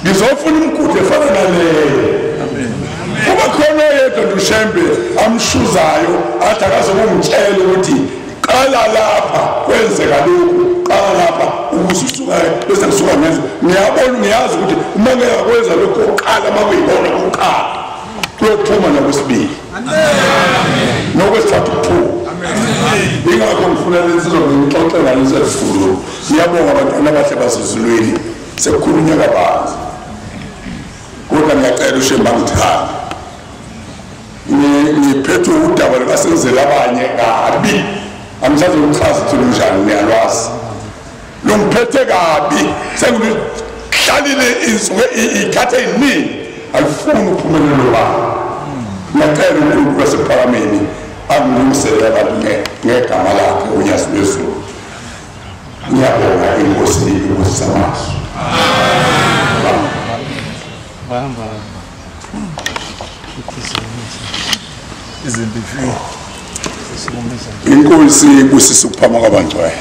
ngizofuna umgudu efana naleyo kuba khona yedwa uShembe amshuzayo athi akazokungitshela ukuthi qala lapha kwenzeka lokhu qala lapha ukuze usuka bese ngisuka ngenza ngiyazi ukuthi uma ngeke kwenza lokho oqala makuyibona oqala kuyophuma nakwesibili nokwesithathu kuphuma ingakho ngifuna lensizwa ngixoxela lesifulu siyabonga abantwana abahle basezulwini sekukhulunywa kabanzi kodwa ngiyacela uShembe angithanda ngiphethe udaba lwasenzela abanye kabi angisazi ukuchaza ukuthi njani niyalwazi lo ngiphethe kabi sengihlalile ikhathe eziningi alifuni uphumelelo baba ngiyacela uNkulunkulu wasephakameni angilungisele abantu ngegama lakhe uNyazi Lwezulu. Ngiyabonga inkosi samazwe. Inkosi ibusise ukuphama kwabantwana.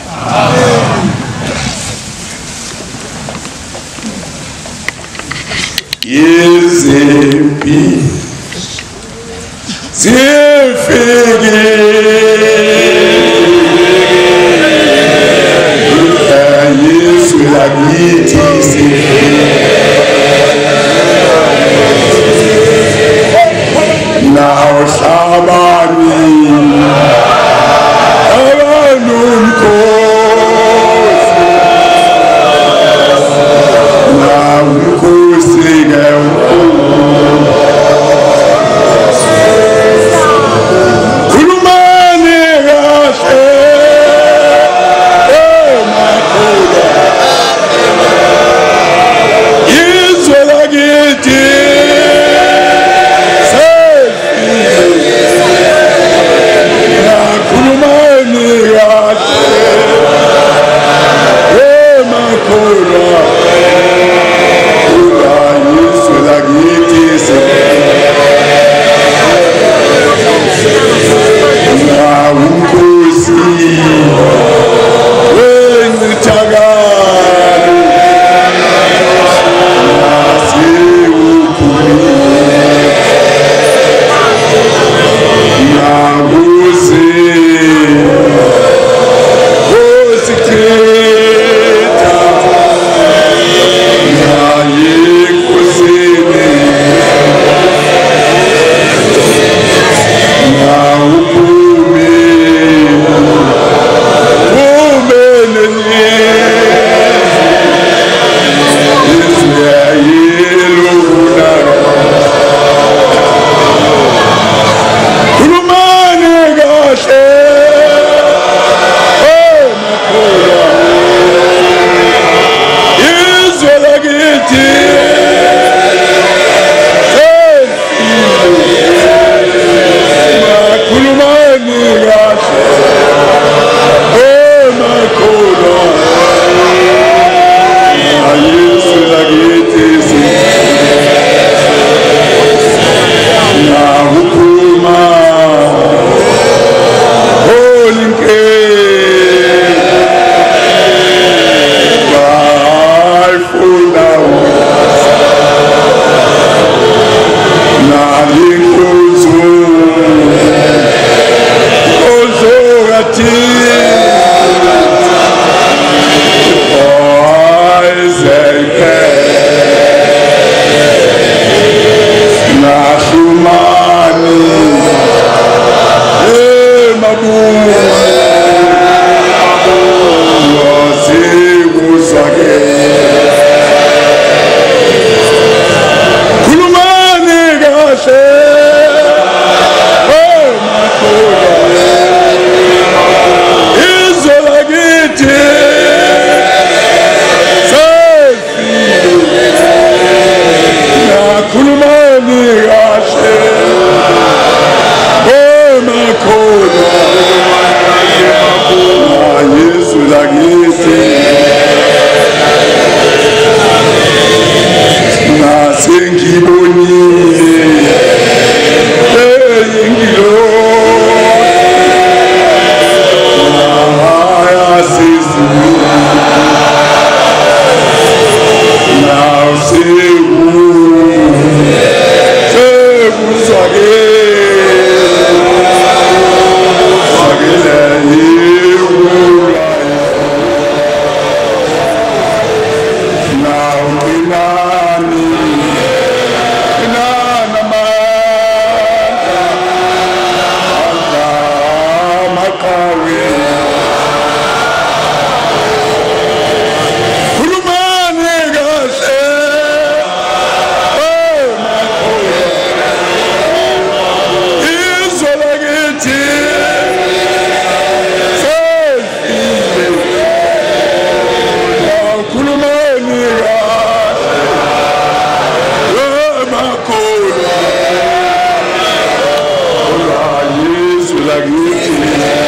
Izimpi zifike Yesu lakithi nawo hlabani abanomkhosi namkhosi khulumani kahle izwe lakithi khulumani kahle Yeah.